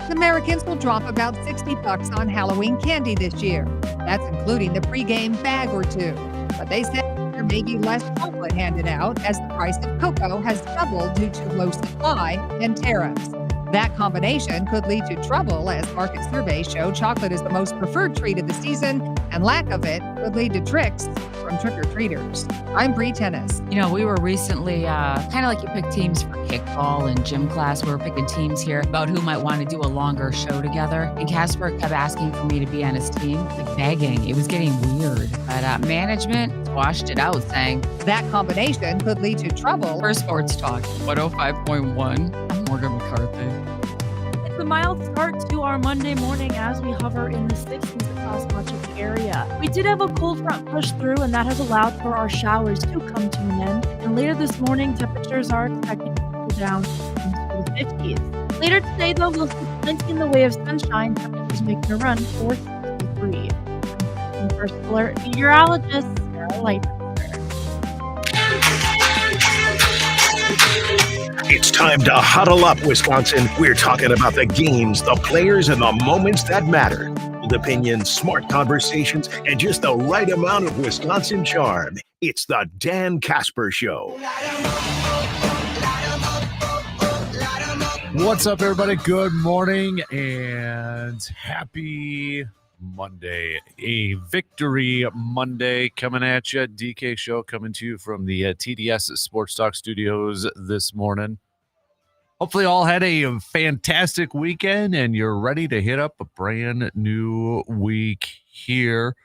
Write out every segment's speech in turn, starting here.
Americans will drop about $60 on Halloween candy this year. That's including the pregame bag or two. But they said there may be less chocolate handed out as the price of cocoa has doubled due to low supply and tariffs. That combination could lead to trouble as market surveys show chocolate is the most preferred treat of the season, and lack of it could lead to tricks from trick-or-treaters. I'm Bree Tennis. You know, we were recently kind of like you pick teams for kickball and gym class. We were picking teams here about who might want to do a longer show together. And Kasper kept asking for me to be on his team, like begging. It was getting weird. But management washed it out, saying that combination could lead to trouble. For Sports Talk, 105.1, I'm Morgan McCarthy. It's a mild start to our Monday morning as we hover in the 60s across much of the area. We did have a cold front push through, and that has allowed for our showers to come to an end. And later this morning, temperatures are expected to cool down into the 50s. Later today, though, we'll see plenty in the way of sunshine, temperatures making a run for 63. And First Alert meteorologist Sarah Light. It's time to huddle up, Wisconsin. We're talking about the games, the players, and the moments that matter. With opinions, smart conversations, and just the right amount of Wisconsin charm. It's the Dan Kasper Show. What's up, everybody? Good morning and happy Monday. A Victory Monday coming at you. DK Show coming to you from the TDS Sports Talk Studios this morning. Hopefully all had a fantastic weekend and you're ready to hit up a brand new week here.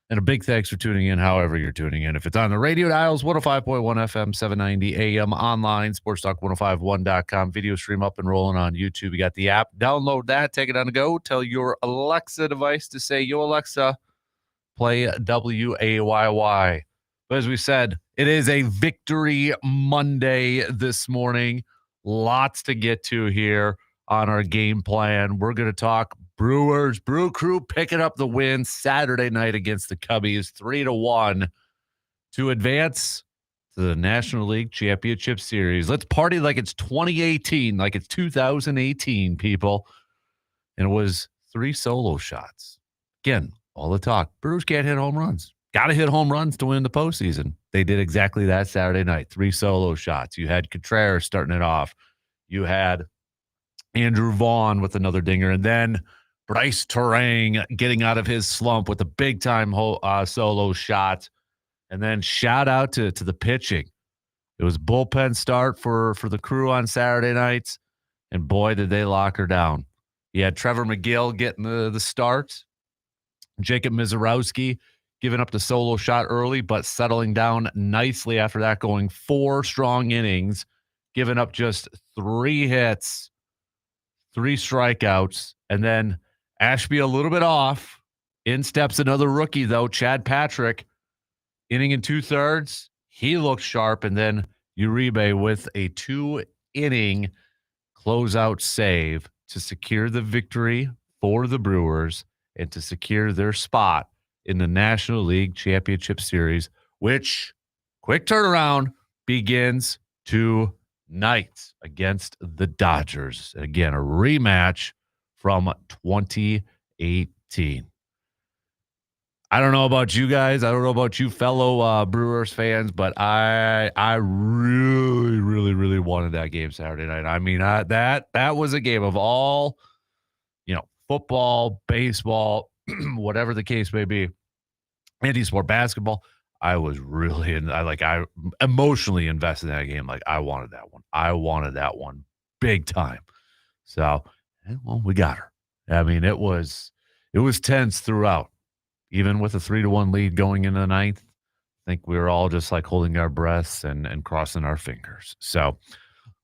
And a big thanks for tuning in, however you're tuning in. If it's on the radio dials, 105.1 FM, 790 AM, online, sportstalk1051.com, video stream up and rolling on YouTube. You got the app. Download that, take it on the go. Tell your Alexa device to say, yo, Alexa, play WAYY. But as we said, it is a Victory Monday this morning. Lots to get to here on our game plan. We're going to talk Brewers. Brew Crew picking up the win Saturday night against the Cubbies, 3-1 to advance to the National League Championship Series. Let's party like it's 2018, like it's 2018, people. And it was 3 solo shots. Again, all the talk. Brewers can't hit home runs. Got to hit home runs to win the postseason. They did exactly that Saturday night. 3 solo shots. You had Contreras starting it off. You had Andrew Vaughn with another dinger. And then Bryce Terang getting out of his slump with a big-time solo shot. And then shout out to the pitching. It was bullpen start for the Crew on Saturday nights. And boy, did they lock her down. You had Trevor McGill getting the start. Jacob Mizorowski giving up the solo shot early, but settling down nicely after that, going 4 strong innings, giving up just 3 hits, 3 strikeouts, and then Ashby a little bit off. In steps another rookie, though, Chad Patrick, inning and 2/3. He looked sharp, and then Uribe with a 2-inning closeout save to secure the victory for the Brewers and to secure their spot in the National League Championship Series, which, quick turnaround, begins tonight against the Dodgers. Again, a rematch from 2018. I don't know about you guys. I don't know about you fellow Brewers fans, but I really, really, really wanted that game Saturday night. I mean, that was a game of all, football, baseball, whatever the case may be, anti-sport basketball. I was really I emotionally invested in that game. Like, I wanted that one. I wanted that one big time. So, well, we got her. I mean, it was tense throughout. Even with a 3-1 lead going into the 9th, I think we were all just like holding our breaths and crossing our fingers. So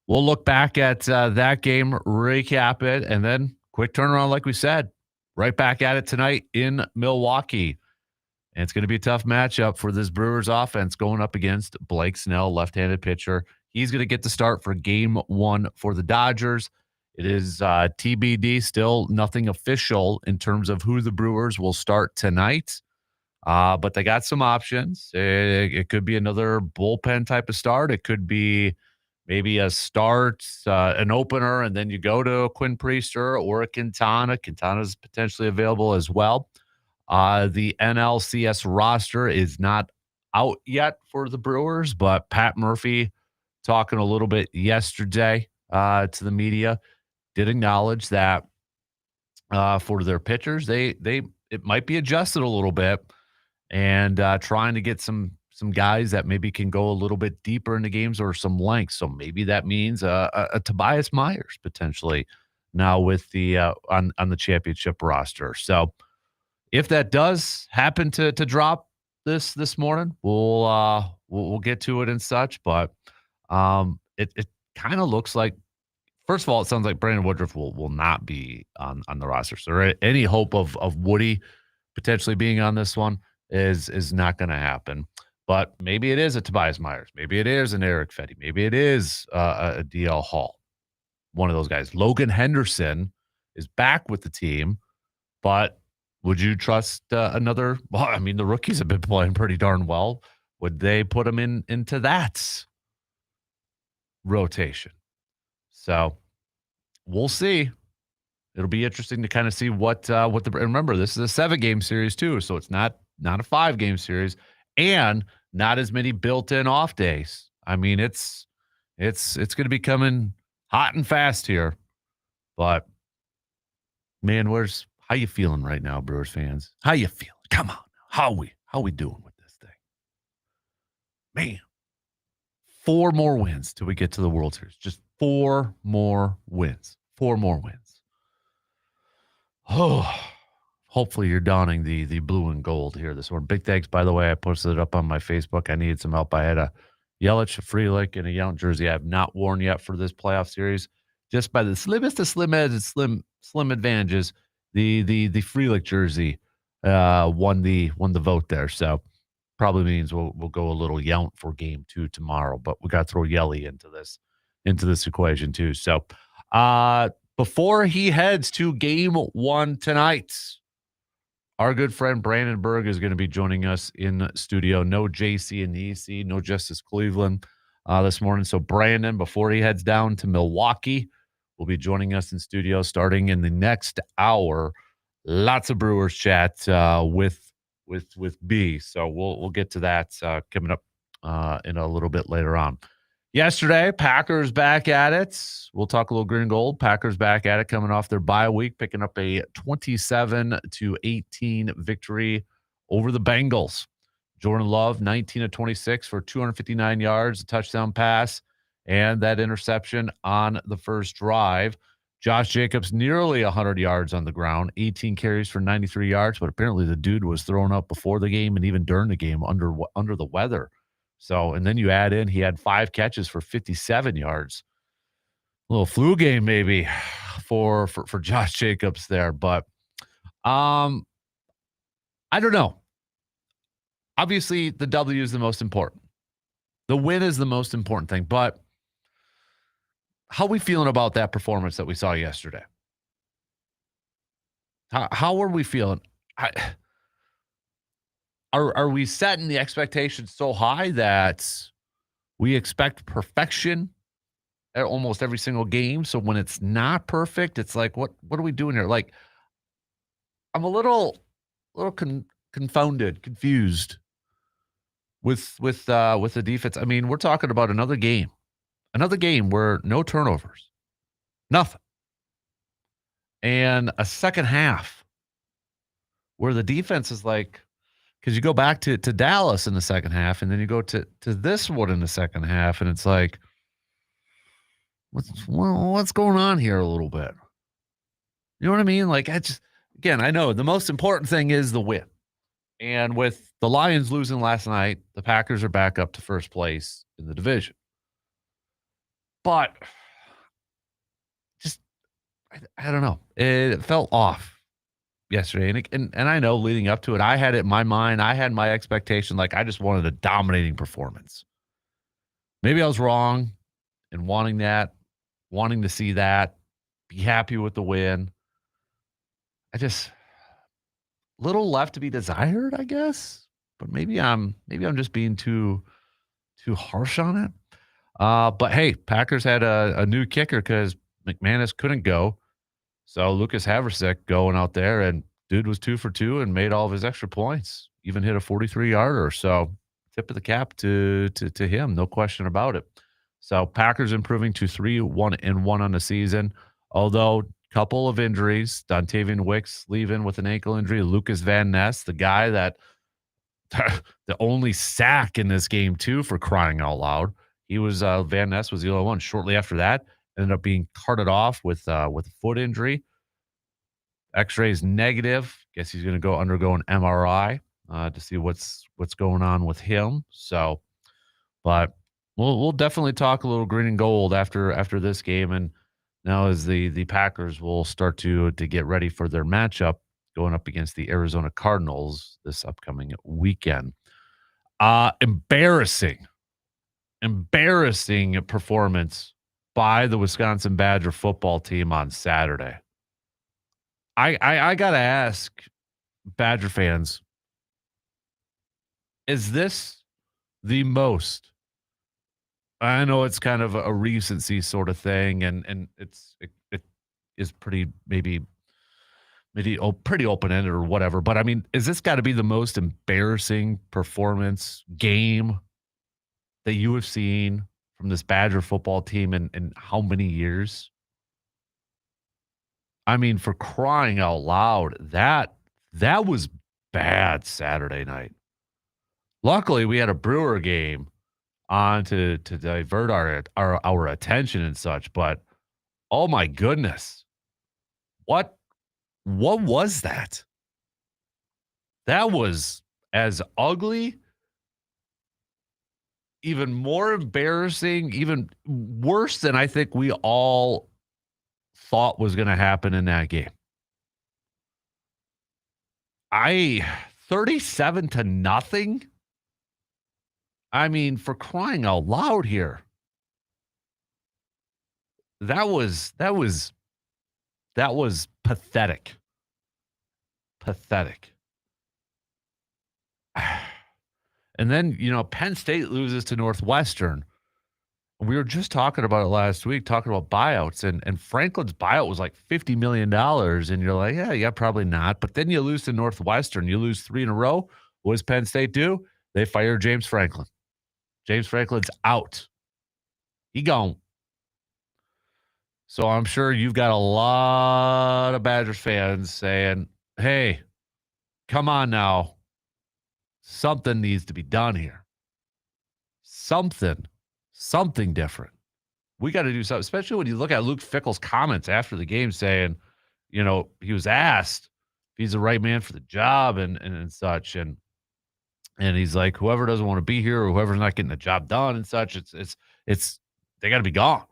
we'll look back at that game, recap it, and then quick turnaround, like we said, right back at it tonight in Milwaukee. And it's going to be a tough matchup for this Brewers offense going up against Blake Snell, left-handed pitcher. He's going to get the start for game 1 for the Dodgers. It is TBD, still nothing official in terms of who the Brewers will start tonight. But they got some options. It could be another bullpen type of start. It could be maybe a start, an opener, and then you go to a Quinn Priester or a Quintana. Quintana's potentially available as well. The NLCS roster is not out yet for the Brewers, but Pat Murphy talking a little bit yesterday to the media did acknowledge that for their pitchers, it might be adjusted a little bit and trying to get some guys that maybe can go a little bit deeper into games or some length. So maybe that means a Tobias Myers potentially now with the on the championship roster. So if that does happen to drop this morning, we'll get to it and such. But it kind of looks like, first of all, it sounds like Brandon Woodruff will not be on the roster. So any hope of Woody potentially being on this one is not going to happen. But maybe it is a Tobias Myers. Maybe it is an Eric Fetty. Maybe it is a DL Hall. One of those guys. Logan Henderson is back with the team, but would you trust another? Well, I mean, the rookies have been playing pretty darn well. Would they put them into that rotation? So we'll see. It'll be interesting to kind of see what remember, this is a 7-game series too, so it's not a 5-game series and not as many built-in off days. I mean, it's going to be coming hot and fast here. But man, how you feeling right now, Brewers fans? How you feeling? Come on. How we doing with this thing? Man. 4 more wins till we get to the World Series. Just 4 more wins. 4 more wins. Oh, hopefully you're donning the blue and gold here this morning. Big thanks, by the way. I posted it up on my Facebook. I needed some help. I had a Yelich, a Frelick, and a Yount jersey I have not worn yet for this playoff series. Just by the slimmest of slim advantages, the Frelick jersey won the vote there. So probably means we'll go a little Yount for game 2 tomorrow, but we got to throw Yelly into this equation too. So before he heads to game 1 tonight, our good friend Brandon Berg is going to be joining us in studio. No JC and EC, no Justice Cleveland this morning. So Brandon, before he heads down to Milwaukee, will be joining us in studio starting in the next hour. Lots of Brewers chat with B. So we'll get to that coming up in a little bit later on. Yesterday, Packers back at it. We'll talk a little green and gold. Packers back at it, coming off their bye week, picking up a 27-18 victory over the Bengals. Jordan Love, 19 of 26 for 259 yards, a touchdown pass, and that interception on the first drive. Josh Jacobs, nearly 100 yards on the ground, 18 carries for 93 yards, but apparently the dude was thrown up before the game and even during the game under the weather. So, and then you add in, he had 5 catches for 57 yards. A little flu game maybe for Josh Jacobs there, but I don't know. Obviously, the W is the most important. The win is the most important thing, but how are we feeling about that performance that we saw yesterday? How are we feeling? Are we setting the expectations so high that we expect perfection at almost every single game? So when it's not perfect, it's like, what are we doing here? Like, I'm a little confounded, confused with the defense. I mean, we're talking about another game where no turnovers, nothing, and a second half where the defense is like, because you go back to Dallas in the second half, and then you go to this one in the second half, and it's like, what's going on here a little bit? You know what I mean? Like, I know the most important thing is the win. And with the Lions losing last night, the Packers are back up to first place in the division. But just, I don't know. It felt off yesterday. And I know leading up to it, I had it in my mind. I had my expectation. Like, I just wanted a dominating performance. Maybe I was wrong in wanting to see that, be happy with the win. Little left to be desired, I guess. But maybe I'm just being too harsh on it. But hey, Packers had a new kicker because McManus couldn't go. So Lucas Haversick going out there, and dude was 2 for 2 and made all of his extra points. Even hit a 43-yarder. So tip of the cap to him, no question about it. So Packers improving to 3-1-1 on the season. Although couple of injuries, Dontavian Wicks leaving with an ankle injury, Lucas Van Ness, the guy that the only sack in this game too, for crying out loud. He was Van Ness was the only one. Shortly after that, ended up being carted off with a foot injury. X-rays negative. Guess he's going to go undergo an MRI to see what's going on with him. So, but we'll definitely talk a little green and gold after this game, and now as the Packers will start to get ready for their matchup going up against the Arizona Cardinals this upcoming weekend. Embarrassing performance by the Wisconsin Badger football team on Saturday. I gotta ask Badger fans, is this the most? I know it's kind of a recency sort of thing, and it is pretty maybe pretty open ended or whatever. But I mean, is this got to be the most embarrassing performance game that you have seen from this Badger football team in how many years? I mean, for crying out loud, that was bad Saturday night. Luckily, we had a Brewer game on to divert our attention and such, but oh my goodness. What was that? That was as ugly, even more embarrassing, even worse than I think we all thought was going to happen in that game. 37-0. I mean, for crying out loud here. That was pathetic. Pathetic. And then, Penn State loses to Northwestern. We were just talking about it last week, talking about buyouts, and Franklin's buyout was like $50 million. And you're like, yeah, probably not. But then you lose to Northwestern. You lose 3 in a row. What does Penn State do? They fire James Franklin. James Franklin's out. He gone. So I'm sure you've got a lot of Badgers fans saying, hey, come on now. Something needs to be done here. Something different. We got to do something, especially when you look at Luke Fickell's comments after the game saying, he was asked if he's the right man for the job and such. And he's like, whoever doesn't want to be here or whoever's not getting the job done and such, it's they got to be gone.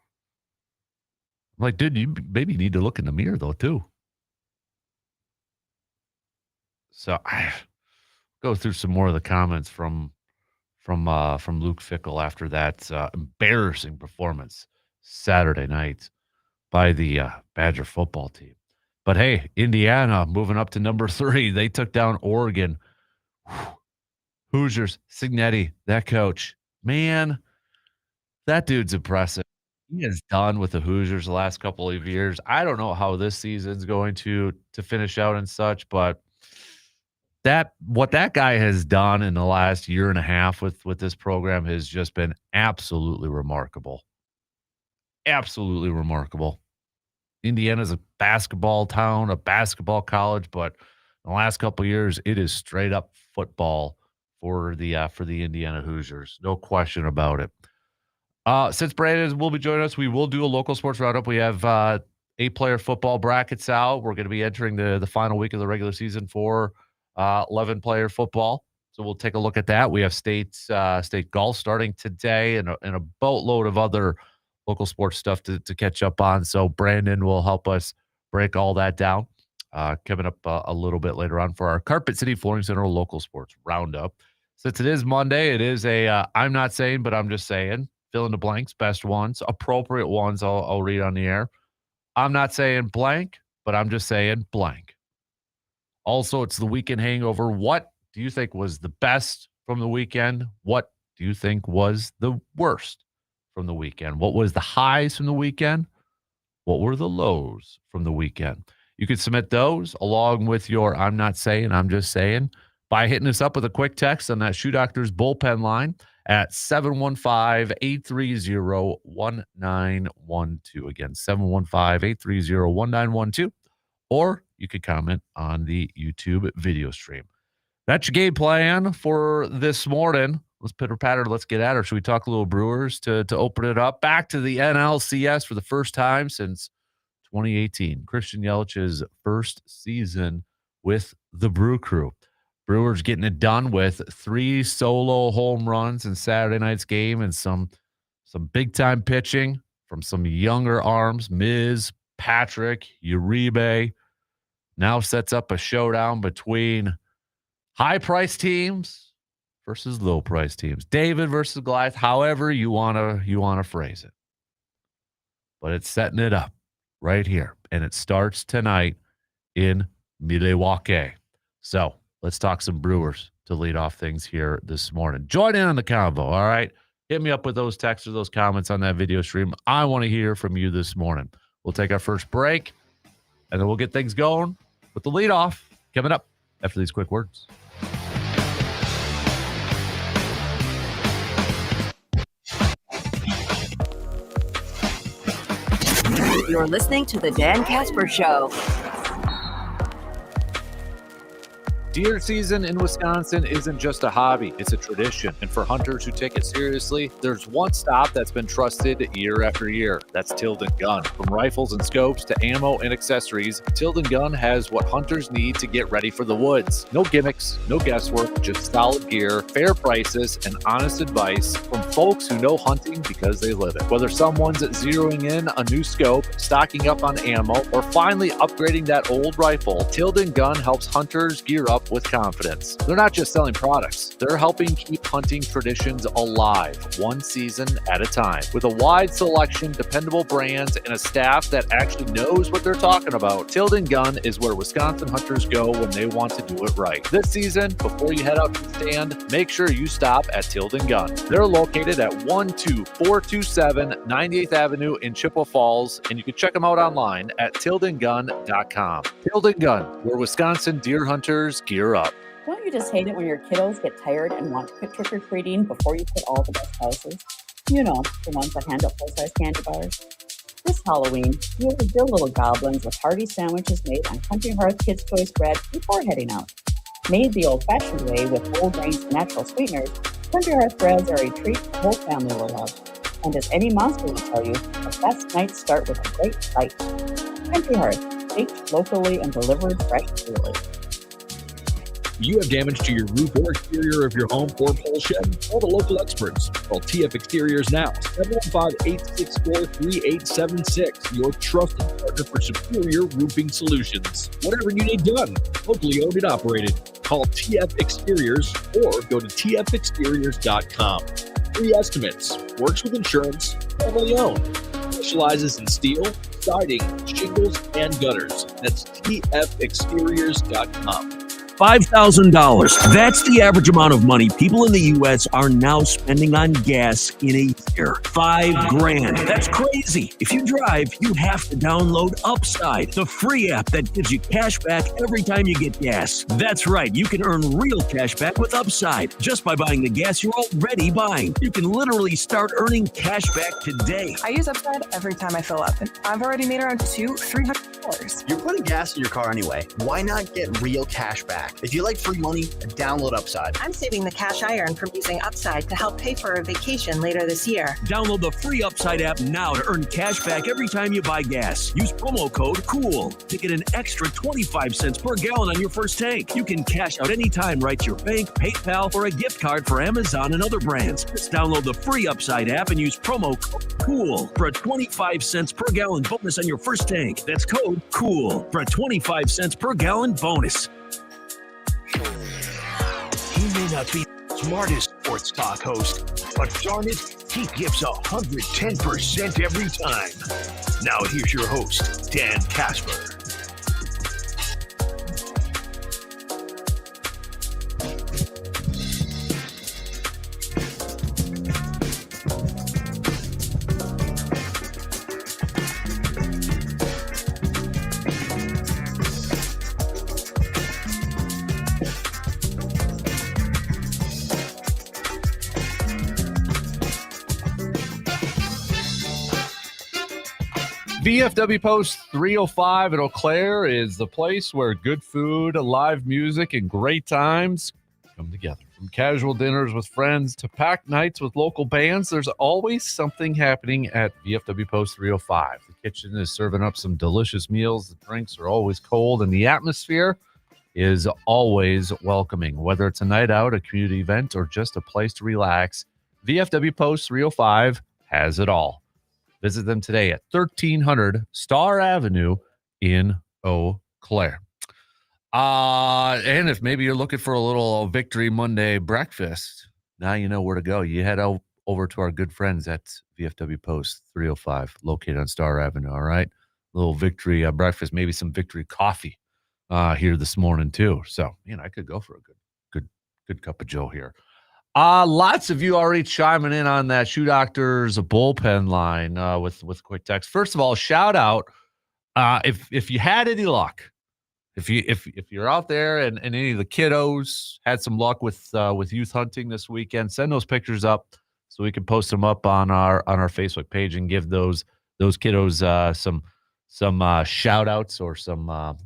I'm like, dude, you maybe need to look in the mirror though, too. So I go through some more of the comments from Luke Fickell after that embarrassing performance Saturday night by the Badger football team. But hey, Indiana moving up to number 3. They took down Oregon. Hoosiers, Cignetti, that coach. Man, that dude's impressive. He is done with the Hoosiers the last couple of years. I don't know how this season's going to finish out and such, but what that guy has done in the last year and a half with this program has just been absolutely remarkable. Absolutely remarkable. Indiana's a basketball town, a basketball college, but in the last couple of years, it is straight up football for the Indiana Hoosiers. No question about it. Since Brandon will be joining us, we will do a local sports roundup. We have 8-player football brackets out. We're going to be entering the final week of the regular season for 11-player football. So we'll take a look at that. We have state golf starting today and a boatload of other local sports stuff to catch up on. So Brandon will help us break all that down coming up a little bit later on for our Carpet City Flooring Center local sports roundup. Since it is Monday, it is a I'm not saying, but I'm just saying. Fill in the blanks, best ones, appropriate ones I'll read on the air. I'm not saying blank, but I'm just saying blank. Also, it's the weekend hangover. What do you think was the best from the weekend? What do you think was the worst from the weekend? What was the highs from the weekend? What were the lows from the weekend? You can submit those along with your I'm not saying, I'm just saying by hitting us up with a quick text on that Shoe Doctors bullpen line at 715-830-1912. Again, 715-830-1912. Or you could comment on the YouTube video stream. That's your game plan for this morning. Let's pitter-patter. Let's get at her. Should we talk a little Brewers to open it up? Back to the NLCS for the first time since 2018. Christian Yelich's first season with the Brew Crew. Brewers getting it done with 3 solo home runs in Saturday night's game and some big-time pitching from some younger arms. Miz, Patrick, Uribe. Now sets up a showdown between high-priced teams versus low-priced teams. David versus Goliath, however you wanna phrase it. But it's setting it up right here, and it starts tonight in Milwaukee. So let's talk some Brewers to lead off things here this morning. Join in on the convo, all right? Hit me up with those texts or those comments on that video stream. I want to hear from you this morning. We'll take our first break, and then we'll get things going with the leadoff coming up after these quick words. You're listening to the Dan Kasper Show. Deer season in Wisconsin isn't just a hobby, it's a tradition. And for hunters who take it seriously, there's one stop that's been trusted year after year. That's Tilden Gun. From rifles and scopes to ammo and accessories, Tilden Gun has what hunters need to get ready for the woods. No gimmicks, no guesswork, just solid gear, fair prices, and honest advice from folks who know hunting because they live it. Whether someone's zeroing in a new scope, stocking up on ammo, or finally upgrading that old rifle, Tilden Gun helps hunters gear up with confidence. They're not just selling products, they're helping keep hunting traditions alive, one season at a time. With a wide selection, dependable brands, and a staff that actually knows what they're talking about, Tilden Gun is where Wisconsin hunters go when they want to do it right. This season, before you head out to the stand, make sure you stop at Tilden Gun. They're located at 12427 98th Avenue in Chippewa Falls, and you can check them out online at tildengun.com. Tilden Gun, where Wisconsin deer hunters gear up. Don't you just hate it when your kiddos get tired and want to quit trick-or-treating before you put all the best houses? You know, the ones that hand out full-size candy bars. This Halloween, you will build little goblins with hearty sandwiches made on Country Hearth Kids' Choice bread before heading out. Made the old-fashioned way with whole grains and natural sweeteners, Country Hearth breads are a treat the whole family will love. And as any monster will tell you, the best nights start with a great bite. Country Hearth, baked locally and delivered fresh daily. You have damage to your roof or exterior of your home or pole shed? Call the local experts. Call TF Exteriors now. 715-864-3876. Your trusted partner for superior roofing solutions. Whatever you need done, locally owned and operated. Call TF Exteriors or go to tfexteriors.com. Free estimates. Works with insurance. Family owned. Specializes in steel, siding, shingles, and gutters. That's tfexteriors.com. $5,000. That's the average amount of money people in the U.S. are now spending on gas in a year. $5,000. That's crazy. If you drive, you have to download Upside, the free app that gives you cash back every time you get gas. That's right. You can earn real cash back with Upside just by buying the gas you're already buying. You can literally start earning cash back today. I use Upside every time I fill up, and I've already made around $300. You're putting gas in your car anyway. Why not get real cash back? If you like free money, download Upside. I'm saving the cash I earn from using Upside to help pay for a vacation later this year. Download the free Upside app now to earn cash back every time you buy gas. Use promo code COOL to get an extra 25 cents per gallon on your first tank. You can cash out anytime right to your bank, PayPal, or a gift card for Amazon and other brands. Just download the free Upside app and use promo code COOL for a 25 cents per gallon bonus on your first tank. That's code COOL for a 25 cents per gallon bonus. He may not be the smartest sports talk host, but darn it, he gives 110% every time. Now here's your host, Dan Kasper. VFW Post 305 in Eau Claire is the place where good food, live music, and great times come together. From casual dinners with friends to packed nights with local bands, there's always something happening at VFW Post 305. The kitchen is serving up some delicious meals, the drinks are always cold, and the atmosphere is always welcoming. Whether it's a night out, a community event, or just a place to relax, VFW Post 305 has it all. Visit them today at 1300 Star Avenue in Eau Claire. And if maybe you're looking for a little Victory Monday breakfast, now you know where to go. You head over to our good friends at VFW Post 305, located on Star Avenue, all right? A little Victory breakfast, maybe some Victory coffee here this morning too. So, I could go for a good cup of Joe here. Lots of you already chiming in on that Shoe Doctors bullpen line with quick text. First of all, shout out if you had any luck, if you're out there and any of the kiddos had some luck with youth hunting this weekend, send those pictures up so we can post them up on our Facebook page and give those kiddos some shout outs or some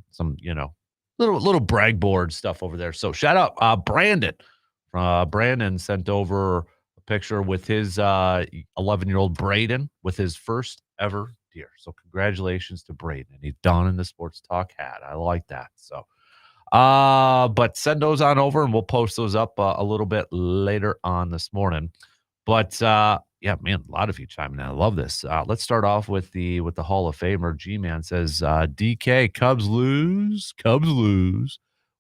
little brag board stuff over there. So shout out Brandon. Brandon sent over a picture with his 11-year-old Braden with his first ever deer. So congratulations to Braden. And he's donning the Sports Talk hat. I like that. So, but send those on over and we'll post those up a little bit later on this morning. But yeah, man, a lot of you chiming in. I love this. Let's start off with the Hall of Famer. G-Man says, DK, Cubs lose.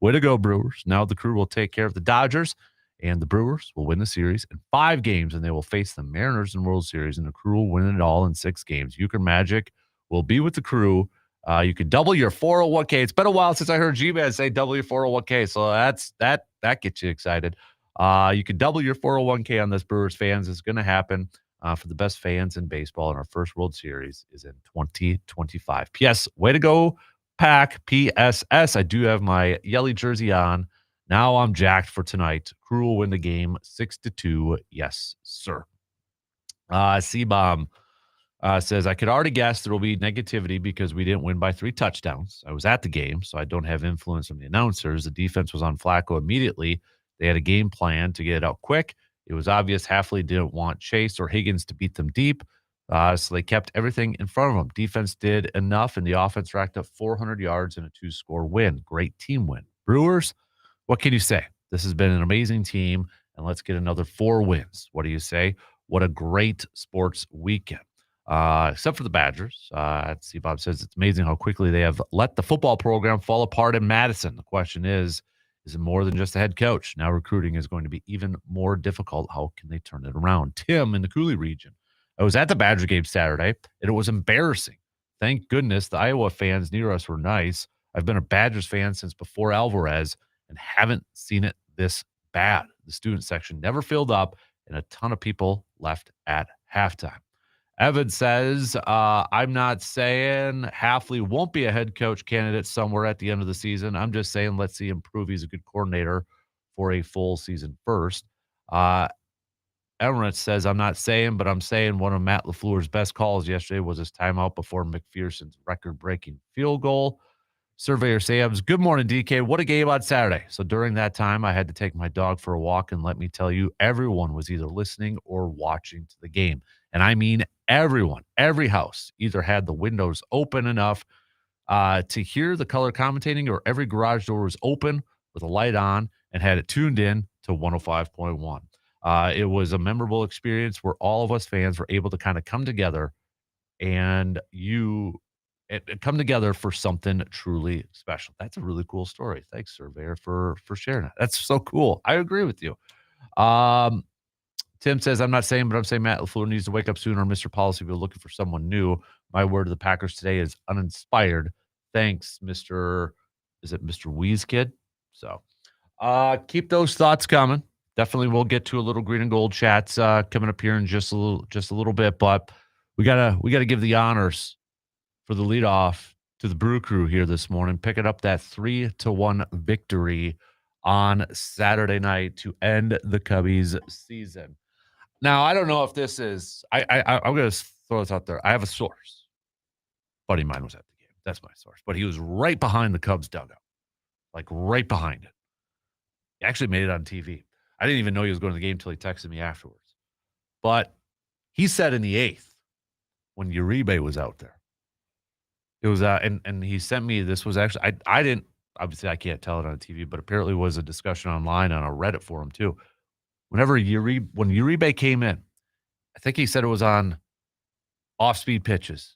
Way to go, Brewers. Now the Crew will take care of the Dodgers. And the Brewers will win the series in 5 games, and they will face the Mariners in World Series, and the Crew will win it all in 6 games. Euchre Magic will be with the Crew. You can double your 401k. It's been a while since I heard G-Man say double your 401k, so that gets you excited. You can double your 401k on this, Brewers fans. It's going to happen for the best fans in baseball, and our first World Series is in 2025. P.S. Way to go, Pack. P.S.S. I do have my Yelly jersey on. Now I'm jacked for tonight. Crew will win the game 6-2. Yes, sir. C-Bomb says, I could already guess there will be negativity because we didn't win by 3 touchdowns. I was at the game, so I don't have influence from the announcers. The defense was on Flacco immediately. They had a game plan to get it out quick. It was obvious Halfley didn't want Chase or Higgins to beat them deep, so they kept everything in front of them. Defense did enough, and the offense racked up 400 yards in a 2-score win. Great team win. Brewers, what can you say? This has been an amazing team, and let's get another 4 wins. What do you say? What a great sports weekend. Except for the Badgers. C-Bob says it's amazing how quickly they have let the football program fall apart in Madison. The question is it more than just the head coach? Now recruiting is going to be even more difficult. How can they turn it around? Tim in the Cooley region. I was at the Badger game Saturday, and it was embarrassing. Thank goodness the Iowa fans near us were nice. I've been a Badgers fan since before Alvarez and haven't seen it this bad. The student section never filled up, and a ton of people left at halftime. Evan says, I'm not saying Halfley won't be a head coach candidate somewhere at the end of the season. I'm just saying let's see him prove he's a good coordinator for a full season first. Emirates says, I'm not saying, but I'm saying one of Matt LaFleur's best calls yesterday was his timeout before McPherson's record-breaking field goal. Surveyor Sam's, good morning, DK. What a game on Saturday. So during that time, I had to take my dog for a walk, and let me tell you, everyone was either listening or watching to the game. And I mean everyone, every house either had the windows open enough to hear the color commentating, or every garage door was open with a light on and had it tuned in to 105.1. It was a memorable experience where all of us fans were able to kind of come together and come together for something truly special. That's a really cool story. Thanks, Surveyor, for sharing that. That's so cool. I agree with you. Tim says, I'm not saying, but I'm saying Matt LaFleur needs to wake up sooner. Mr. Policy, we're looking for someone new. My word to the Packers today is uninspired. Thanks, Mr. Weeze Kid? So keep those thoughts coming. Definitely we'll get to a little green and gold chats coming up here in just a little bit, but we gotta give the honors for the leadoff to the Brew Crew here this morning, picking up that 3-1 victory on Saturday night to end the Cubbies season. Now, I don't know if this is, I'm going to throw this out there. I have a source. buddy of mine was at the game. That's my source. But he was right behind the Cubs dugout, like right behind it. He actually made it on TV. I didn't even know he was going to the game until he texted me afterwards. But he said in the 8th, when Uribe was out there, it was and he sent me, this was actually, I didn't, obviously I can't tell it on TV, but apparently was a discussion online on a Reddit forum too. When Uribe came in, I think he said it was on off-speed pitches.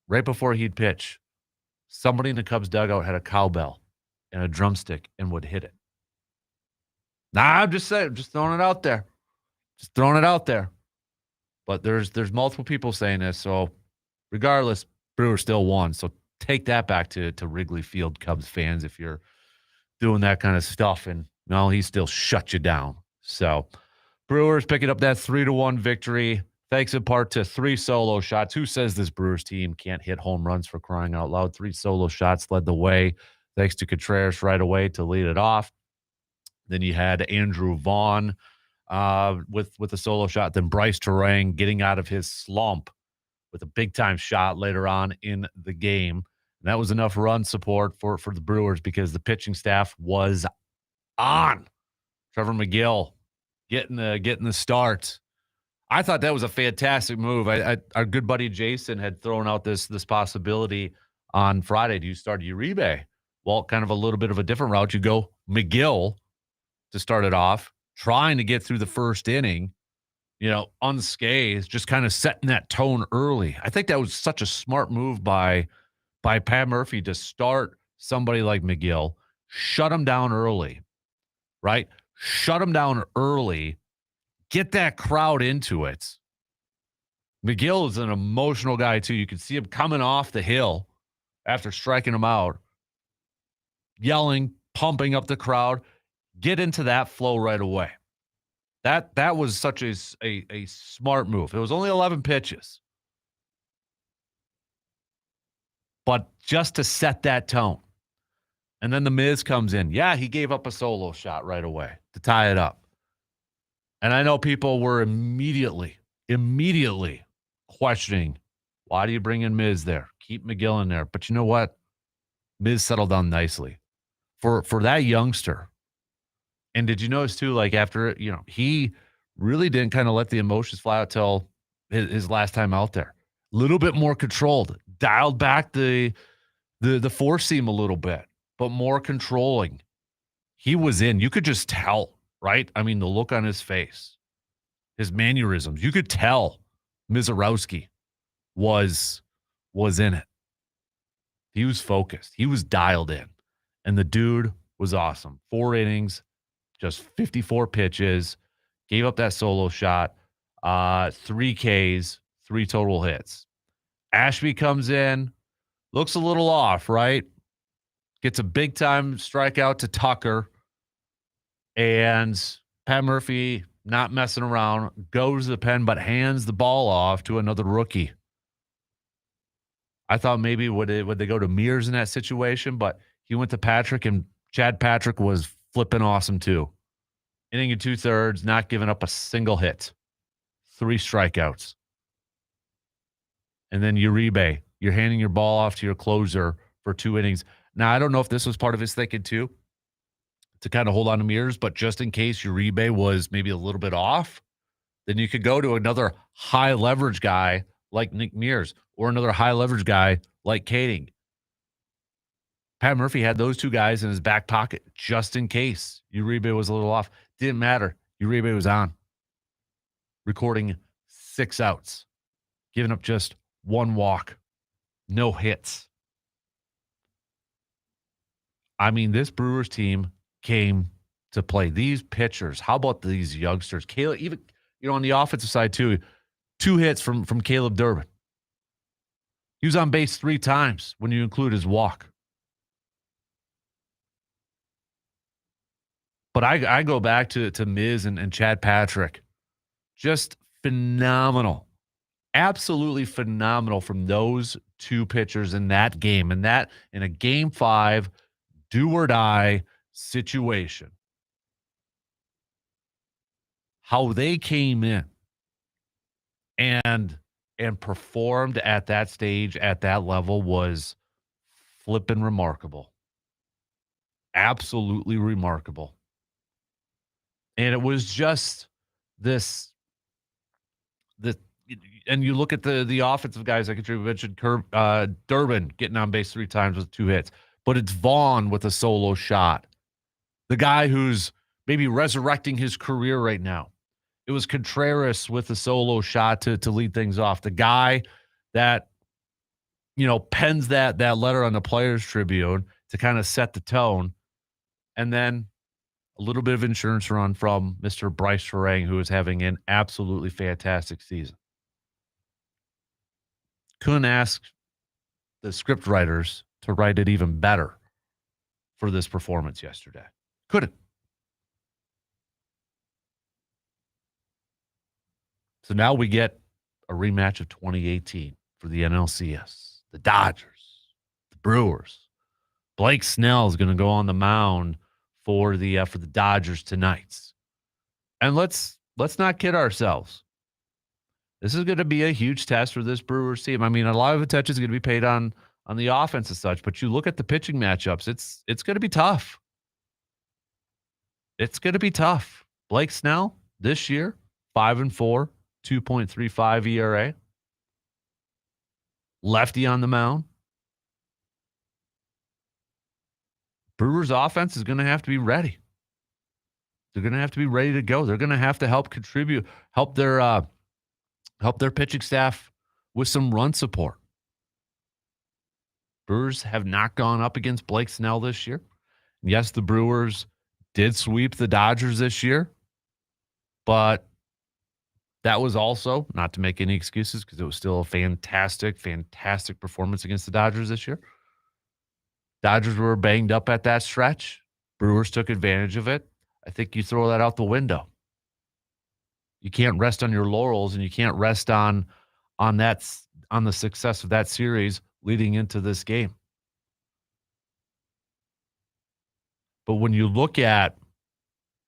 Right before he'd pitch, somebody in the Cubs dugout had a cowbell and a drumstick and would hit it. I'm just saying, just throwing it out there. Just throwing it out there. But there's multiple people saying this, so regardless, Brewers still won. So take that back to Wrigley Field, Cubs fans, if you're doing that kind of stuff. And no, he still shut you down. So Brewers picking up that 3-1 victory, thanks in part to 3 solo shots. Who says this Brewers team can't hit home runs, for crying out loud? 3 solo shots led the way, thanks to Contreras right away to lead it off. Then you had Andrew Vaughn with a solo shot. Then Bryce Terang getting out of his slump with a big-time shot later on in the game. And that was enough run support for the Brewers because the pitching staff was on. Trevor McGill getting the start. I thought that was a fantastic move. Our good buddy Jason had thrown out this possibility on Friday. Do you start Uribe? Well, kind of a little bit of a different route. You go McGill to start it off, trying to get through the first inning, unscathed, just kind of setting that tone early. I think that was such a smart move by Pat Murphy to start somebody like McGill, shut him down early, right? Shut him down early, get that crowd into it. McGill is an emotional guy too. You can see him coming off the hill after striking him out, yelling, pumping up the crowd. Get into that flow right away. That was such a smart move. It was only 11 pitches. But just to set that tone. And then the Miz comes in. Yeah, he gave up a solo shot right away to tie it up. And I know people were immediately questioning, why do you bring in Miz there? Keep McGill in there. But you know what? Miz settled down nicely. For that youngster. And did you notice too, like after, he really didn't kind of let the emotions fly out till his last time out there. A little bit more controlled, dialed back the four seam a little bit, but more controlling. He was in. You could just tell, right? I mean, the look on his face, his mannerisms. You could tell Mizorowski was in it. He was focused. He was dialed in. And the dude was awesome. 4 innings. Just 54 pitches, gave up that solo shot, 3 Ks, 3 total hits. Ashby comes in, looks a little off, right? Gets a big-time strikeout to Tucker, and Pat Murphy, not messing around, goes to the pen, but hands the ball off to another rookie. I thought maybe would they go to Mears in that situation, but he went to Patrick, and Chad Patrick was flipping awesome too. Inning and 2/3, not giving up a single hit. 3 strikeouts. And then Uribe, you're handing your ball off to your closer for 2 innings. Now, I don't know if this was part of his thinking too, to kind of hold on to Mears, but just in case Uribe was maybe a little bit off, then you could go to another high leverage guy like Nick Mears or another high leverage guy like Kading. Pat Murphy had those 2 guys in his back pocket just in case Uribe was a little off. Didn't matter. Uribe was on. Recording 6 outs. Giving up just 1 walk. No hits. I mean, this Brewers team came to play. These pitchers, how about these youngsters? Caleb, even, on the offensive side too, 2 hits from Caleb Durbin. He was on base 3 times when you include his walk. But I go back to Miz and Chad Patrick. Just phenomenal. Absolutely phenomenal from those 2 pitchers in that game. And that in a game 5, do or die situation. How they came in and and performed at that stage, at that level, was flippin' remarkable. Absolutely remarkable. And it was just this, and you look at the offensive guys like you mentioned, Durbin getting on base 3 times with 2 hits, but it's Vaughn with a solo shot. The guy who's maybe resurrecting his career right now. It was Contreras with a solo shot to lead things off. The guy that, pens that letter on the Players Tribune to kind of set the tone. And then a little bit of insurance run from Mr. Bryce Harang, who is having an absolutely fantastic season. Couldn't ask the script writers to write it even better for this performance yesterday. Couldn't. So now we get a rematch of 2018 for the NLCS. The Dodgers, the Brewers. Blake Snell is going to go on the mound for the Dodgers tonight. And let's not kid ourselves. This is going to be a huge test for this Brewers team. I mean, a lot of attention is going to be paid on the offense and such, but you look at the pitching matchups, it's going to be tough. It's going to be tough. Blake Snell this year, 5-4, 2.35 ERA. Lefty on the mound. Brewers offense is going to have to be ready. They're going to have to be ready to go. They're going to have to help contribute, help their pitching staff with some run support. Brewers have not gone up against Blake Snell this year. Yes, the Brewers did sweep the Dodgers this year, but that was also, not to make any excuses, because it was still a fantastic, fantastic performance against the Dodgers this year. Dodgers were banged up at that stretch. Brewers took advantage of it. I think you throw that out the window. You can't rest on your laurels, and you can't rest on the success of that series leading into this game. But when you look at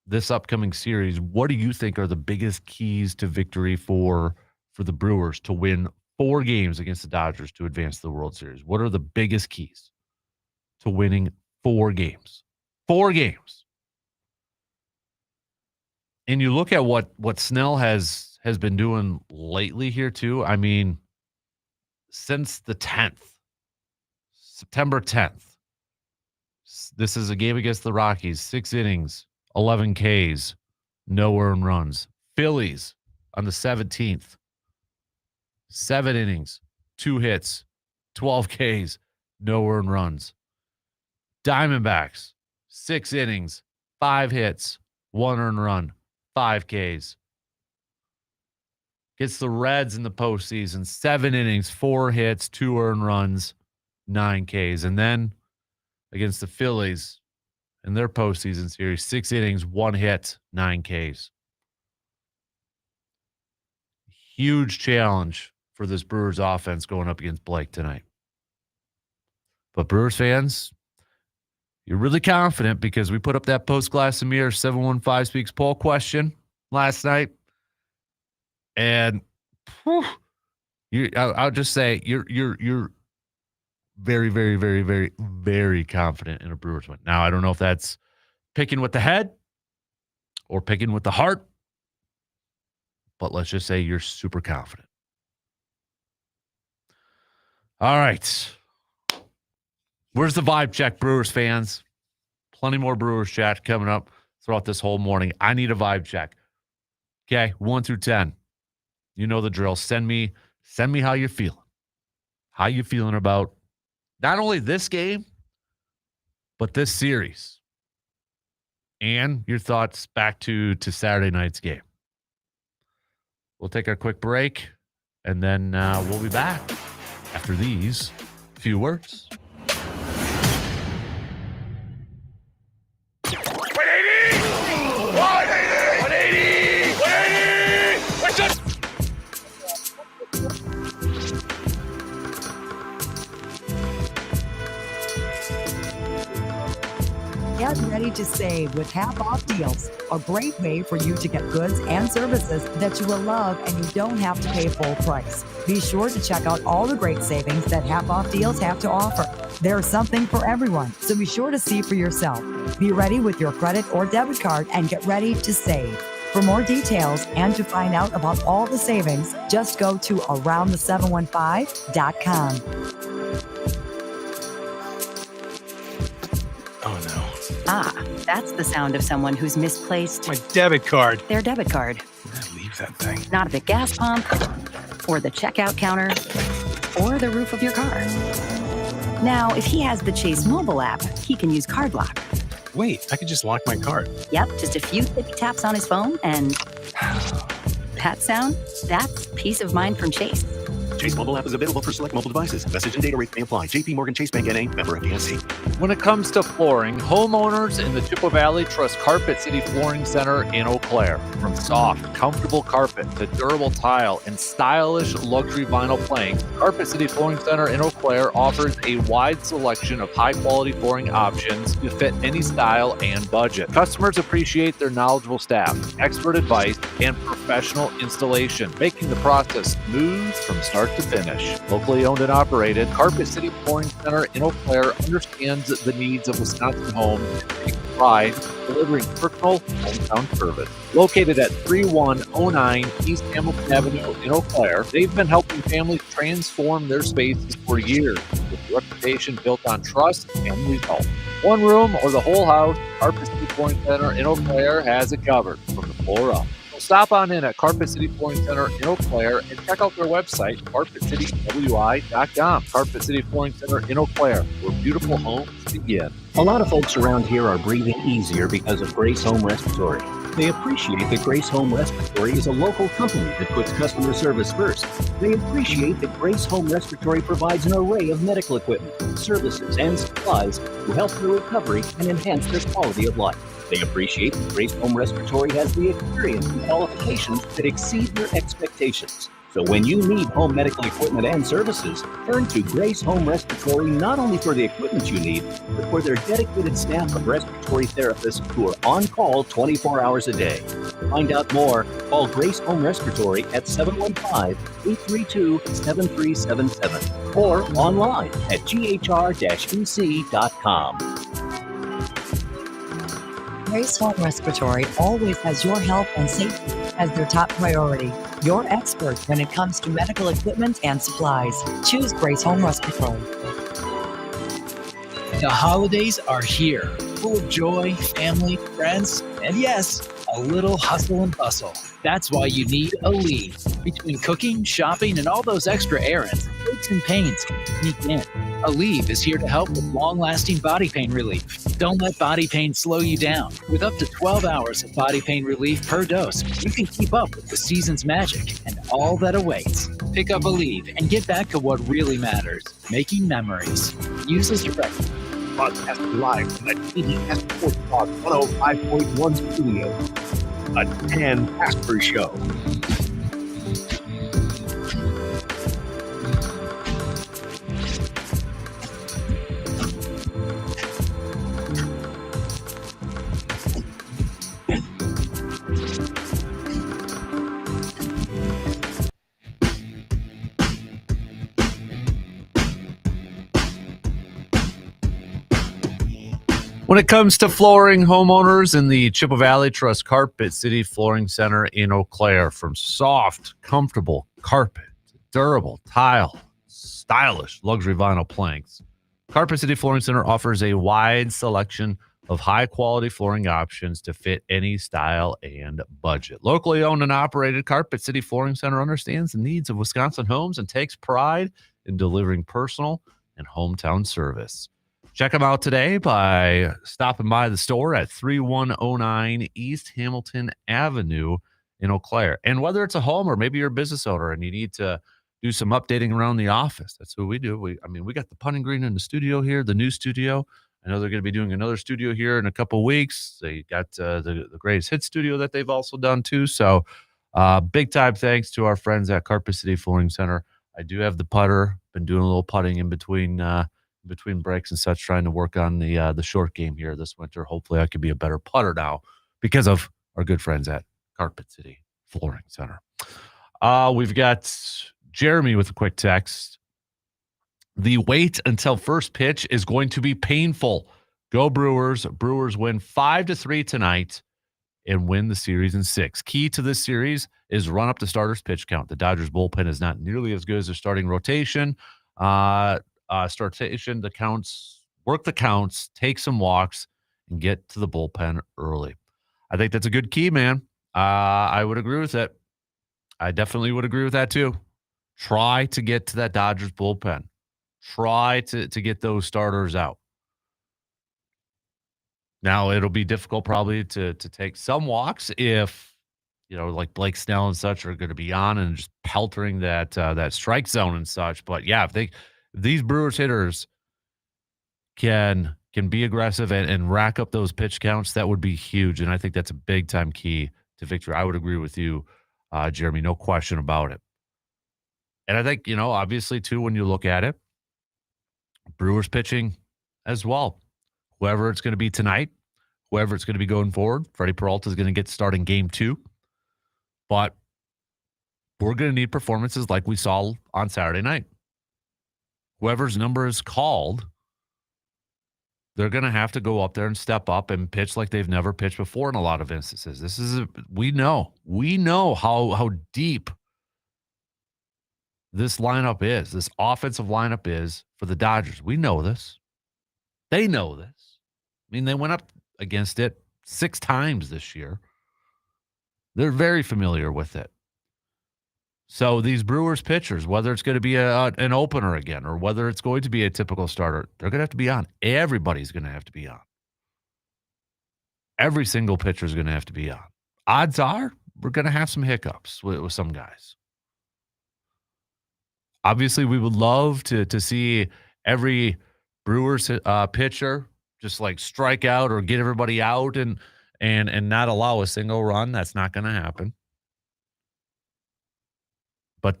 this upcoming series, what do you think are the biggest keys to victory for the Brewers to win 4 games against the Dodgers to advance to the World Series? What are the biggest keys to winning 4 games? 4 games. And you look at what Snell has been doing lately here too. I mean, since the 10th, September 10th, this is a game against the Rockies, 6 innings, 11 Ks, no earned runs. Phillies on the 17th, 7 innings, 2 hits, 12 Ks, no earned runs. Diamondbacks, 6 innings, 5 hits, 1 earned run, 5 Ks. Gets the Reds in the postseason, 7 innings, 4 hits, 2 earned runs, 9 Ks. And then against the Phillies in their postseason series, 6 innings, 1 hit, 9 Ks. Huge challenge for this Brewers offense going up against Blake tonight. But Brewers fans, you're really confident because we put up that post-Glass and Mirror 715 Speaks poll question last night. And I'll just say you're very, very, very, very, very confident in a Brewers win. Now, I don't know if that's picking with the head or picking with the heart, but let's just say you're super confident. All right. Where's the vibe check, Brewers fans? Plenty more Brewers chat coming up throughout this whole morning. I need a vibe check. Okay, 1 through 10. You know the drill. Send me how you're feeling. How you feeling about not only this game, but this series. And your thoughts back to Saturday night's game. We'll take a quick break, and then we'll be back after these few words. Get ready to save with half-off deals, a great way for you to get goods and services that you will love and you don't have to pay full price. Be sure to check out all the great savings that half-off deals have to offer. There's something for everyone, so be sure to see for yourself. Be ready with your credit or debit card and get ready to save. For more details and to find out about all the savings, just go to aroundthe715.com. Oh no. Ah, that's the sound of someone who's misplaced My debit card. their debit card. Where did I leave that thing? Not at the gas pump, or the checkout counter, or the roof of your car. Now, if he has the Chase mobile app, he can use Card Lock. Wait, I could just lock my card. Yep, just a few tippy taps on his phone, and that sound, that's peace of mind from Chase. Chase mobile app is available for select mobile devices. Message and data rates may apply. JP Morgan Chase Bank N.A. Member FDIC. When it comes to flooring, homeowners in the Chippewa Valley trust Carpet City Flooring Center in Eau Claire. From soft, comfortable carpet to durable tile and stylish luxury vinyl planks, Carpet City Flooring Center in Eau Claire offers a wide selection of high-quality flooring options to fit any style and budget. Customers appreciate their knowledgeable staff, expert advice, and professional installation, making the process smooth from start to finish. Locally owned and operated, Carpet City Flooring Center in Eau Claire understands the needs of Wisconsin homes and takes pride in delivering personal hometown service. Located at 3109 East Hamilton Avenue in Eau Claire, they've been helping families transform their spaces for years with a reputation built on trust and results. One room or the whole house, Carpet City Flooring Center in Eau Claire has it covered from the floor up. Stop on in at Carpet City Flooring Center in Eau Claire and check out their website, carpetcitywi.com. Carpet City Flooring Center in Eau Claire, where beautiful homes begin. A lot of folks around here are breathing easier because of Grace Home Respiratory. They appreciate that Grace Home Respiratory is a local company that puts customer service first. They appreciate that Grace Home Respiratory provides an array of medical equipment, services, and supplies to help their recovery and enhance their quality of life. They appreciate that Grace Home Respiratory has the experience and qualifications that exceed their expectations. So when you need home medical equipment and services, turn to Grace Home Respiratory not only for the equipment you need, but for their dedicated staff of respiratory therapists who are on call 24 hours a day. To find out more, call Grace Home Respiratory at 715-832-7377 or online at ghr-ec.com. Grace Home Respiratory always has your health and safety as their top priority. Your expert when it comes to medical equipment and supplies. Choose Grace Home Respiratory. The holidays are here, full of joy, family, friends, and yes, a little hustle and bustle. That's why you need Aleve. Between cooking, shopping, and all those extra errands, aches and pains can sneak in. Aleve is here to help with long-lasting body pain relief. Don't let body pain slow you down. With up to 12 hours of body pain relief per dose, you can keep up with the season's magic and all that awaits. Pick up Aleve and get back to what really matters, making memories. Use as directed. Broadcast live from the TDS Sports Talk 105.1 studio. A Dan Kasper Show. When it comes to flooring, homeowners in the Chippewa Valley trust Carpet City Flooring Center in Eau Claire. From soft, comfortable carpet to durable tile, stylish luxury vinyl planks, Carpet City Flooring Center offers a wide selection of high-quality flooring options to fit any style and budget. Locally owned and operated, Carpet City Flooring Center understands the needs of Wisconsin homes and takes pride in delivering personal and hometown service. Check them out today by stopping by the store at 3109 East Hamilton Avenue in Eau Claire. And whether it's a home or maybe you're a business owner and you need to do some updating around the office, that's what we do. We got the putting green in the studio here, the new studio. I know they're going to be doing another studio here in a couple of weeks. They got the greatest hit studio that they've also done too. So big time thanks to our friends at Carpet City Flooring Center. I do have the putter. Been doing a little putting in between between breaks and such, trying to work on the short game here this winter. Hopefully, I could be a better putter now because of our good friends at Carpet City Flooring Center. We've got Jeremy with a quick text. The wait until first pitch is going to be painful. Go Brewers. Brewers win 5-3 tonight and win the series in 6. Key to this series is run up the starters' pitch count. The Dodgers bullpen is not nearly as good as their starting rotation. The counts, work the counts, take some walks, and get to the bullpen early. I think that's a good key, man. I would agree with it. I definitely would agree with that too. Try to get to that Dodgers bullpen. Try to get those starters out. Now, it'll be difficult probably to take some walks if, like Blake Snell and such are going to be on and just peltering that strike zone and such. But, yeah, if these Brewers hitters can be aggressive and rack up those pitch counts, that would be huge. And I think that's a big-time key to victory. I would agree with you, Jeremy, no question about it. And I think, obviously, too, when you look at it, Brewers pitching as well. Whoever it's going to be tonight, whoever it's going to be going forward, Freddie Peralta is going to get starting game 2. But we're going to need performances like we saw on Saturday night. Whoever's number is called, they're going to have to go up there and step up and pitch like they've never pitched before in a lot of instances. We know how deep this lineup is, this offensive lineup is for the Dodgers. We know this. They know this. I mean, they went up against it 6 times this year. They're very familiar with it. So these Brewers pitchers, whether it's going to be an opener again or whether it's going to be a typical starter, they're going to have to be on. Everybody's going to have to be on. Every single pitcher is going to have to be on. Odds are we're going to have some hiccups with some guys. Obviously, we would love to see every Brewers pitcher just like strike out or get everybody out and not allow a single run. That's not going to happen. But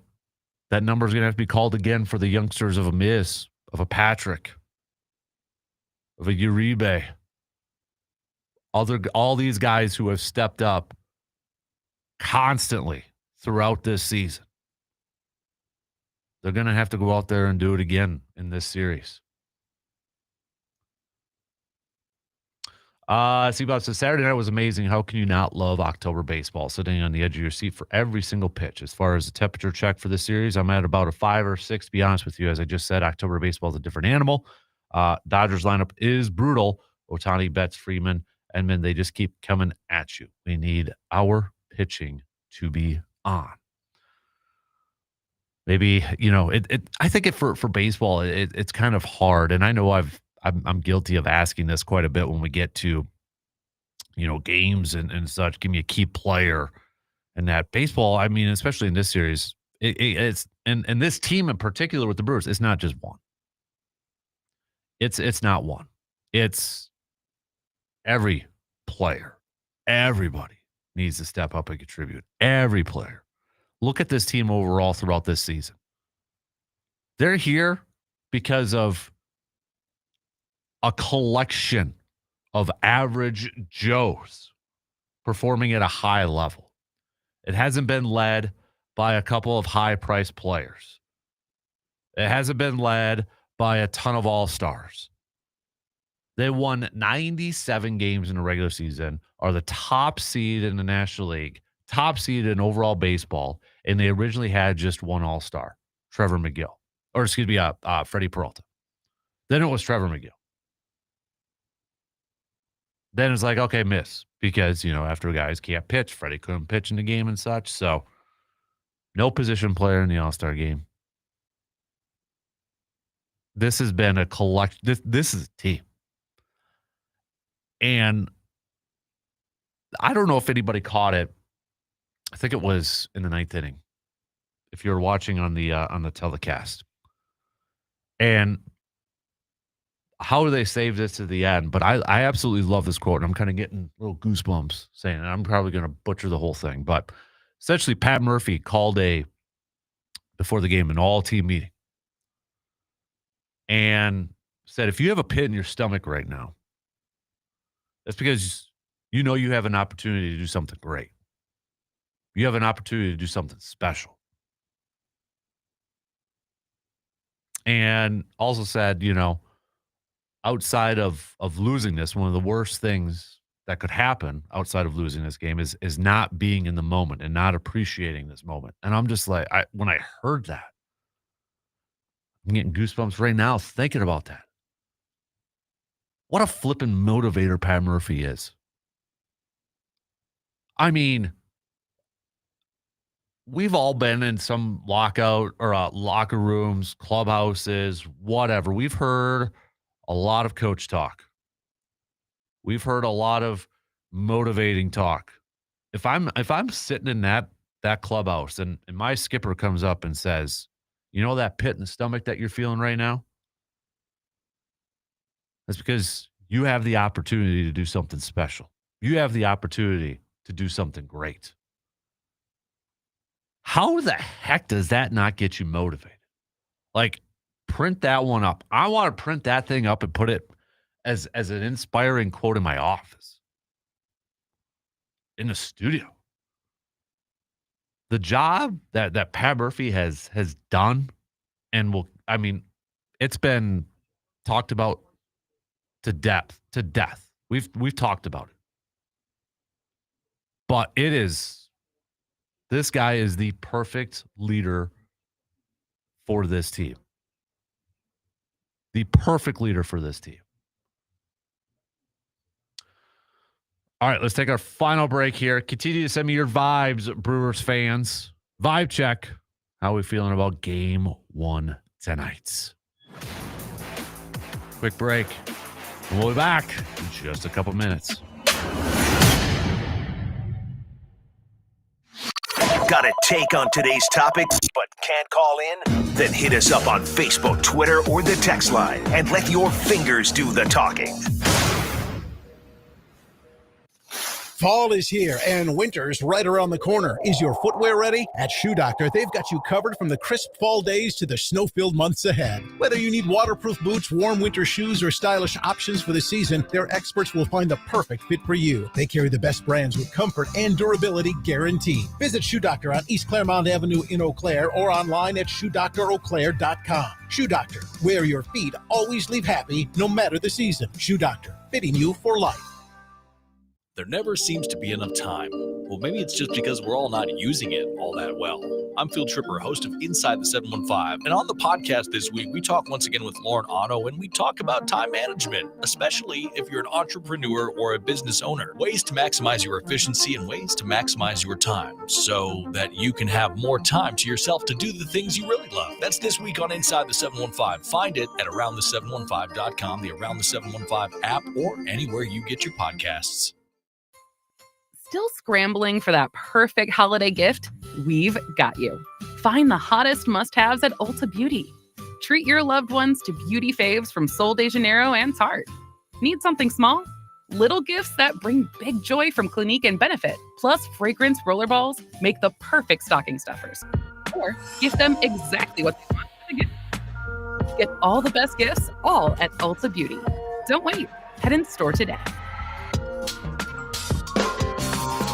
that number is going to have to be called again for the youngsters of a Miz, of a Patrick, of a Uribe. All these guys who have stepped up constantly throughout this season. They're going to have to go out there and do it again in this series. Seabob says, Saturday night was amazing. How can you not love October baseball? Sitting on the edge of your seat for every single pitch. As far as the temperature check for this series, I'm at about a 5 or 6, to be honest with you. As I just said, October baseball is a different animal. Dodgers lineup is brutal. Ohtani, Betts, Freeman, Edman, they just keep coming at you. We need our pitching to be on. Maybe, I think for baseball, it's kind of hard. And I know I'm guilty of asking this quite a bit when we get to, games and such. Give me a key player. And that baseball, I mean, especially in this series, it's and this team in particular with the Brewers, it's not just one. It's not one. It's every player. Everybody needs to step up and contribute. Every player. Look at this team overall throughout this season. They're here because of a collection of average Joes performing at a high level. It hasn't been led by a couple of high-priced players. It hasn't been led by a ton of all-stars. They won 97 games in the regular season, are the top seed in the National League, top seed in overall baseball, and they originally had just one all-star, Trevor McGill. Or, excuse me, Freddie Peralta. Then it was Trevor McGill. Then it's like, okay, miss. Because, after guys can't pitch, Freddie couldn't pitch in the game and such. So, no position player in the All-Star game. This has been a this is a team. And I don't know if anybody caught it. I think it was in the 9th inning. If you're watching on the telecast. And how do they save this to the end? But I absolutely love this quote. And I'm kind of getting little goosebumps saying it. I'm probably going to butcher the whole thing. But essentially, Pat Murphy called before the game, an all-team meeting. And said, if you have a pit in your stomach right now, that's because you know you have an opportunity to do something great. You have an opportunity to do something special. And also said, outside of losing this, one of the worst things that could happen outside of losing this game is not being in the moment and not appreciating this moment. And I'm just like, when I heard that, I'm getting goosebumps right now thinking about that. What a flippin' motivator Pat Murphy is. I mean, we've all been in some lockout or locker rooms, clubhouses, whatever. We've heard a lot of coach talk. We've heard a lot of motivating talk. If I'm sitting in that clubhouse and my skipper comes up and says, that pit in the stomach that you're feeling right now? That's because you have the opportunity to do something special. You have the opportunity to do something great. How the heck does that not get you motivated? Like, print that one up. I want to print that thing up and put it as an inspiring quote in my office, in the studio. The job that Pat Murphy has done and it's been talked about to death. We've talked about it. But this guy is the perfect leader for this team. The perfect leader for this team. All right, let's take our final break here. Continue to send me your vibes, Brewers fans. Vibe check. How are we feeling about Game 1 tonight? Quick break. And we'll be back in just a couple minutes. Got a take on today's topics but can't call in? Then hit us up on Facebook, Twitter, or the text line and let your fingers do the talking. Fall is here and winter's right around the corner. Is your footwear ready? At Shoe Doctor, they've got you covered from the crisp fall days to the snow-filled months ahead. Whether you need waterproof boots, warm winter shoes, or stylish options for the season, their experts will find the perfect fit for you. They carry the best brands with comfort and durability guaranteed. Visit Shoe Doctor on East Claremont Avenue in Eau Claire or online at ShoeDoctorEauClaire.com. Shoe Doctor, where your feet always leave happy, no matter the season. Shoe Doctor, fitting you for life. There never seems to be enough time. Well, maybe it's just because we're all not using it all that well. I'm Field Tripper, host of Inside the 715. And on the podcast this week, we talk once again with Lauren Otto, and we talk about time management, especially if you're an entrepreneur or a business owner. Ways to maximize your efficiency and ways to maximize your time so that you can have more time to yourself to do the things you really love. That's this week on Inside the 715. Find it at AroundThe715.com, the Around the 715 app, or anywhere you get your podcasts. Still scrambling for that perfect holiday gift? We've got you. Find the hottest must-haves at Ulta Beauty. Treat your loved ones to beauty faves from Sol de Janeiro and Tarte. Need something small? Little gifts that bring big joy from Clinique and Benefit, plus fragrance rollerballs make the perfect stocking stuffers. Or gift them exactly what they want for the gift. Get all the best gifts, all at Ulta Beauty. Don't wait. Head in store today.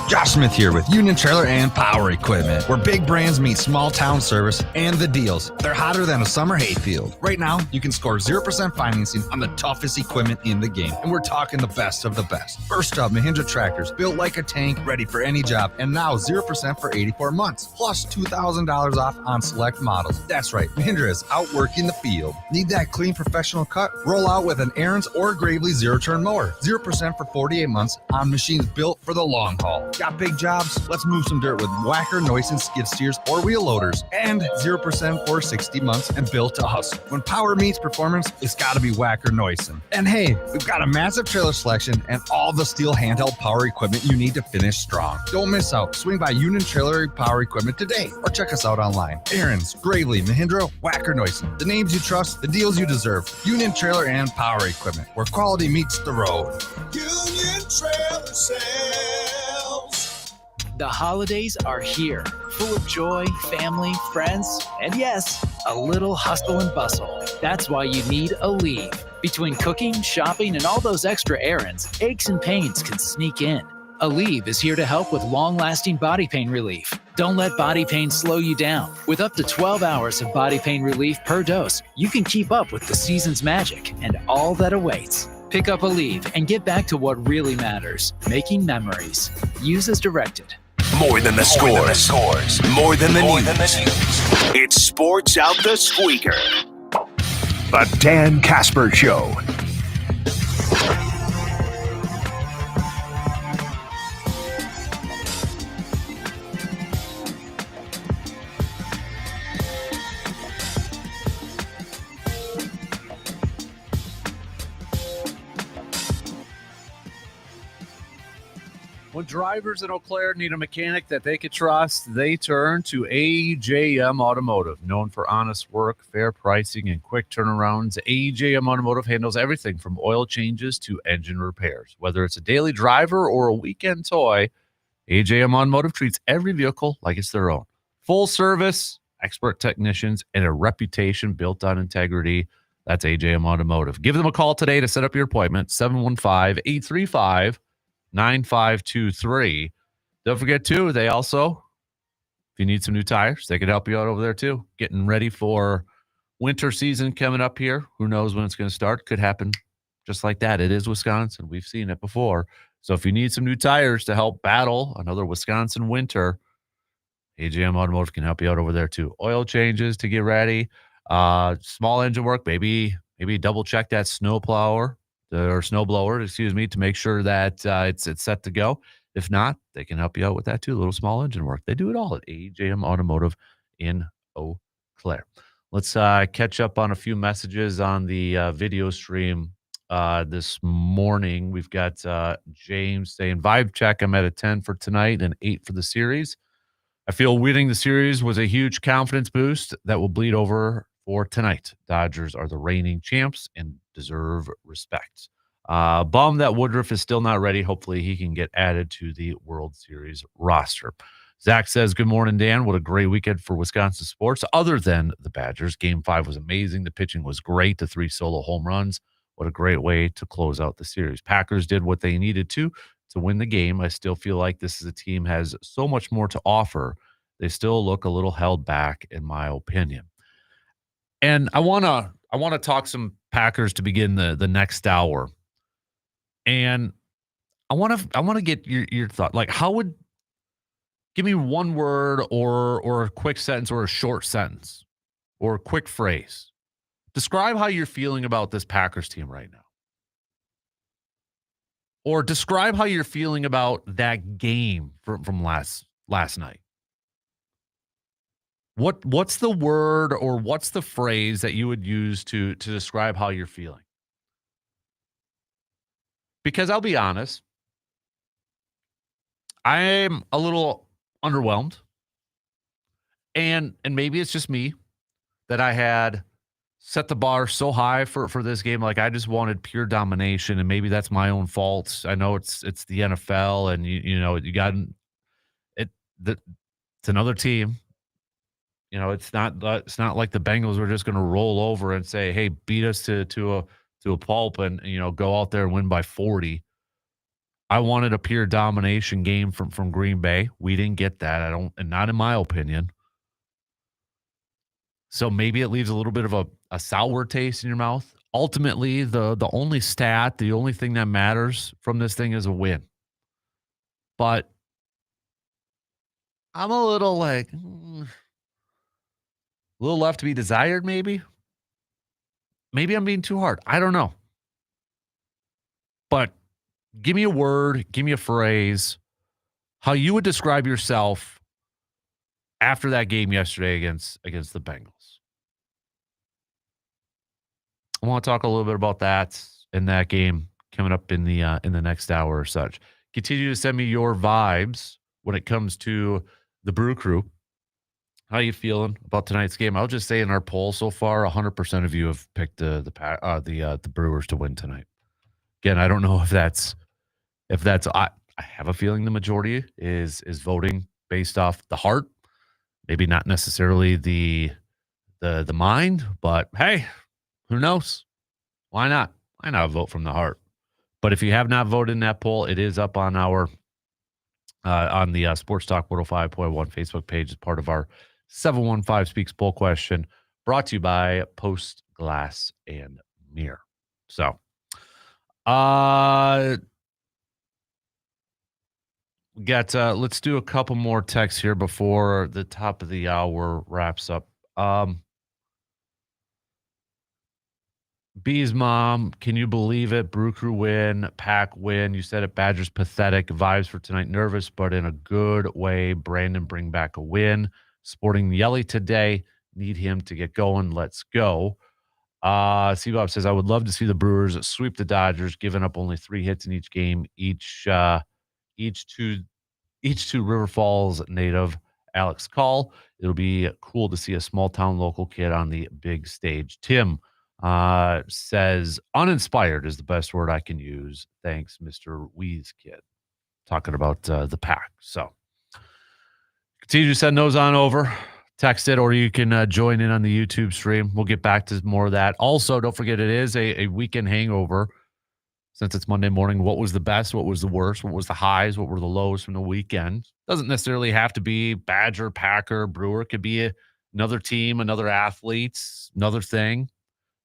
Josh Smith here with Union Trailer and Power Equipment, where big brands meet small town service and the deals. They're hotter than a summer hayfield. Right now, you can score 0% financing on the toughest equipment in the game, and we're talking the best of the best. First up, Mahindra tractors, built like a tank, ready for any job, and now 0% for 84 months, plus $2,000 off on select models. That's right, Mahindra is outworking the field. Need that clean professional cut? Roll out with an Aaron's or Gravely zero-turn mower. 0% for 48 months on machines built for the long haul. Got big jobs? Let's move some dirt with Whacker, Noisen, skid steers, or wheel loaders. And 0% for 60 months and built to hustle. When power meets performance, it's got to be Whacker, Noisen. And hey, we've got a massive trailer selection and all the steel handheld power equipment you need to finish strong. Don't miss out. Swing by Union Trailer Power Equipment today or check us out online. Aaron's, Gravely, Mahindra, Whacker, Noisen. The names you trust, the deals you deserve. Union Trailer and Power Equipment, where quality meets the road. Union Trailer Sales. The holidays are here, full of joy, family, friends, and yes, a little hustle and bustle. That's why you need Aleve. Between cooking, shopping, and all those extra errands, aches and pains can sneak in. Aleve is here to help with long-lasting body pain relief. Don't let body pain slow you down. With up to 12 hours of body pain relief per dose, you can keep up with the season's magic and all that awaits. Pick up Aleve and get back to what really matters, making memories. Use as directed. More than the scores. More than the news. It's Sports Out the Squeaker. The Dan Kasper Show. When drivers in Eau Claire need a mechanic that they could trust, they turn to AJM Automotive. Known for honest work, fair pricing, and quick turnarounds, AJM Automotive handles everything from oil changes to engine repairs. Whether it's a daily driver or a weekend toy, AJM Automotive treats every vehicle like it's their own. Full service, expert technicians, and a reputation built on integrity. That's AJM Automotive. Give them a call today to set up your appointment, 715-835-9523. Don't forget, too, they also, if you need some new tires, they can help you out over there, too. Getting ready for winter season coming up here. Who knows when it's going to start? Could happen just like that. It is Wisconsin. We've seen it before. So if you need some new tires to help battle another Wisconsin winter, AJM Automotive can help you out over there, too. Oil changes to get ready. Small engine work, maybe double check that snowblower, to make sure that it's set to go. If not, they can help you out with that too. A little small engine work. They do it all at AJM Automotive in Eau Claire. Let's catch up on a few messages on the video stream this morning. We've got James saying, vibe check, I'm at a 10 for tonight and 8 for the series. I feel winning the series was a huge confidence boost that will bleed over for tonight. Dodgers are the reigning champs and deserve respect. Bum that Woodruff is still not ready. Hopefully he can get added to the World Series roster. Zach says, good morning, Dan. What a great weekend for Wisconsin sports. Other than the Badgers, Game 5 was amazing. The pitching was great. The 3 solo home runs. What a great way to close out the series. Packers did what they needed to win the game. I still feel like this is a team has so much more to offer. They still look a little held back, in my opinion. And I want to talk some Packers to begin the next hour. And I want to get your thought. Like, give me one word or a quick sentence or a short sentence or a quick phrase. Describe how you're feeling about this Packers team right now. Or describe how you're feeling about that game from last night. What's the word or what's the phrase that you would use to describe how you're feeling? Because I'll be honest, I'm a little underwhelmed. And maybe it's just me that I had set the bar so high for this game. Like, I just wanted pure domination, and maybe that's my own fault. I know it's the NFL, and you got it. It's another team. It's not like the Bengals were just going to roll over and say, "Hey, beat us to a pulp," and go out there and win by 40. I wanted a pure domination game from Green Bay. We didn't get that. And not in my opinion. So maybe it leaves a little bit of a sour taste in your mouth. Ultimately, the only thing that matters from this thing is a win. But I'm a little a little left to be desired, maybe. Maybe I'm being too hard. I don't know. But give me a word, give me a phrase, how you would describe yourself after that game yesterday against the Bengals. I want to talk a little bit about that in that game coming up in the next hour or such. Continue to send me your vibes when it comes to the Brew Crew. How you feeling about tonight's game? I'll just say in our poll so far, 100% of you have picked the Brewers to win tonight. Again, I don't know if that's I have a feeling the majority is voting based off the heart, maybe not necessarily the mind, but hey, who knows? Why not? Why not vote from the heart? But if you have not voted in that poll, it is up on our on the Sports Talk 105.1 Facebook page as part of our 715 Speaks poll question, brought to you by Post Glass and Mirror. So, we got let's do a couple more texts here before the top of the hour wraps up. B's mom, can you believe it? Brew Crew win, Pack win. You said it, Badgers pathetic. Vibes for tonight, nervous, but in a good way. Brandon, bring back a win. Sporting Yelly today. Need him to get going. Let's go. C-Bob says, I would love to see the Brewers sweep the Dodgers, giving up only 3 hits in each game. Each to River Falls native Alex Call. It'll be cool to see a small-town local kid on the big stage. Tim says uninspired is the best word I can use. Thanks, Mr. Weeze Kid. Talking about the Pack. So continue to send those on over. Text it, or you can join in on the YouTube stream. We'll get back to more of that. Also, don't forget, it is a weekend hangover. Since it's Monday morning, what was the best? What was the worst? What was the highs? What were the lows from the weekend? Doesn't necessarily have to be Badger, Packer, Brewer. It could be another team, another athlete, another thing.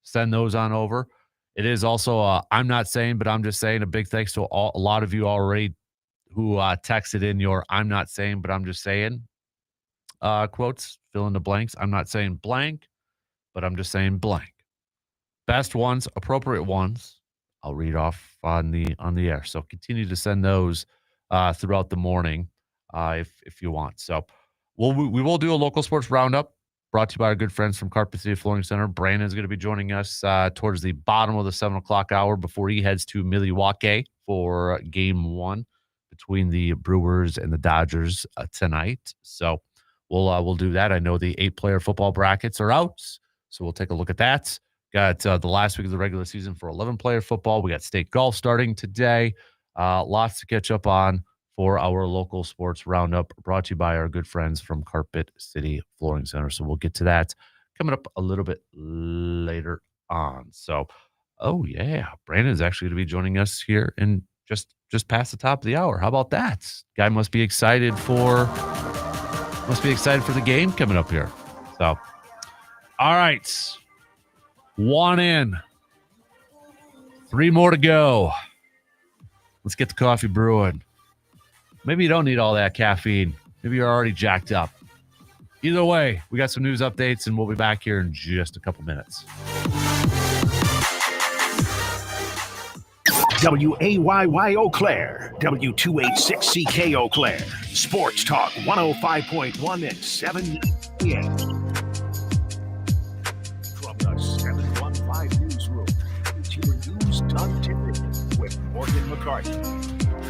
Send those on over. It is also, I'm not saying, but I'm just saying, a big thanks to a lot of you already who texted in your I'm not saying, but I'm just saying quotes, fill in the blanks. I'm not saying blank, but I'm just saying blank. Best ones, appropriate ones, I'll read off on the air. So continue to send those throughout the morning if you want. So we will do a local sports roundup, brought to you by our good friends from Carpet City Flooring Center. Brandon is going to be joining us towards the bottom of the 7 o'clock hour before he heads to Milwaukee for game 1 between the Brewers and the Dodgers tonight. So we'll do that. I know the 8-player football brackets are out, so we'll take a look at that. Got the last week of the regular season for 11-player football. We got state golf starting today. Lots to catch up on for our local sports roundup, brought to you by our good friends from Carpet City Flooring Center. So we'll get to that coming up a little bit later on. So, oh yeah, Brandon's actually going to be joining us here in just past the top of the hour. How about that? Guy must be excited for the game coming up here. So, all right, 1 in, 3 more to go. Let's get the coffee brewing. Maybe you don't need all that caffeine. Maybe you're already jacked up. Either way, we got some news updates, and we'll be back here in just a couple minutes. WAYY Eau Claire, W286CK Eau Claire, Sports Talk 105.1 and 7 p.m. From the 715 Newsroom, it's your news done typically with Morgan McCarthy.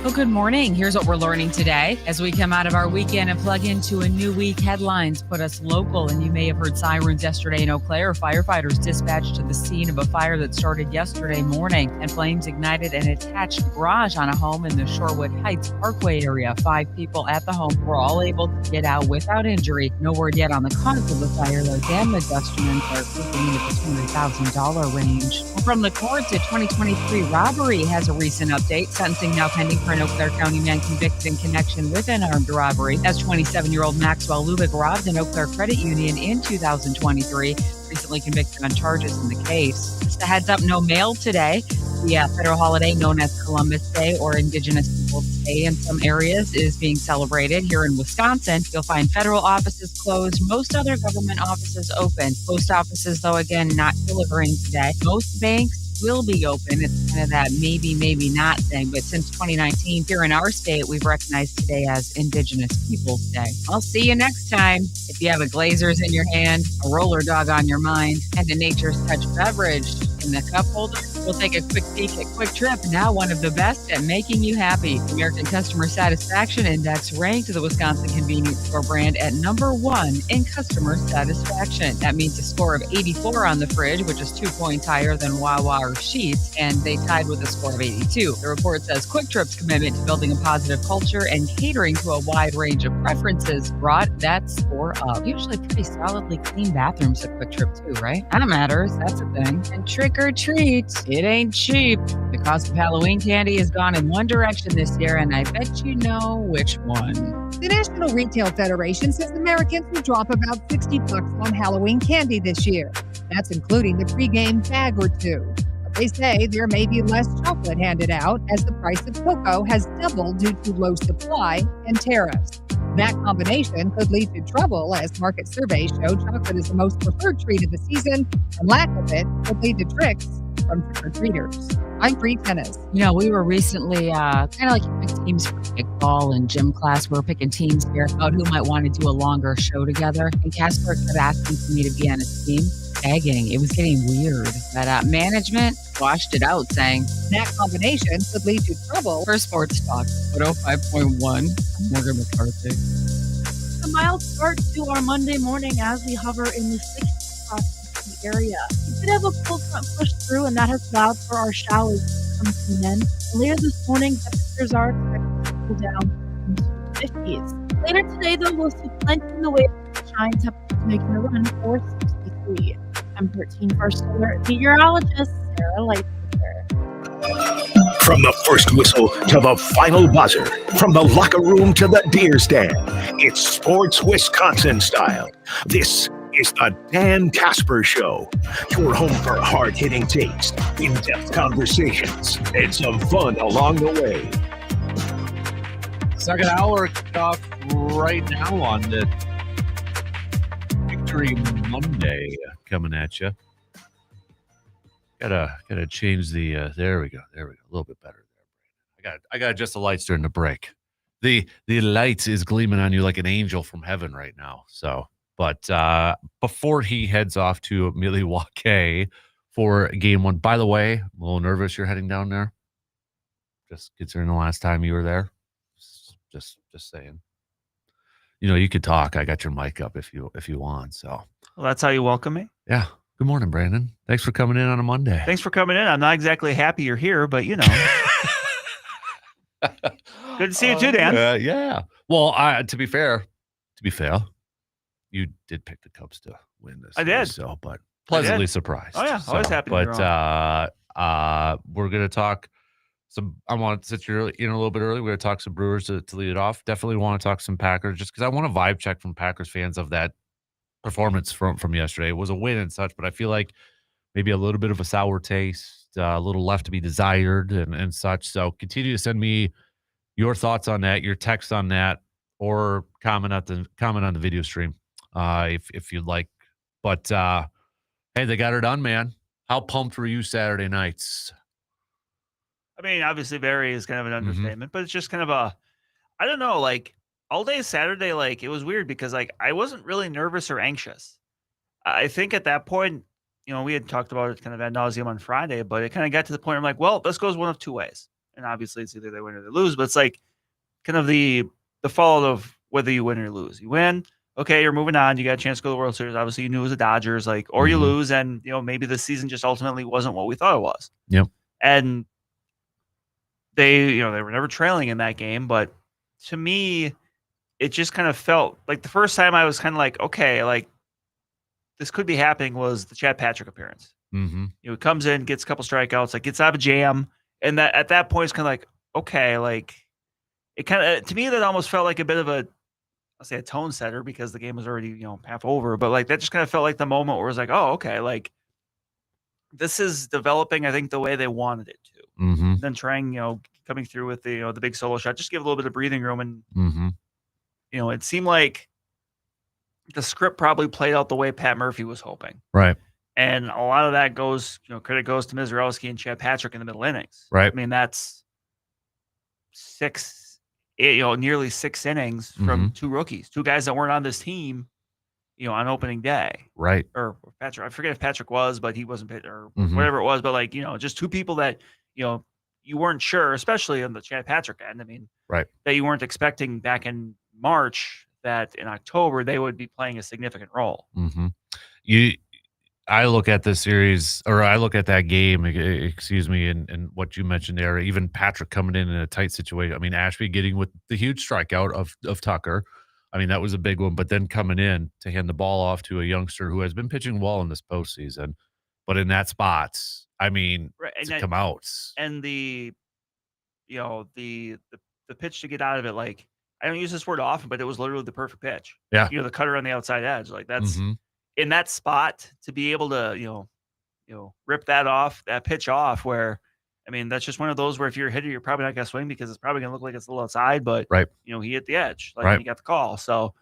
Well, good morning. Here's what we're learning today. As we come out of our weekend and plug into a new week, headlines put us local. And you may have heard sirens yesterday in Eau Claire. Firefighters dispatched to the scene of a fire that started yesterday morning, and flames ignited an attached garage on a home in the Shorewood Heights Parkway area. 5 people at the home were all able to get out without injury. No word yet on the cause of the fire, though damage estimates are creeping into the $200,000 range. From the courts, a 2023 robbery has a recent update. Sentencing now pending for an Eau Claire County man convicted in connection with an armed robbery. As 27-year-old Maxwell Lubick robbed an Eau Claire credit union in 2023, recently convicted on charges in the case. Just a heads up, no mail today. The federal holiday known as Columbus Day or Indigenous Peoples Day in some areas is being celebrated. Here in Wisconsin, you'll find federal offices closed, most other government offices open. Post offices, though, again, not delivering today. Most banks will be open. It's kind of that maybe, maybe not thing. But since 2019, here in our state, we've recognized today as Indigenous Peoples Day. I'll see you next time. If you have a Glazers in your hand, a roller dog on your mind, and a Nature's Touch beverage in the cup holder, We'll take a quick peek at Quick Trip, now one of the best at making you happy. The American Customer Satisfaction Index ranked the Wisconsin convenience store brand at number 1 in customer satisfaction. That means a score of 84 on the fridge, which is 2 points higher than Wawa or Sheetz, and they tied with a score of 82. The report says Quick Trip's commitment to building a positive culture and catering to a wide range of preferences brought that score up. Usually pretty solidly clean bathrooms at Quick Trip too, right? That matters. That's a thing. And trick or treat, it ain't cheap. The cost of Halloween candy has gone in one direction this year, and I bet you know which one. The National Retail Federation says Americans will drop about $60 on Halloween candy this year. That's including the pregame bag or two. But they say there may be less chocolate handed out as the price of cocoa has doubled due to low supply and tariffs. That combination could lead to trouble as market surveys show chocolate is the most preferred treat of the season, and lack of it could lead to tricks from trick-or-treaters. I'm Bree Tennis. You know, we were recently kind of like you picked teams for kickball and gym class. We were picking teams here about who might want to do a longer show together. And Kasper kept asking for me to be on his team, begging. It was getting weird. But management washed it out, saying that combination could lead to trouble. For Sports Talk, 105.1, Morgan McCarthy. A mild start to our Monday morning as we hover in the 60s across the area. We did have a cold front push through, and that has allowed for our showers to come to an end. And later this morning, temperatures are expected to cool down into the 50s. Later today, though, we'll see plenty in the way of sunshine, temperatures making a run for 63. I'm 13 First Solar meteorologist Sarah Lightfoot. From the first whistle to the final buzzer, from the locker room to the deer stand, it's Sports Wisconsin style. This is the Dan Kasper Show, your home for hard-hitting takes, in-depth conversations, and some fun along the way. Second hour kicked off right now on the Victory Monday coming at you. Gotta change the there we go. A little bit better there. I got adjust the lights during the break. The light is gleaming on you like an angel from heaven right now. So, but before he heads off to Milwaukee for game 1. By the way, I'm a little nervous you're heading down there. Just considering the last time you were there. Just saying. You know, you could talk. I got your mic up if you want. So, well, that's how you welcome me. Yeah. Good morning, Brandon. Thanks for coming in on a Monday. Thanks for coming in. I'm not exactly happy you're here, but you know. Good to see you too, Dan. Yeah. Well, to be fair, you did pick the Cubs to win this. I did. So, but pleasantly surprised. Oh yeah, always happy to be wrong. We're gonna talk some. I want to sit you in a little bit early. We're gonna talk some Brewers to lead it off. Definitely want to talk some Packers, just because I want a vibe check from Packers fans of that performance from yesterday. It was a win and such, but I feel like maybe a little bit of a sour taste, a little left to be desired and such. So continue to send me your thoughts on that, your text on that, or comment on the video stream if you'd like. But hey, they got her done, man. How pumped were you Saturday nights? I mean, obviously very is kind of an understatement, but it's just kind of I don't know, like all day Saturday, like it was weird because like I wasn't really nervous or anxious. I think at that point, you know, we had talked about it kind of ad nauseum on Friday, but it kind of got to the point where I'm like, well, this goes one of two ways. And obviously it's either they win or they lose, but it's like kind of the fallout of whether you win or lose. You win, okay, you're moving on. You got a chance to go to the World Series. Obviously you knew it was the Dodgers, like, or you lose and, you know, maybe the season just ultimately wasn't what we thought it was. Yep. And they were never trailing in that game, but to me, it just kind of felt like the first time I was kind of like, okay, like this could be happening was the Chad Patrick appearance. Mm-hmm. You know, he comes in, gets a couple strikeouts, like gets out of a jam. And that at that point, it's kind of like, okay, like it kind of, to me, that almost felt like a bit of a tone setter because the game was already, you know, half over. But like that just kind of felt like the moment where it was like, oh, okay, like this is developing, I think, the way they wanted it to. Mm-hmm. Then trying, you know, coming through with the, you know, the big solo shot, just give a little bit of breathing room. And, you know, it seemed like the script probably played out the way Pat Murphy was hoping. Right. And a lot of that goes, you know, credit goes to Mizrowski and Chad Patrick in the middle innings. Right. I mean, that's nearly 6 innings from two rookies, two guys that weren't on this team on opening day. Right. Or Patrick, I forget if Patrick was, but he wasn't or Mhm. whatever it was. But like, just two people that, you weren't sure, especially on the Chad Patrick end. I mean, Right. that you weren't expecting back in March that in October they would be playing a significant role. Mhm. I look at this series, or I look at that game, excuse me, and what you mentioned there, even Patrick coming in a tight situation. I mean, Ashby getting with the huge strikeout of Tucker. I mean, that was a big one, but then coming in to hand the ball off to a youngster who has been pitching well in this postseason, but in that spot, I mean, Right. And to come out. and the pitch to get out of it, like, I don't use this word often, but it was literally the perfect pitch. Yeah. The cutter on the outside edge. Like that's Mhm. in that spot to be able to, rip that pitch off where, I mean, that's just one of those where if you're a hitter, you're probably not going to swing because it's probably going to look like it's a little outside, but, Right. He hit the edge, like, Right. and he got the call. So,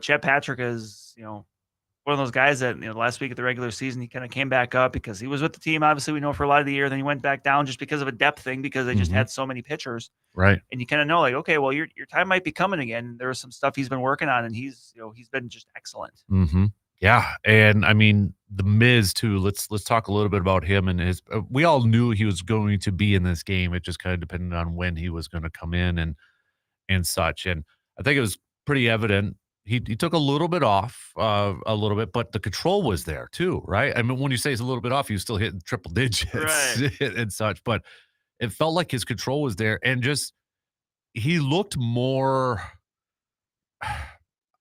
Chad Patrick is, one of those guys that, last week of the regular season, he kind of came back up because he was with the team. Obviously, we know for a lot of the year. Then he went back down just because of a depth thing because they just Mhm. had so many pitchers. Right. And you kind of know, like, okay, well, your time might be coming again. There was some stuff he's been working on, and he's been just excellent. Mhm. Yeah, and I mean, the Miz too, let's talk a little bit about him and his we all knew he was going to be in this game. It just kind of depended on when he was gonna come in and such, and I think it was pretty evident. He took a little bit off, a little bit, but the control was there too, right? I mean, when you say it's a little bit off, he was still hitting triple digits Right. and such, but it felt like his control was there, and just he looked more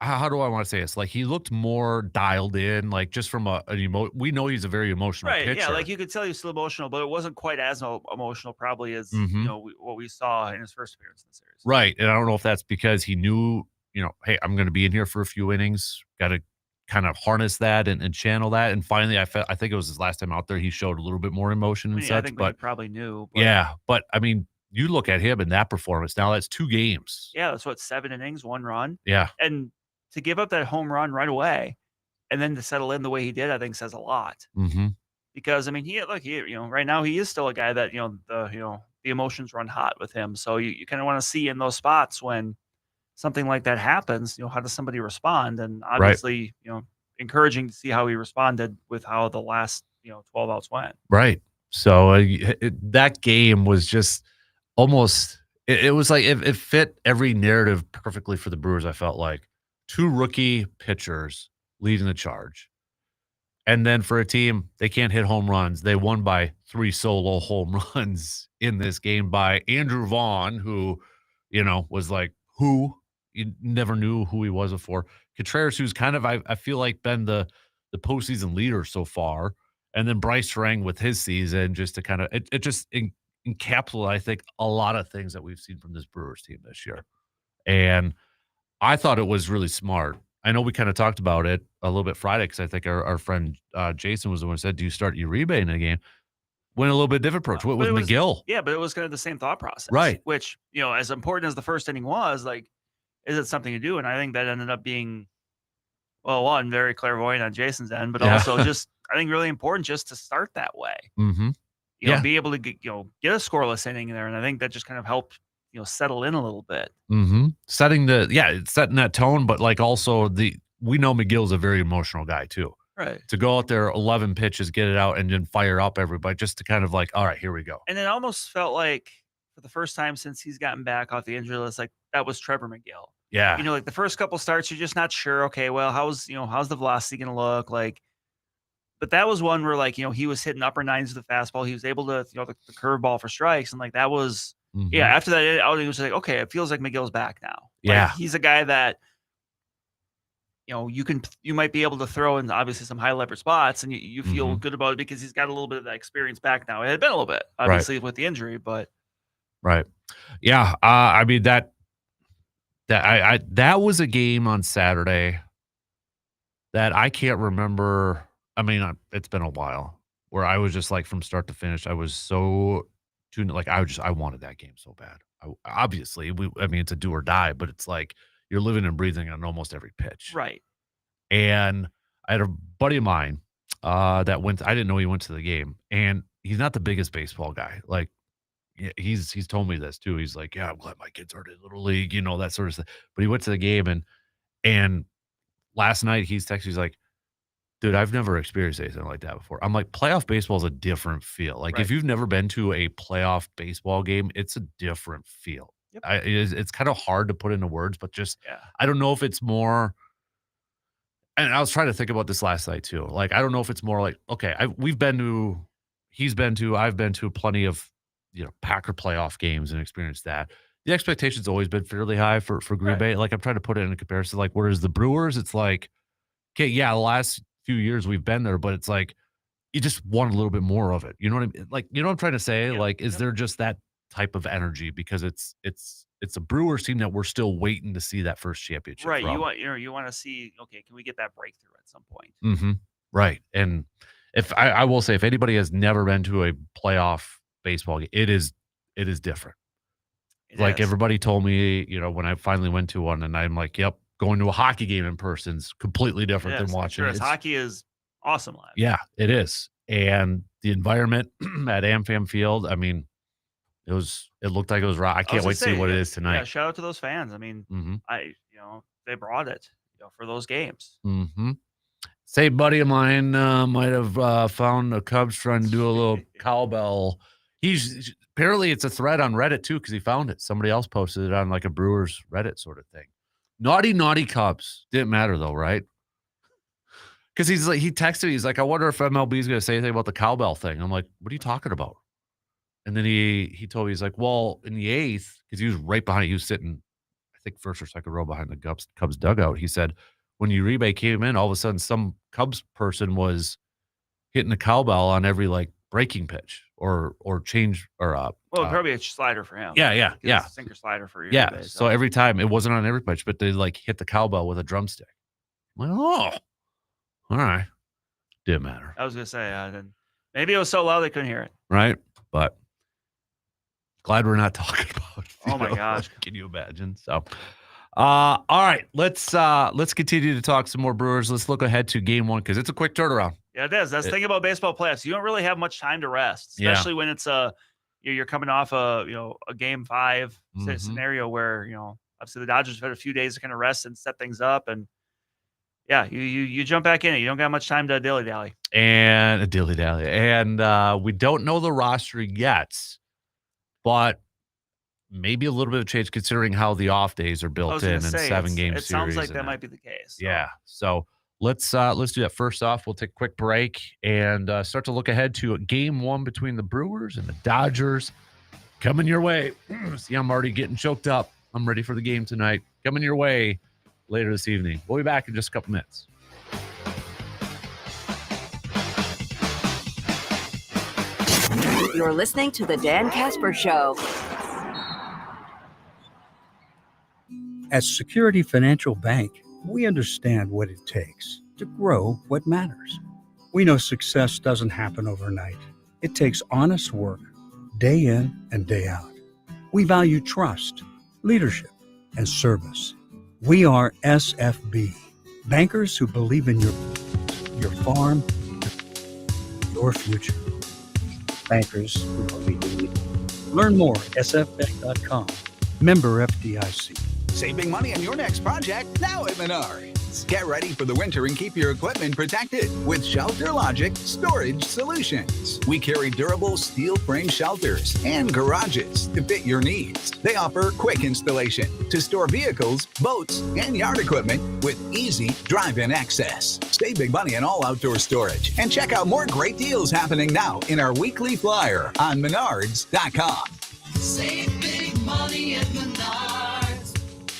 how do I want to say this? Like he looked more dialed in, like just from we know he's a very emotional Right. Yeah. pitcher. Like you could tell he was still emotional, but it wasn't quite as emotional, probably, as, Mhm. what we saw in his first appearance in the series. Right. And I don't know if that's because he knew, hey, I'm going to be in here for a few innings. Got to kind of harness that and channel that. And finally, I think it was his last time out there. He showed a little bit more emotion I and mean, I such. think But we probably knew. But yeah, but I mean, you look at him in that performance. Now that's 2 games. Yeah. That's what, 7 innings, 1 run. Yeah. And to give up that home run right away and then to settle in the way he did, I think says a lot. Mm-hmm. Because I mean, right now he is still a guy that, the emotions run hot with him. So you kind of want to see in those spots when something like that happens, how does somebody respond? And obviously, encouraging to see how he responded with how the last, 12 outs went. Right. So that game was just almost, it was like it fit every narrative perfectly for the Brewers. I felt like 2 rookie pitchers leading the charge. And then for a team, they can't hit home runs. They won by 3 solo home runs in this game by Andrew Vaughn, who, was like, who? You never knew who he was before. Contreras, who's kind of, I feel like, been the postseason leader so far. And then Bryce Terang with his season, just to kind of, it just encapsulate, I think, a lot of things that we've seen from this Brewers team this year. And I thought it was really smart. I know we kind of talked about it a little bit Friday because I think our friend Jason was the one who said, do you start Uribe in the game? Went a little bit different approach. What with McGill? Yeah, but it was kind of the same thought process. Right. Which, as important as the first inning was, like, is it something to do? And I think that ended up being, well, one, very clairvoyant on Jason's end, but also just, I think, really important just to start that way. Mm-hmm. Be able to get a scoreless inning there. And I think that just kind of helped, settle in a little bit. Mm-hmm. Setting that tone, but like also we know McGill's a very emotional guy too. Right. To go out there 11 pitches, get it out, and then fire up everybody just to kind of like, all right, here we go. And it almost felt like for the first time since he's gotten back off the injury list, like that was Trevor McGill. Yeah. Like the first couple starts, you're just not sure. Okay, well, how's the velocity going to look like? But that was one where, like, he was hitting upper 9s with the fastball. He was able to, the curveball for strikes. And like, that was, after that outing, it was like, okay, it feels like McGill's back now. Yeah. Like, he's a guy that, you might be able to throw in obviously some high leverage spots and you feel good about it because he's got a little bit of that experience back now. It had been a little bit, obviously, with the injury, but. Right. Yeah. I mean, that was a game on Saturday that I can't remember. I mean, it's been a while where I was just like from start to finish. I was so tuned. Like I wanted that game so bad. Obviously, it's a do or die, but it's like you're living and breathing on almost every pitch. Right. And I had a buddy of mine that went. I didn't know he went to the game, and he's not the biggest baseball guy. Like, yeah, he's told me this too. He's like, yeah, I'm glad my kids are in Little League, that sort of stuff. But he went to the game and last night he's texting, he's like, dude, I've never experienced anything like that before. I'm like, playoff baseball is a different feel. Like, if you've never been to a playoff baseball game, it's a different feel. Yep. It's kind of hard to put into words, but just, I don't know if it's more, and I was trying to think about this last night too. Like, I don't know if it's more like, okay, I've been to plenty of, Packer playoff games and experienced that. The expectation's always been fairly high for Green Bay. Like, I'm trying to put it in a comparison. Like, whereas the Brewers, it's like, okay, yeah, the last few years we've been there, but it's like you just want a little bit more of it. You know what I mean? Like, you know what I'm trying to say? Like, is there just that type of energy because it's a Brewers team that we're still waiting to see that first championship? Right. from. You want to see, okay, can we get that breakthrough at some point? Mm-hmm. Right. And if I will say, if anybody has never been to a playoff baseball game, it is different. Everybody told me, when I finally went to one, and I'm like, yep, going to a hockey game in person is completely different than watching it. Hockey is awesome live. Yeah, it is. And the environment at AmFam Field, I mean, it looked like it was raw. I can't wait to see what it is tonight. Yeah, shout out to those fans. I mean, they brought it, for those games. Mm-hmm. Say, buddy of mine might have found a Cubs trying to do a little cowbell. Apparently it's a thread on Reddit too, because he found it. Somebody else posted it on like a Brewers Reddit sort of thing. Naughty Cubs. Didn't matter though, right? Because he texted me. He's like, I wonder if MLB is going to say anything about the cowbell thing. I'm like, what are you talking about? And then he told me, he's like, well, in the 8th, because he was right behind it. He was sitting, I think, first or second row behind the Cubs dugout. He said, when Uribe came in, all of a sudden some Cubs person was hitting the cowbell on every breaking pitch or change or probably a slider for him. Yeah. Sinker slider for you. Yeah. So every time, it wasn't on every pitch, but they hit the cowbell with a drumstick. I'm like, oh, all right. Didn't matter. I was gonna say, then maybe it was so loud they couldn't hear it. Right, but glad we're not talking about it. Oh my gosh, can you imagine? So, all right, let's continue to talk some more Brewers. Let's look ahead to Game 1 because it's a quick turnaround. Yeah, it is. That's the thing about baseball playoffs. You don't really have much time to rest, especially when it's you're coming off a Game 5 scenario where obviously the Dodgers have had a few days to kind of rest and set things up, and you jump back in it. You don't got much time to dilly dally. And we don't know the roster yet, but maybe a little bit of change considering how the off days are built in and 7-game series. It sounds like that might be the case. So. Yeah. So let's do that. First off, we'll take a quick break and start to look ahead to Game 1 between the Brewers and the Dodgers. Coming your way. See, I'm already getting choked up. I'm ready for the game tonight. Coming your way later this evening. We'll be back in just a couple minutes. You're listening to the Dan Kasper Show. At Security Financial Bank, we understand what it takes to grow what matters. We know success doesn't happen overnight. It takes honest work, day in and day out. We value trust, leadership, and service. We are SFB, bankers who believe in your farm, your future. Bankers who believe in you. Learn more at sfbank.com. Member FDIC. Save big money on your next project now at Menards. Get ready for the winter and keep your equipment protected with Shelter Logic Storage Solutions. We carry durable steel frame shelters and garages to fit your needs. They offer quick installation to store vehicles, boats, and yard equipment with easy drive-in access. Save big money on all outdoor storage and check out more great deals happening now in our weekly flyer on Menards.com. Save big money at Menards.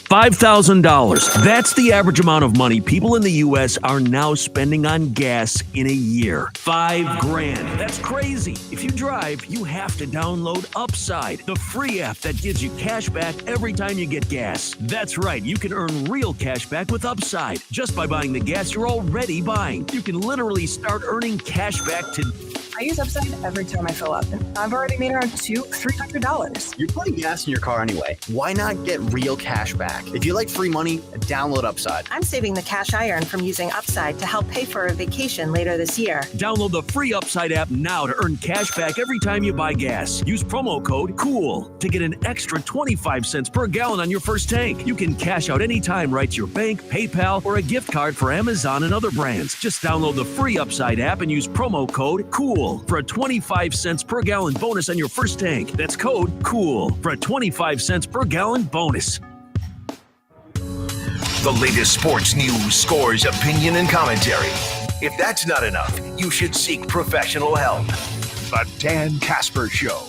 $5,000. That's the average amount of money people in the U.S. are now spending on gas in a year. $5,000. That's crazy. If you drive, you have to download Upside, the free app that gives you cash back every time you get gas. That's right. You can earn real cash back with Upside just by buying the gas you're already buying. You can literally start earning cash back today. I use Upside every time I fill up, and I've already made around $300. You're putting gas in your car anyway. Why not get real cash back? If you like free money, download Upside. I'm saving the cash I earn from using Upside to help pay for a vacation later this year. Download the free Upside app now to earn cash back every time you buy gas. Use promo code COOL to get an extra 25 cents per gallon on your first tank. You can cash out anytime right to your bank, PayPal, or a gift card for Amazon and other brands. Just download the free Upside app and use promo code COOL for a 25 cents per gallon bonus on your first tank. That's code COOL for a 25 cents per gallon bonus. The latest sports news, scores, opinion, and commentary. If that's not enough, you should seek professional help. The Dan Kasper Show.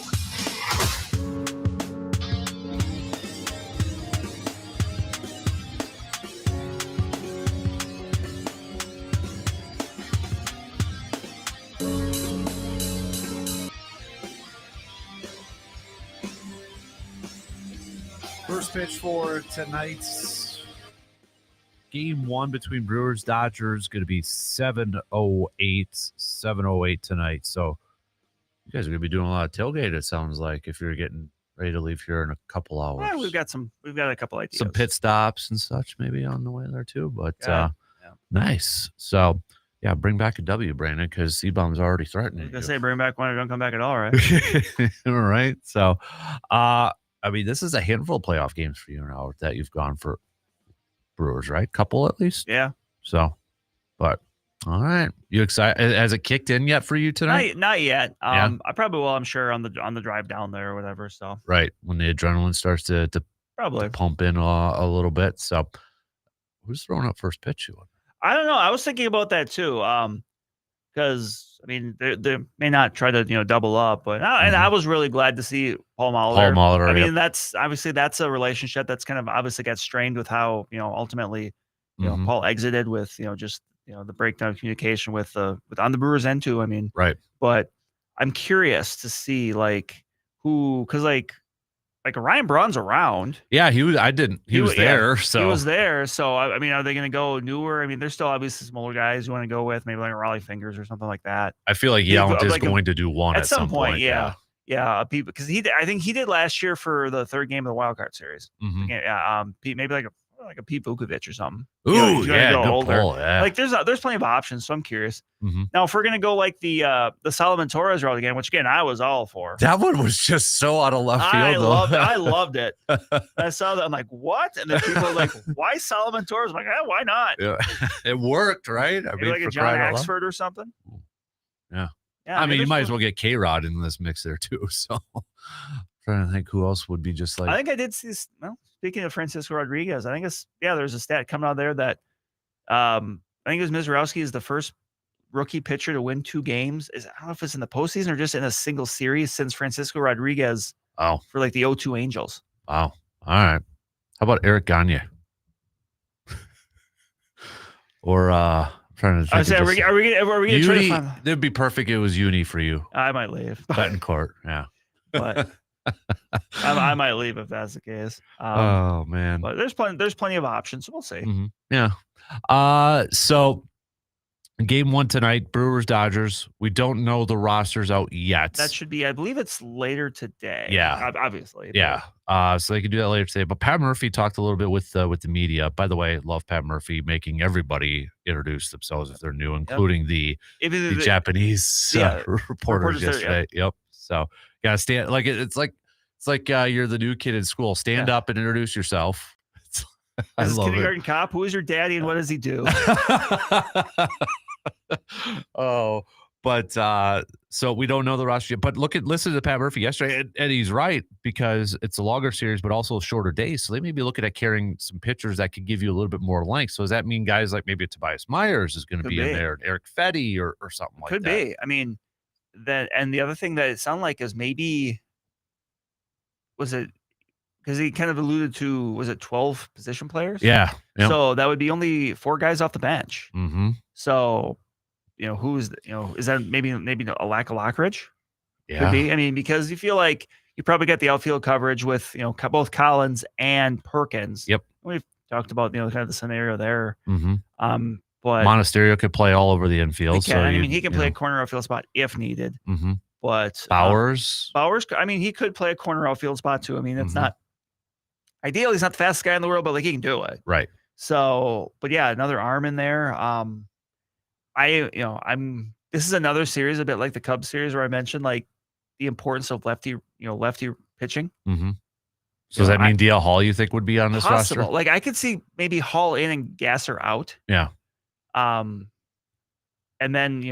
First pitch for tonight's game one between Brewers Dodgers going to be 7:08 tonight. So you guys are going to be doing a lot of tailgate, it sounds like, if you're getting ready to leave here in a couple hours. Yeah, we've got a couple ideas. Some pit stops and such maybe on the way there too, but Yeah. nice. So yeah, bring back a W, Brandon, because C-Bomb's already I threatening was gonna you. say bring back one or don't come back at all, right? All right. So, I mean, this is a handful of playoff games for you now that you've gone for Brewers, right? Couple at least. Yeah. So, but all right, you excited? Has it kicked in yet for you tonight? Not yet. Yeah. I probably will. I'm sure on the drive down there or whatever. So Right when the adrenaline starts to probably pump in a little bit. So, who's throwing up first pitch? You? I don't know. I was thinking about that too. Because I mean, they may not try to double up, but and I was really glad to see Paul Molitor. I mean, yep. that's obviously a relationship that's kind of obviously got strained with how ultimately Paul exited with just the breakdown of communication with on the Brewers end too. I mean, right. But I'm curious to see who, because like Ryan Braun's around. Yeah, he was. He was there. So he was there. So I mean, are they going to go newer? I mean, there's still obviously smaller guys you want to go with, maybe like a Raleigh Fingers or something like that. I feel like Yount is going to do one at some point. Yeah. Because I think he did last year for the third game of the wild card series. Mhm. Yeah. Maybe like a Pete Vukovich or something. Ooh, Go older. pull, yeah. Like there's plenty of options. So I'm curious. Mhm. Now, if we're gonna go like the Solomon Torres route again, which again I was all for. That one was just so out of left field. I loved it. I saw that. I'm like, what? And then people are like, why Solomon Torres? I'm like, why not? Yeah, it worked, right? I Maybe like a John Axford or something. Yeah. Yeah, I mean, you might as well get K-Rod in this mix there too. So, trying to think who else would be just like. I think I did see this. Well, speaking of Francisco Rodriguez, I think there's a stat coming out there that I think it was Mizorowski is the first rookie pitcher to win 2 games. I don't know if it's in the postseason or just in a single series since Francisco Rodriguez. Oh, for like the 0-2 Angels. Wow. All right. How about Eric Gagne? Or I'm trying to think. I said, are we gonna try to find? It'd be perfect. It was Uni for you. I might leave. Betancourt, yeah. But I might leave if that's the case. Oh man. But there's plenty of options. So we'll see. Mm-hmm. Yeah. So game 1 tonight, Brewers Dodgers. We don't know the rosters out yet. That should be, I believe it's later today. Yeah. Obviously. Yeah. So they can do that later today. But Pat Murphy talked a little bit with the media. By the way, love Pat Murphy making everybody introduce themselves if they're new, including the Japanese reporters yesterday. Yep. So gotta stand like it's like you're the new kid in school. Stand up and introduce yourself. I This is love kindergarten it. cop. Who is your daddy and what does he do? Oh, but so we don't know the roster yet. But listen to Pat Murphy yesterday, and he's right because it's a longer series, but also shorter days. So they may be looking at carrying some pitchers that could give you a little bit more length. So does that mean guys like maybe Tobias Myers is going to be in there, and Eric Fetty or something like that? Could be. I mean, and the other thing that it sounded like is maybe was it because he kind of alluded to 12 position players? Yeah. Yep. So that would be only 4 guys off the bench. Mm-hmm. So, is that maybe a lack of Lockridge? Yeah. Could be. I mean, because you feel like you probably get the outfield coverage with, both Collins and Perkins. Yep. We've talked about, kind of the scenario there. Mm-hmm. But Monasterio could play all over the infield. he can, he can play a corner outfield spot if needed. Mm-hmm. But Bowers, he could play a corner outfield spot too. I mean, it's Mm-hmm. not ideal. He's not the fastest guy in the world, but like he can do it. Right. So, but yeah, another arm in there. This is another series, a bit like the Cubs series where I mentioned like the importance of lefty pitching. Mm-hmm. So does that mean DL Hall you think would be on this roster? Like I could see maybe Hall in and Gasser out. Yeah. And then,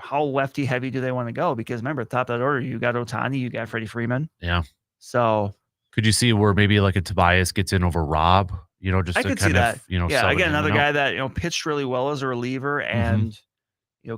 how lefty heavy do they want to go? Because remember, top of that order, you got Ohtani, you got Freddie Freeman. Yeah. So could you see where maybe like a Tobias gets in over Rob? Just I to could kind see of, that. sub again, him another out. guy that, pitched really well as a reliever and,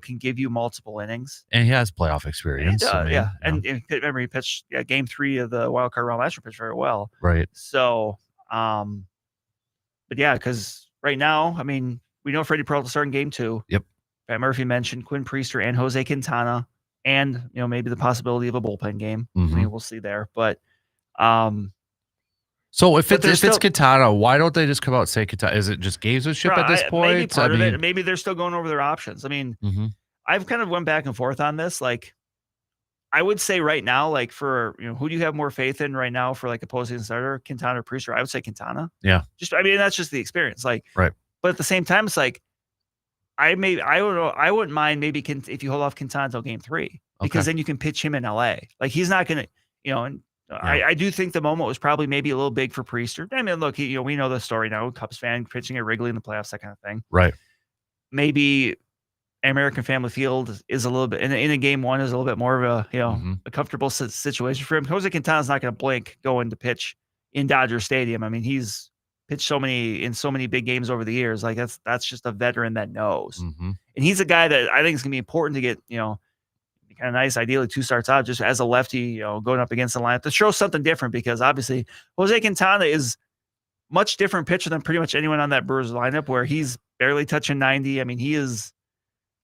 can give you multiple innings. And he has playoff experience. And remember, he pitched game 3 of the wild card round last year, pitched very well. Right. So, but yeah, because right now, we know Freddie Peralta starting game 2. Yep. Pat Murphy mentioned Quinn Priester and Jose Quintana, and maybe the possibility of a bullpen game. We'll see there. But so if it's Quintana, why don't they just come out and say Quintana? Is it just gamesmanship at this point? Maybe part of it. Maybe they're still going over their options. I've kind of went back and forth on this. Like, I would say right now, like for who do you have more faith in right now for like a postseason starter, Quintana or Priester? I would say Quintana. Yeah. That's just the experience. Like, right. But at the same time, it's like I wouldn't mind maybe if you hold off Quintana until game 3 because then you can pitch him in LA. Like he's not going to, I do think the moment was probably maybe a little big for Priester. Look, we know the story now. Cubs fan pitching at Wrigley in the playoffs, that kind of thing. Right. Maybe American Family Field is a little bit in a game 1 is a little bit more of a a comfortable situation for him. Jose Quintana's not going to blink going to pitch in Dodger Stadium. pitched so many big games over the years. Like that's just a veteran that knows. And he's a guy that I think is going to be important to get, kind of nice, ideally 2 starts out just as a lefty, going up against the lineup to show something different because obviously Jose Quintana is much different pitcher than pretty much anyone on that Brewers lineup where he's barely touching 90. He is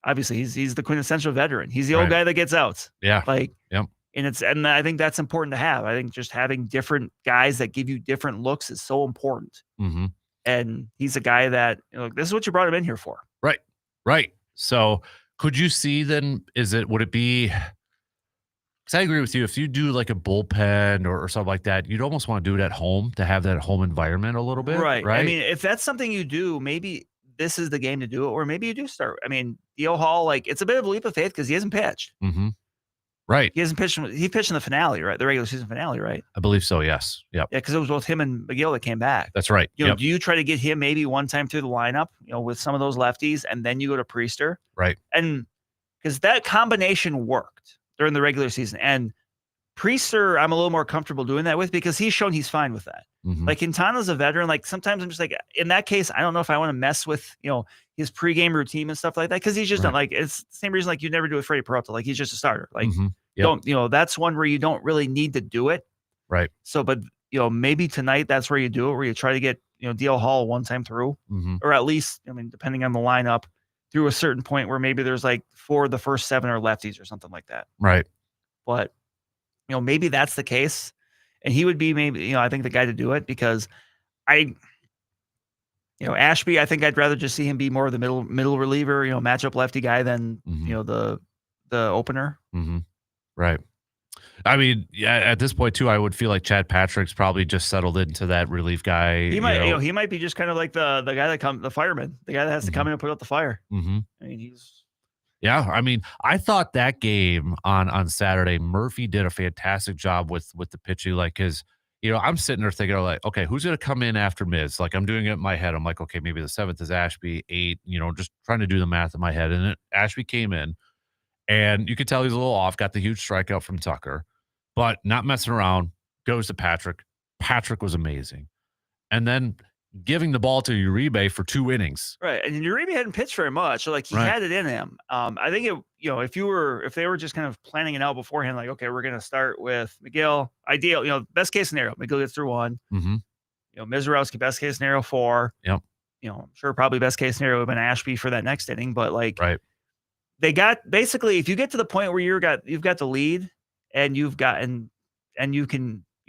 obviously he's the quintessential veteran. He's the old guy that gets outs. Yeah. And I think that's important to have. I think just having different guys that give you different looks is so important. And he's a guy that this is what you brought him in here for. Right. So could you see then, would it be, because I agree with you, if you do like a bullpen or something like that, you'd almost want to do it at home to have that home environment a little bit. Right. If that's something you do, maybe this is the game to do it, or maybe you do start. DL Hall, it's a bit of a leap of faith because he hasn't pitched. Right. He hasn't pitched. He pitched in the finale, right? The regular season finale, right? I believe so, yes. Yep. Yeah, because it was both him and McGill that came back. That's right. Do you try to get him maybe one time through the lineup, with some of those lefties, and then you go to Priester? Right. And because that combination worked during the regular season. And Priester, I'm a little more comfortable doing that with because he's shown he's fine with that. Like Quintana's a veteran. Like sometimes I'm just like, in that case, I don't know if I want to mess with, his pregame routine and stuff like that. Cause he's just not like, it's the same reason like you never do with Freddie Peralta. Like he's just a starter. Like that's one where you don't really need to do it. Right. So, but maybe tonight that's where you do it, where you try to get, DL Hall one time through, or at least, depending on the lineup, through a certain point where maybe there's like 4 of the first 7 are lefties or something like that. Right. But, maybe that's the case. And he would be maybe, I think the guy to do it because Ashby, I think I'd rather just see him be more of the middle reliever, matchup lefty guy than, the opener. Right. At this point too, I would feel like Chad Patrick's probably just settled into that relief guy. He might, he might be just kind of like the guy the fireman, the guy that has to come in and put out the fire. Yeah, I thought that game on Saturday, Murphy did a fantastic job with the pitching. Like, because I'm sitting there thinking, like, okay, who's going to come in after Miz? Like, I'm doing it in my head. I'm like, okay, maybe the 7th is Ashby, 8. Just trying to do the math in my head. And Ashby came in, and you could tell he's a little off. Got the huge strikeout from Tucker, but not messing around. Goes to Patrick. Patrick was amazing, and then giving the ball to Uribe for 2 innings. Right. And Uribe hadn't pitched very much. So like he had it in him. I think if they were just kind of planning it out beforehand, like, okay, we're going to start with McGill, ideal, best case scenario, McGill gets through 1, Mizorowski, best case scenario 4. Yep. I'm sure probably best case scenario would have been Ashby for that next inning, but like, they got basically, if you get to the point where you've got the lead and you can,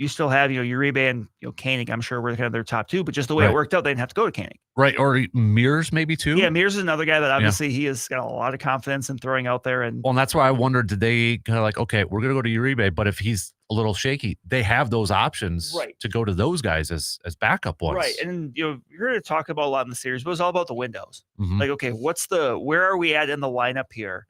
you still have, Uribe and, Koenig, I'm sure were kind of their top two, but just the way it worked out, they didn't have to go to Koenig. Right. Or Mears maybe too. Yeah, Mears is another guy that obviously he has got a lot of confidence in throwing out there. And well, and that's why I wondered, did they kind of like, okay, we're going to go to Uribe, but if he's a little shaky, they have those options to go to those guys as backup ones. Right. And, you're going to talk about a lot in the series, but it's all about the windows. Mhm. Like, okay, where are we at in the lineup here?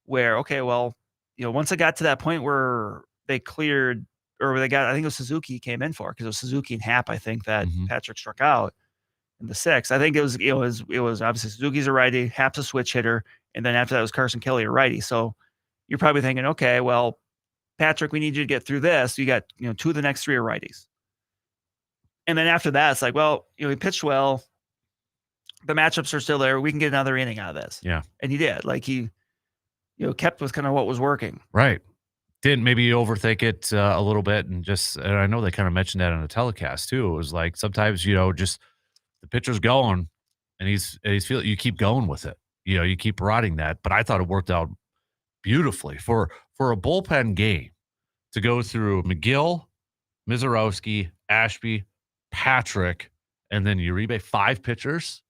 Where, okay, well, once it got to that point where they cleared, or I think it was Suzuki came in for, because it was Suzuki and Happ, I think, that Patrick struck out in the sixth. I think it was obviously Suzuki's a righty, Happ's a switch hitter, and then after that was Carson Kelly, a righty. So you're probably thinking, okay, well, Patrick, we need you to get through this. You got, two of the next three are righties. And then after that, it's like, well, he pitched well. The matchups are still there. We can get another inning out of this. Yeah. And he did. Like, he, kept with kind of what was working. Right. Didn't maybe overthink it a little bit, and I know they kind of mentioned that on the telecast too. It was like sometimes, just the pitcher's going and he's feeling, you keep going with it. You keep riding that. But I thought it worked out beautifully for a bullpen game to go through McGill, Mizorowski, Ashby, Patrick, and then Uribe, 5 pitchers.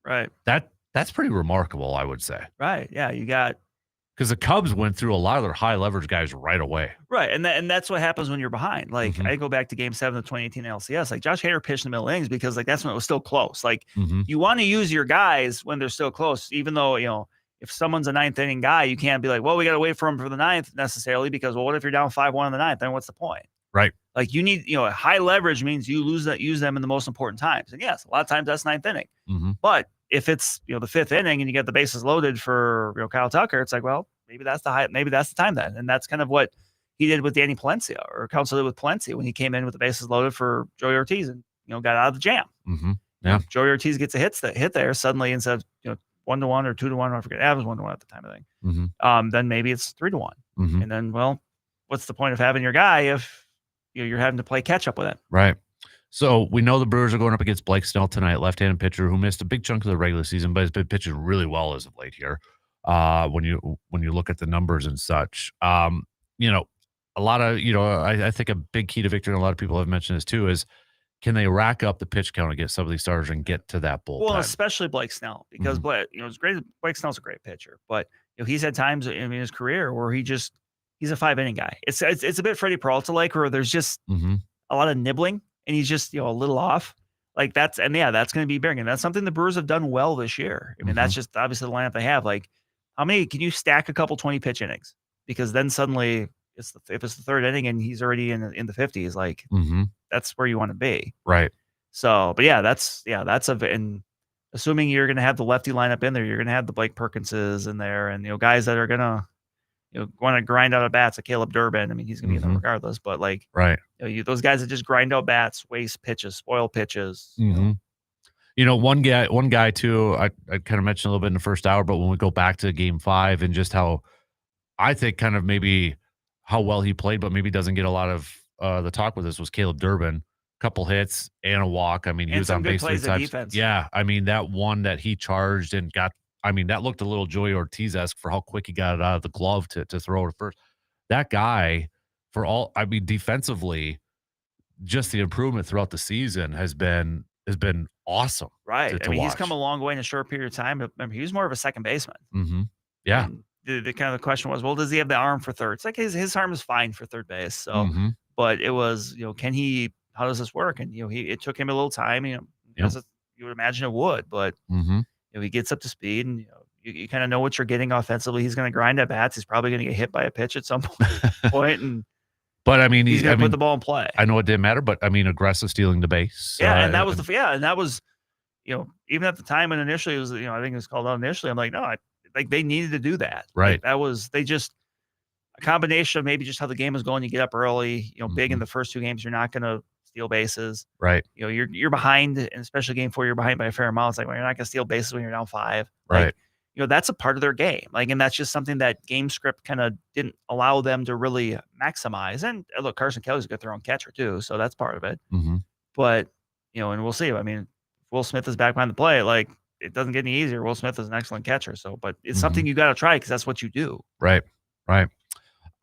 Right. That's pretty remarkable, I would say. Right. Yeah. You got, because the Cubs went through a lot of their high leverage guys right away. Right. And that's what happens when you're behind. Like, I go back to game 7 of 2018 NLCS. Like, Josh Hader pitched in the middle innings because, like, that's when it was still close. Like, you want to use your guys when they're still close, even though, if someone's a 9th inning guy, you can't be like, well, we got to wait for him for the 9th necessarily, because, well, what if you're down 5-1 in the 9th? Then what's the point? Right. Like, you need, high leverage means you use them in the most important times. And yes, a lot of times that's 9th inning. But if it's, the 5th inning and you get the bases loaded for, Kyle Tucker, it's like, well, maybe that's the time then. And that's kind of what he did with Danny Palencia, or Council did with Palencia when he came in with the bases loaded for Joey Ortiz and, got out of the jam. Yeah. Joey Ortiz gets a hit there suddenly, instead of, 1-1 or 2-1, I forget. It was 1-1 at the time, I think. Then maybe it's 3-1. And then, well, what's the point of having your guy if you're having to play catch up with it? Right. So we know the Brewers are going up against Blake Snell tonight, left-handed pitcher who missed a big chunk of the regular season, but has been pitching really well as of late here. When you look at the numbers and such, a lot of, I think a big key to victory, and a lot of people have mentioned this too, is can they rack up the pitch count against some of these starters and get to that bullpen? Well, especially Blake Snell, because it's great. Blake Snell's a great pitcher, but he's had times in his career where he's a 5-inning guy. It's a bit Freddie Peralta like, where there's just a lot of nibbling and he's just a little off. Like, that's going to be bearing. And that's something the Brewers have done well this year. I mean, that's just obviously the lineup they have. Like, how many can you stack a couple 20 pitch innings? Because then suddenly if it's the 3rd inning and he's already in the 50s, like that's where you want to be. Right. So, but and assuming you're going to have the lefty lineup in there, you're going to have the Blake Perkinses in there, and guys that are going to want to grind out at bats, like Caleb Durbin. I mean, he's going to be in there regardless, but like, right. Those guys that just grind out bats, waste pitches, spoil pitches. One guy too, I kind of mentioned a little bit in the first hour, but when we go back to game 5 and just how I think kind of maybe how well he played, but maybe doesn't get a lot of the talk with this, was Caleb Durbin. Couple hits and a walk. I mean, he was on base 3 times. Defense. Yeah. I mean, that one that he charged and got, that looked a little Joey Ortiz-esque for how quick he got it out of the glove to throw it first. That guy, defensively, just the improvement throughout the season has been awesome. Right. To he's watch. come a long way in a short period of time. Remember, he was more of a second baseman. Yeah. And the kind of the question was, well, does he have the arm for third? It's like his arm is fine for third base. So, but it was, how does this work? And, it took him a little time, as you would imagine it would, but, he gets up to speed, and, you kind of know what you're getting offensively. He's going to grind at bats. He's probably going to get hit by a pitch at some point. And, but he's going to put the ball in play. I know it didn't matter, but aggressive stealing the base. Yeah. And that was even at the time when initially it was, I think it was called out initially, I'm like, no, they needed to do that. Right. Like, they just, a combination of maybe just how the game was going. You get up early, big in the first 2 games, you're not going to steal bases. Right. You're behind, and especially game 4, you're behind by a fair amount. It's like, well, you're not going to steal bases when you're down 5. Right. Like, that's a part of their game. Like, and that's just something that game script kind of didn't allow them to really maximize. And look, Carson Kelly's a good throw and catcher too, so that's part of it. But, and we'll see. I mean, Will Smith is back behind the plate. Like, it doesn't get any easier. Will Smith is an excellent catcher. So, but it's something you got to try, because that's what you do. Right. Right.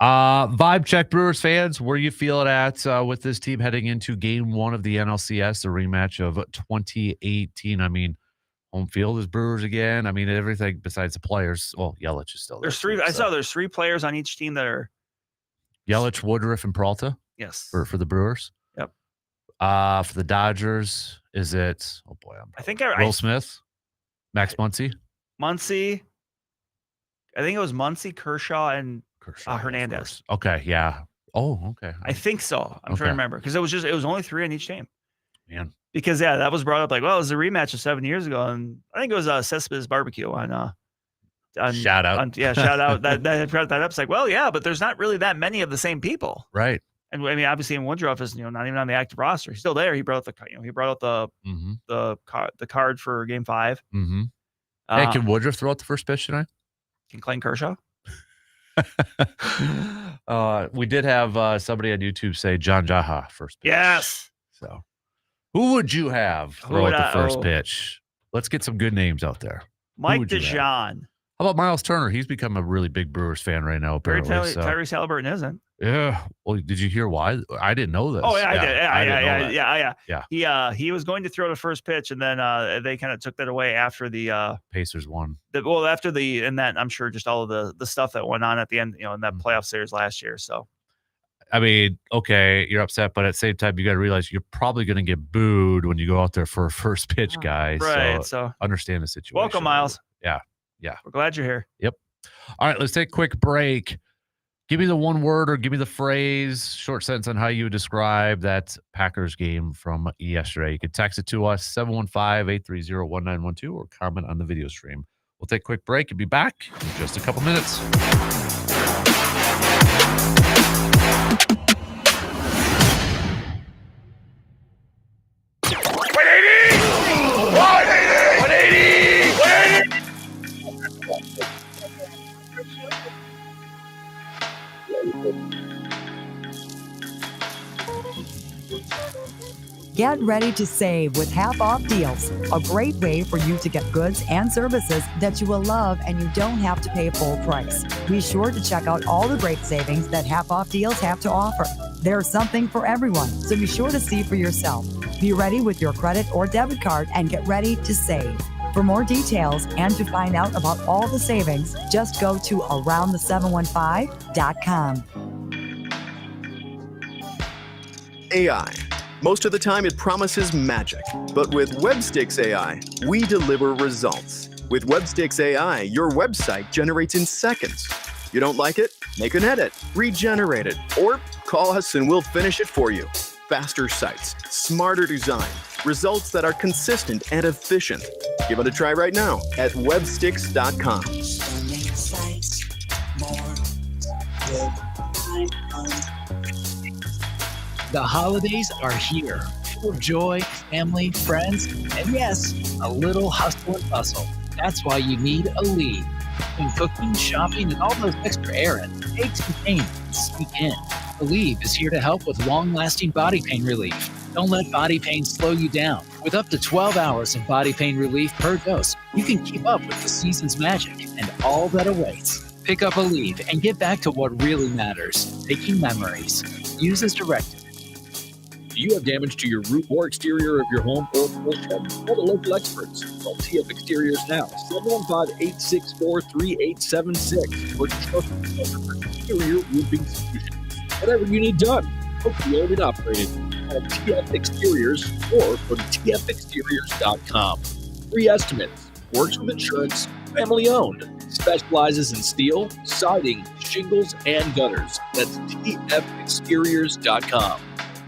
Vibe check, Brewers fans. Where you feel it at with this team heading into Game 1 of the NLCS, the rematch of 2018? I mean, home field is Brewers again. I mean, everything besides the players. Well, Yelich is still there. There's three. I saw there's 3 players on each team that are Yelich, Woodruff, and Peralta. Yes. For the Brewers. Yep. For the Dodgers, is it? Oh boy, Will Smith, Max Muncy. Muncy. I think it was Muncy, Kershaw, and Hernandez. Okay, yeah. Oh, okay. I think so. I'm trying to remember because it was only 3 on each team. Man. Because that was brought up like, well, it was a rematch of 7 years ago, and I think it was Cespedes Barbecue on shout out. Shout out that brought that up. It's like, well, yeah, but there's not really that many of the same people, right? And I mean, obviously, in Woodruff is not even on the active roster. He's still there. He brought out the card for Game 5. Mm-hmm. Hey, can Woodruff throw out the first pitch tonight? Can Clayton Kershaw? We did have somebody on YouTube say John Jaha first pitch. Yes. So, who would you have throw out the first pitch? Let's get some good names out there. Mike DeJean. How about Miles Turner? He's become a really big Brewers fan right now, apparently. Tyrese Halliburton isn't. Yeah. Well, did you hear why? I didn't know this. Oh, yeah, I did. Yeah. He was going to throw the first pitch, and then they kind of took that away after the Pacers won. I'm sure just all of the stuff that went on at the end, in that playoff series last year. So, I mean, okay, you're upset, but at the same time, you got to realize you're probably going to get booed when you go out there for a first pitch, guy. Right. So understand the situation. Welcome, Miles. Yeah. We're glad you're here. Yep. All right, let's take a quick break. Give me the one word or give me the phrase, short sentence on how you would describe that Packers game from yesterday. You can text it to us, 715-830-1912, or comment on the video stream. We'll take a quick break and be back in just a couple minutes. Get ready to save with half-off deals, a great way for you to get goods and services that you will love and you don't have to pay full price. Be sure to check out all the great savings that half-off deals have to offer. There's something for everyone, so be sure to see for yourself. Be ready with your credit or debit card and get ready to save. For more details and to find out about all the savings, just go to aroundthe715.com. AI. Most of the time it promises magic, but with WebSticks AI, we deliver results. With WebSticks AI, your website generates in seconds. You don't like it? Make an edit, regenerate it, or call us and we'll finish it for you. Faster sites, smarter design, results that are consistent and efficient. Give it a try right now at websticks.com. The holidays are here, full of joy, family, friends, and yes, a little hustle and bustle. That's why you need a lead. When cooking, shopping, and all those extra errands, aches and pains sneak in. Aleve is here to help with long-lasting body pain relief. Don't let body pain slow you down. With up to 12 hours of body pain relief per dose, you can keep up with the season's magic and all that awaits. Pick up Aleve and get back to what really matters, making memories. Use as directed. Do you have damage to your roof or exterior of your home or pool shed? Call the local experts. Call TF Exteriors now, 715-864-3876. For trusted for exterior roofing solutions. Whatever you need done, hopefully owned and operated. Call TF Exteriors or go to tfexteriors.com. Free estimates. Works with insurance. Family owned. Specializes in steel, siding, shingles, and gutters. That's tfexteriors.com.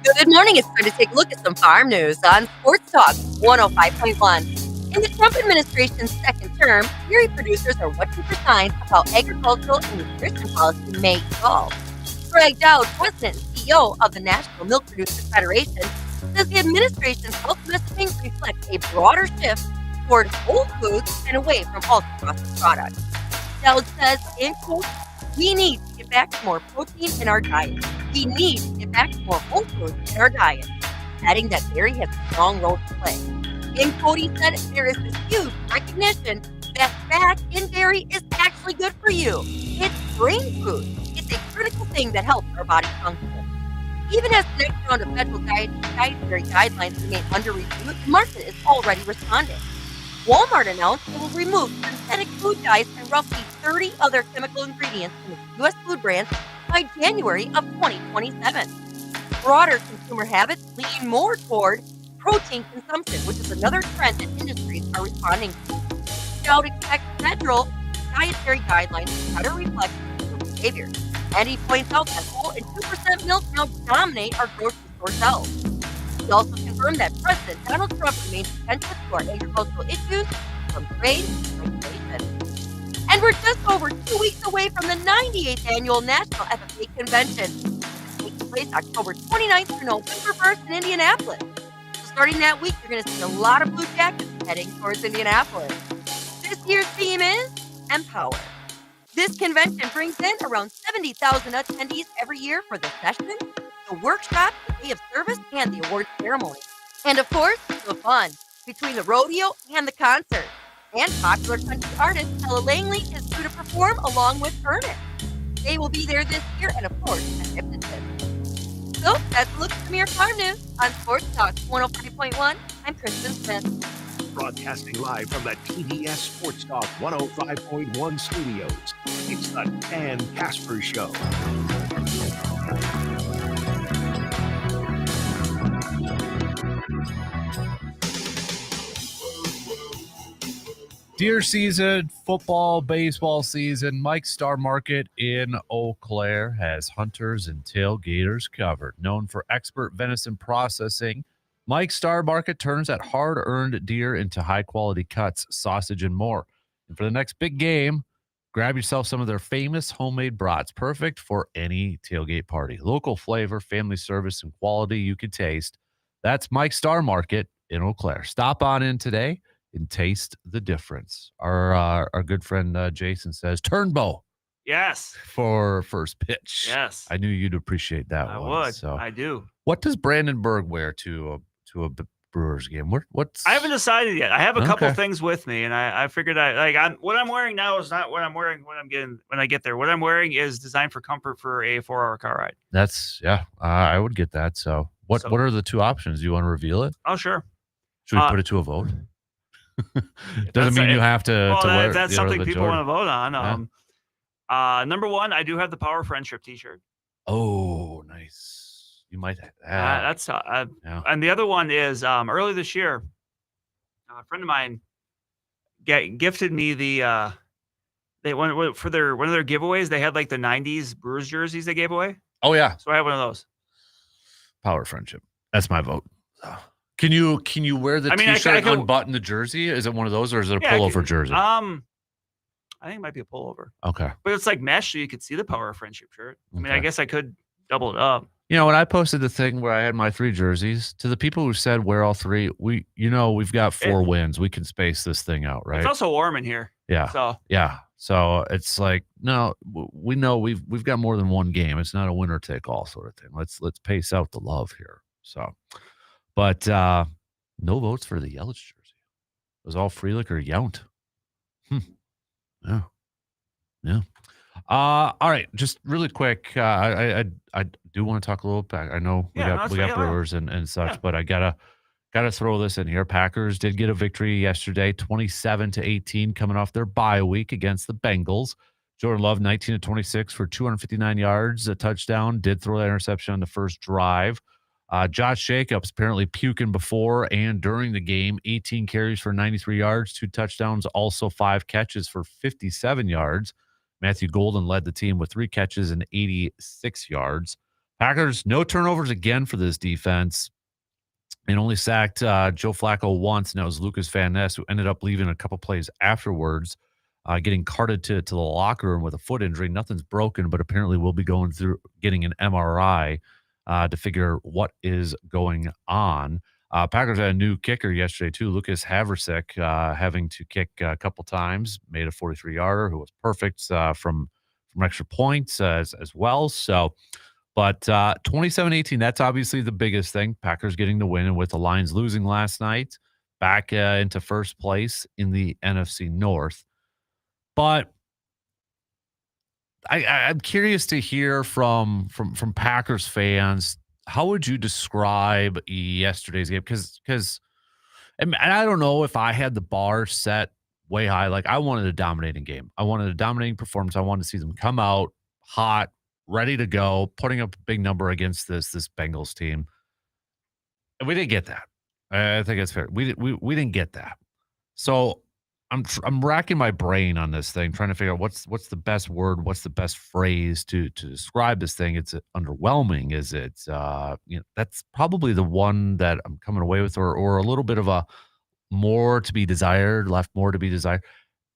Good morning. It's time to take a look at some farm news on Sports Talk 105.1. In the Trump administration's second term, dairy producers are watching for signs of how agricultural and nutrition policy may evolve. Greg Dowd, president and CEO of the National Milk Producers Federation, says the administration's health messaging reflects a broader shift toward whole foods and away from ultra-processed products. Dowd says, in quote, "We need to get back to more protein in our diet. We need to get back to more whole foods in our diet," adding that dairy has a strong role to play. In quote, he said, "There is this huge recognition that fat in dairy is actually good for you. It's brain food. It's a critical thing that helps our body function. Even as the next round of federal dietary guidelines remain under review, the market is already responding. Walmart announced it will remove synthetic food dyes and roughly 30 other chemical ingredients from its U.S. food brands by January of 2027. Broader consumer habits lean more toward protein consumption, which is another trend that industries are responding to. Scout expects federal dietary guidelines to better reflect consumer behavior. And he points out that whole and 2% milk now dominate our grocery store shelves. He also confirmed that President Donald Trump remains attentive to our agricultural issues, from trade to regulation. And we're just over 2 weeks away from the 98th Annual National FFA Convention. It takes place October 29th through November 1st in Indianapolis. So starting that week, you're going to see a lot of Blue Jackets heading towards Indianapolis. This year's theme is Empower. This convention brings in around 70,000 attendees every year for the session, the workshop, the day of service, and the award ceremony. And of course, the fun between the rodeo and the concert. And popular country artist Ella Langley is due to perform along with Ernest. They will be there this year, and of course, a hypnotist. So that's a look at Premier Farm News on Sports Talk 105.1. I'm Kristen Smith. Broadcasting live from the TDS Sports Talk 105.1 studios. It's the Dan Kasper Show. Deer season, football, baseball season. Mike's Star Market in Eau Claire has hunters and tailgaters covered. Known for expert venison processing, Mike's Star Market turns that hard-earned deer into high-quality cuts, sausage, and more. And for the next big game, grab yourself some of their famous homemade brats, perfect for any tailgate party. Local flavor, family service, and quality you can taste. That's Mike's Star Market in Eau Claire. Stop on in today and taste the difference. Our good friend Jason says, Turnbow. Yes. For first pitch. Yes. I knew you'd appreciate that I one. would. So, I do. what does Brandon Berg wear to a Brewers game? What's I haven't decided yet. I have a couple Okay. things with me, and I figured what I'm wearing now is not what I'm wearing when I get there. What I'm wearing is designed for comfort for a 4-hour car ride. That's I would get that. So what are the two options? Do you want to reveal it? Oh, sure. Should we put it to a vote? Doesn't That's mean you have to. Well, to wear, if that's something people want to vote on. Yeah. Number one, I do have the Power Friendship T-shirt. Oh, nice. You might have. That's and the other one is early this year, a friend of mine gifted me the they went for one of their giveaways. They had like the '90s Brewers jerseys they gave away. Oh yeah. So I have one of those. Power Friendship. That's my vote. So, can you wear the T-shirt and unbutton the jersey? Is it one of those, or is it a pullover jersey? I think it might be a pullover. Okay. But it's like mesh, so you could see the Power Friendship shirt. I mean, Okay. I guess I could double it up. You know, when I posted the thing where I had my 3 jerseys, to the people who said wear all 3, we've got 4 wins. We can space this thing out, right? It's also warm in here. Yeah. So yeah. So it's like, no, we know we've got more than one game. It's not a winner take all sort of thing. Let's pace out the love here. So, but no votes for the Yelich jersey. It was all Frelick or Yount. Yeah. All right. Just really quick. I do want to talk a little bit. I know we got Brewers and such, but I gotta throw this in here. Packers did get a victory yesterday, 27-18, coming off their bye week against the Bengals. Jordan Love, 19-26 for 259 yards, a touchdown. Did throw that interception on the first drive. Josh Jacobs apparently puking before and during the game. 18 carries for 93 yards, 2 touchdowns, also 5 catches for 57 yards. Matthew Golden led the team with 3 catches and 86 yards. Packers, no turnovers again for this defense, and only sacked Joe Flacco once, and that was Lucas Van Ness, who ended up leaving a couple plays afterwards, getting carted to the locker room with a foot injury. Nothing's broken, but apparently will be going through getting an MRI to figure what is going on. Packers had a new kicker yesterday, too. Lucas Haversick having to kick a couple times, made a 43-yarder who was perfect from extra points as well. So, but 27-18, that's obviously the biggest thing. Packers getting the win, and with the Lions losing last night, back into first place in the NFC North. But I'm curious to hear from Packers fans. How would you describe yesterday's game? Because and I don't know if I had the bar set way high. Like I wanted a dominating game. I wanted a dominating performance. I wanted to see them come out hot, ready to go, putting up a big number against this Bengals team. And we didn't get that. I think it's fair. We didn't get that. So I'm racking my brain on this thing, trying to figure out what's the best word, what's the best phrase to describe this thing. It's underwhelming. Is it that's probably the one that I'm coming away with, or a little bit of a more to be desired, left more to be desired.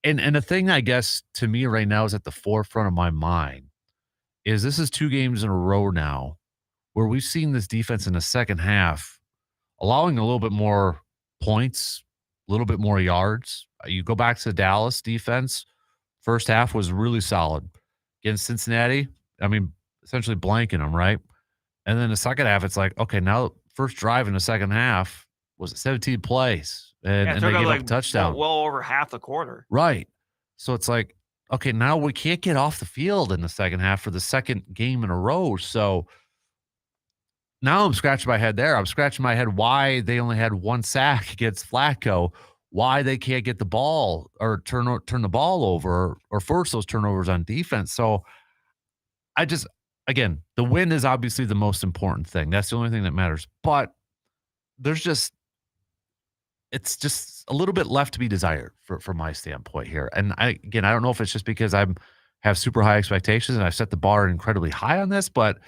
And the thing I guess to me right now is at the forefront of my mind is this is 2 games in a row now where we've seen this defense in the second half allowing a little bit more points, a little bit more yards. You go back to the Dallas defense, first half was really solid. Against Cincinnati, I mean, essentially blanking them, right? And then the second half, it's like, okay, now first drive in the second half was 17 plays, and they gave up a touchdown. Well over half the quarter. Right. So it's like, okay, now we can't get off the field in the second half for the second game in a row. So now I'm scratching my head there. I'm scratching my head why they only had 1 sack against Flacco, why they can't get the ball or turn the ball over or force those turnovers on defense. So again, the win is obviously the most important thing. That's the only thing that matters. But it's just a little bit left to be desired from my standpoint here. And I don't know if it's just because I have super high expectations and I've set the bar incredibly high on this, but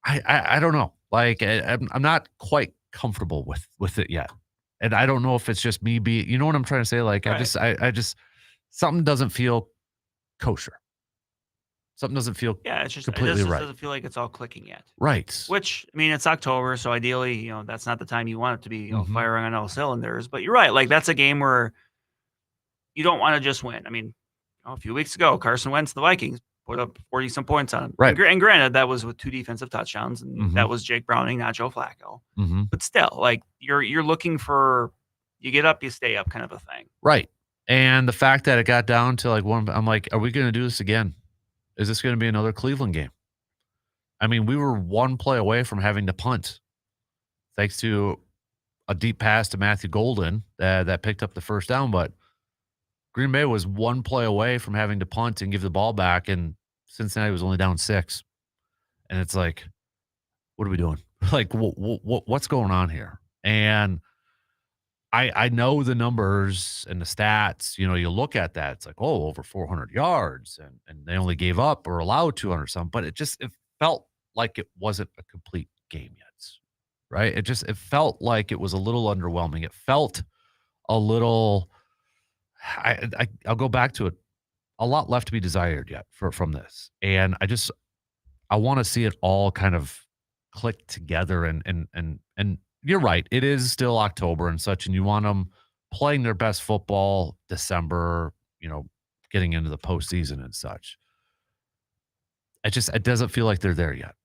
I don't know. Like I'm not quite comfortable with it yet. And I don't know if it's just me being, you know what I'm trying to say? Like right. I just something doesn't feel kosher. Something doesn't feel completely right. It doesn't feel like it's all clicking yet. Right. Which, I mean, it's October, so ideally, that's not the time you want it to be firing on all cylinders. But you're right. Like, that's a game where you don't want to just win. I mean, a few weeks ago, Carson Wentz, the Vikings, put up 40-some points on him. Right. And granted, that was with 2 defensive touchdowns, and that was Jake Browning, not Joe Flacco. But still, like, you're looking for, you get up, you stay up kind of a thing. Right. And the fact that it got down to like one, I'm like, are we going to do this again? Is this going to be another Cleveland game? I mean, we were 1 play away from having to punt, thanks to a deep pass to Matthew Golden that picked up the first down. But Green Bay was 1 play away from having to punt and give the ball back, and Cincinnati was only down 6. And it's like, what are we doing? Like, what's going on here? And I know the numbers and the stats, you look at that, it's like, oh, over 400 yards, and they only gave up or allowed 200 something, but it felt like it wasn't a complete game yet, right? It felt like it was a little underwhelming. It felt a little, I'll go back to it, a lot left to be desired yet from this. And I want to see it all kind of click together and you're right. It is still October and such, and you want them playing their best football December, getting into the postseason and such. It doesn't feel like they're there yet.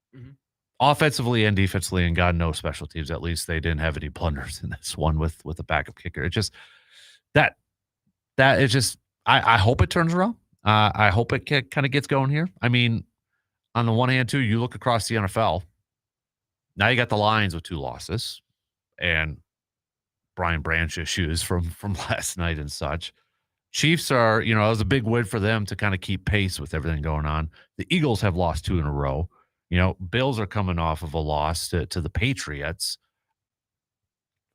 Offensively and defensively, and God knows special teams, at least they didn't have any blunders in this one with a backup kicker. It just, that is just, I hope it turns around. I hope it kind of gets going here. I mean, on the one hand, too, you look across the NFL, now you got the Lions with 2 losses. And Brian Branch issues from last night and such. Chiefs are, it was a big win for them to kind of keep pace with everything going on. The Eagles have lost 2 in a row. Bills are coming off of a loss to the Patriots.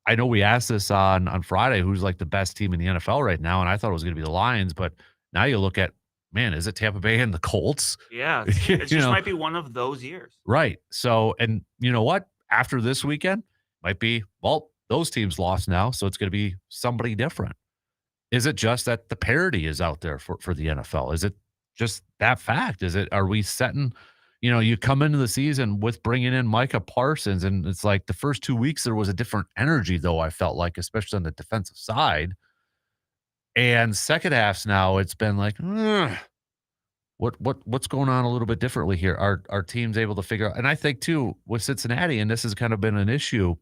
I know we asked this on Friday, who's like the best team in the NFL right now, and I thought it was going to be the Lions, but now you look at, man, is it Tampa Bay and the Colts? Yeah, it just might be one of those years. Right. So, and you know what? After this weekend, might be, well, those teams lost now, so it's going to be somebody different. Is it just that the parity is out there for the NFL? Is it just that fact? Are we setting, you come into the season with bringing in Micah Parsons, and it's like the first 2 weeks there was a different energy, though, I felt like, especially on the defensive side. And second halves now, it's been like, what's going on a little bit differently here? Are teams able to figure out? And I think, too, with Cincinnati, and this has kind of been an issue,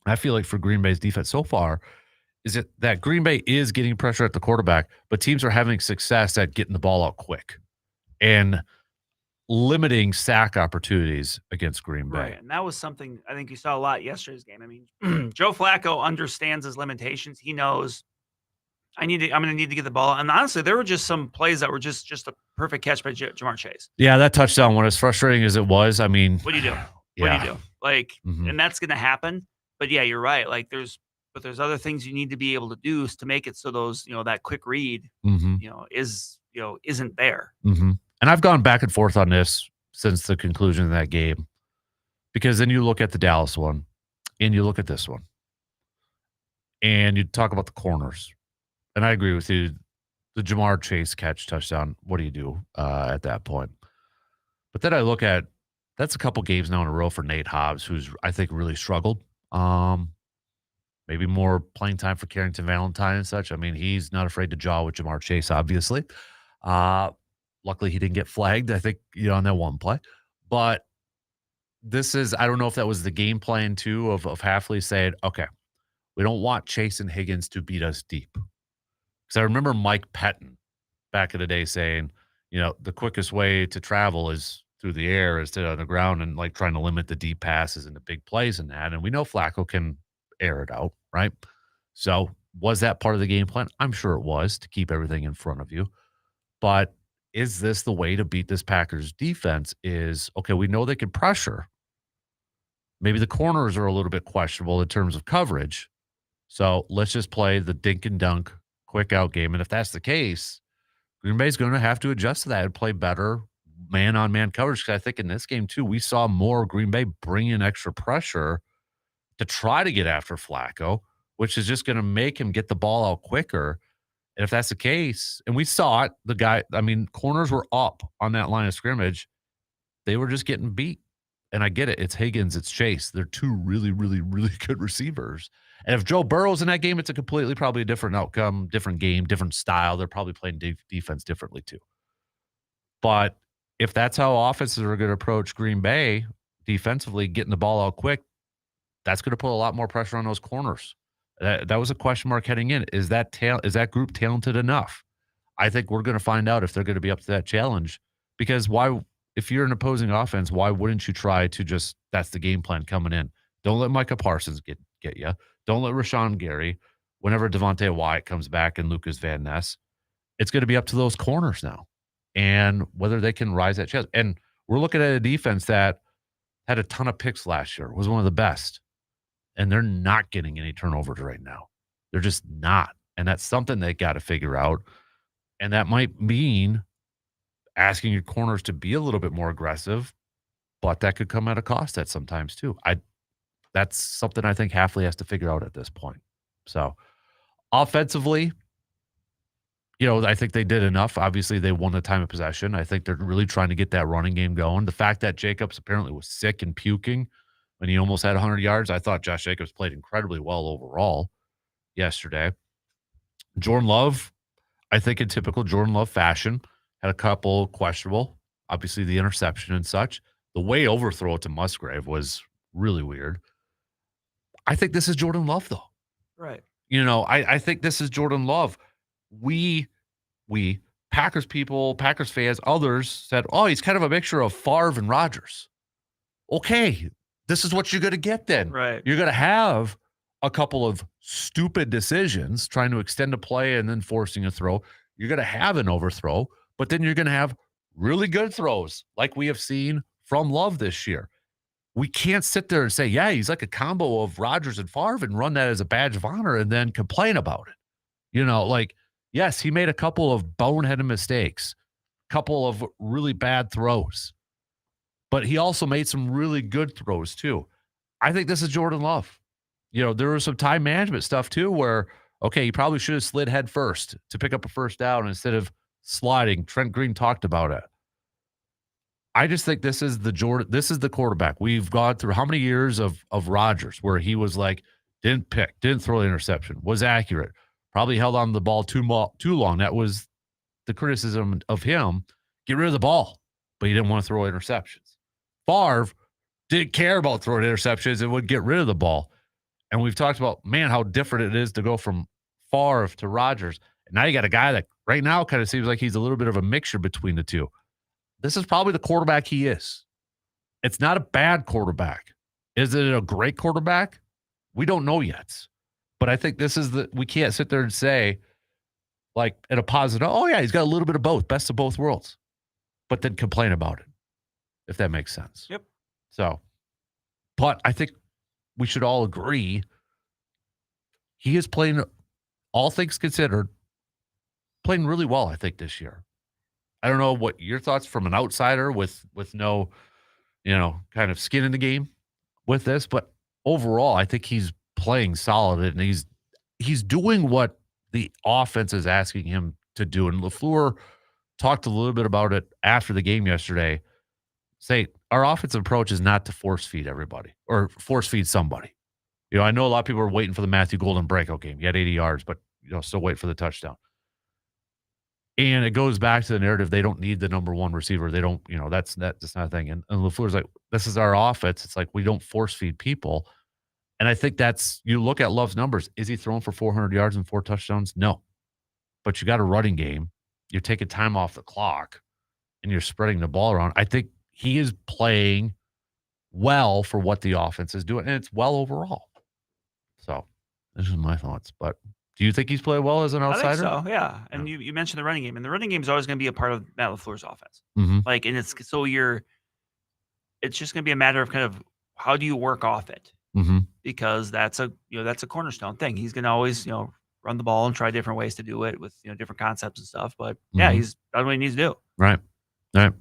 I feel like for Green Bay's defense so far, is it that Green Bay is getting pressure at the quarterback, but teams are having success at getting the ball out quick. and limiting sack opportunities against Green Bay. Right, and that was something I think you saw a lot yesterday's game. I mean, Joe Flacco understands his limitations. He knows I'm going to need to get the ball. And honestly, there were just some plays that were just a perfect catch by Jamar Chase. Yeah, that touchdown one, as frustrating as it was, I mean, What do you do? What do you do? Like, and that's going to happen. But yeah, you're right. Like, there's other things you need to be able to do to make it so those, that quick read, isn't there. And I've gone back and forth on this since the conclusion of that game, because then you look at the Dallas one and you look at this one and you talk about the corners. And I agree with you. The Jamar Chase catch touchdown, what do you do at that point? But then I look at, that's a couple games now in a row for Nate Hobbs, who's, I think, really struggled. Maybe more playing time for Carrington Valentine and such. I mean, he's not afraid to jaw with Jamar Chase, obviously. Luckily, he didn't get flagged, I think, on that one play. But this is, I don't know if that was the game plan, too, of Hafley saying, okay, we don't want Chase and Higgins to beat us deep. Because I remember Mike Pettin back in the day saying, the quickest way to travel is through the air instead of on the ground, and like trying to limit the deep passes and the big plays and that. And we know Flacco can air it out, right? So was that part of the game plan? I'm sure it was, to keep everything in front of you. But is this the way to beat this Packers defense? Is, okay, we know they can pressure. Maybe the corners are a little bit questionable in terms of coverage. So let's just play the dink and dunk quick out game. And if that's the case, Green Bay's going to have to adjust to that and play better man-on-man coverage. Because I think in this game, too, we saw more Green Bay bring in extra pressure to try to get after Flacco, which is just going to make him get the ball out quicker. And if that's the case, and we saw it, corners were up on that line of scrimmage. They were just getting beat. And I get it. It's Higgins, it's Chase. They're two really, really, really good receivers. And if Joe Burrow's in that game, it's probably a different outcome, different game, different style. They're probably playing defense differently too. But if that's how offenses are going to approach Green Bay defensively, getting the ball out quick, that's going to put a lot more pressure on those corners. That was a question mark heading in. Is that group talented enough? I think we're going to find out if they're going to be up to that challenge. Because if you're an opposing offense, why wouldn't you try to that's the game plan coming in? Don't let Micah Parsons get you. Don't let Rashawn Gary. Whenever Devontae Wyatt comes back and Lucas Van Ness, it's going to be up to those corners now, and whether they can rise that chest. And we're looking at a defense that had a ton of picks last year, was one of the best, and they're not getting any turnovers right now. They're just not, and that's something they got to figure out. And that might mean asking your corners to be a little bit more aggressive, but that could come at a cost at sometimes too. That's something I think Hafley has to figure out at this point. So offensively, I think they did enough. Obviously, they won the time of possession. I think they're really trying to get that running game going. The fact that Jacobs apparently was sick and puking when he almost had 100 yards, I thought Josh Jacobs played incredibly well overall yesterday. Jordan Love, I think in typical Jordan Love fashion, had a couple questionable. Obviously, the interception and such. The way overthrow to Musgrave was really weird. I think this is Jordan Love, though. Right. I think this is Jordan Love. We Packers people, Packers fans, others said, oh, he's kind of a mixture of Favre and Rodgers. Okay, this is what you're going to get then. Right. You're going to have a couple of stupid decisions, trying to extend a play and then forcing a throw. You're going to have an overthrow, but then you're going to have really good throws like we have seen from Love this year. We can't sit there and say, yeah, he's like a combo of Rodgers and Favre and run that as a badge of honor and then complain about it. Yes, he made a couple of boneheaded mistakes, a couple of really bad throws, but he also made some really good throws too. I think this is Jordan Love. There was some time management stuff too where, okay, he probably should have slid head first to pick up a first down instead of sliding. Trent Green talked about it. I just think this is the quarterback. We've gone through how many years of Rodgers where he was like, didn't pick, didn't throw the interception, was accurate, probably held on to the ball too long. That was the criticism of him. Get rid of the ball, but he didn't want to throw interceptions. Favre didn't care about throwing interceptions and would get rid of the ball. And we've talked about, man, how different it is to go from Favre to Rodgers. And now you got a guy that right now kind of seems like he's a little bit of a mixture between the two. this is probably the quarterback he is. It's not a bad quarterback. Is it a great quarterback? We don't know yet. But I think this is we can't sit there and say, like, in a positive, oh, yeah, he's got a little bit of both, best of both worlds, but then complain about it, if that makes sense. Yep. So, but I think we should all agree he is playing, all things considered, playing really well, I think, this year. I don't know what your thoughts from an outsider with no, kind of skin in the game with this, but overall, I think he's playing solid and he's doing what the offense is asking him to do. And LaFleur talked a little bit about it after the game yesterday. Say our offensive approach is not to force feed everybody or force feed somebody. I know a lot of people are waiting for the Matthew Golden breakout game. He had 80 yards, but still wait for the touchdown. And it goes back to the narrative. They don't need the number one receiver. They don't, that's not a thing. And LaFleur's like, this is our offense. It's like, we don't force feed people. And I think you look at Love's numbers. Is he throwing for 400 yards and 4 touchdowns? No. But you got a running game. You're taking time off the clock and you're spreading the ball around. I think he is playing well for what the offense is doing. And it's well overall. So this is my thoughts. But do you think he's played well as an outsider? I think so, yeah. And you mentioned the running game. And the running game is always going to be a part of Matt LaFleur's offense. Mm-hmm. And it's just going to be a matter of kind of how do you work off it? Mm-hmm. Because that's a cornerstone thing. He's going to always, run the ball and try different ways to do it with, different concepts and stuff. But yeah, he's done what he needs to do. Right. All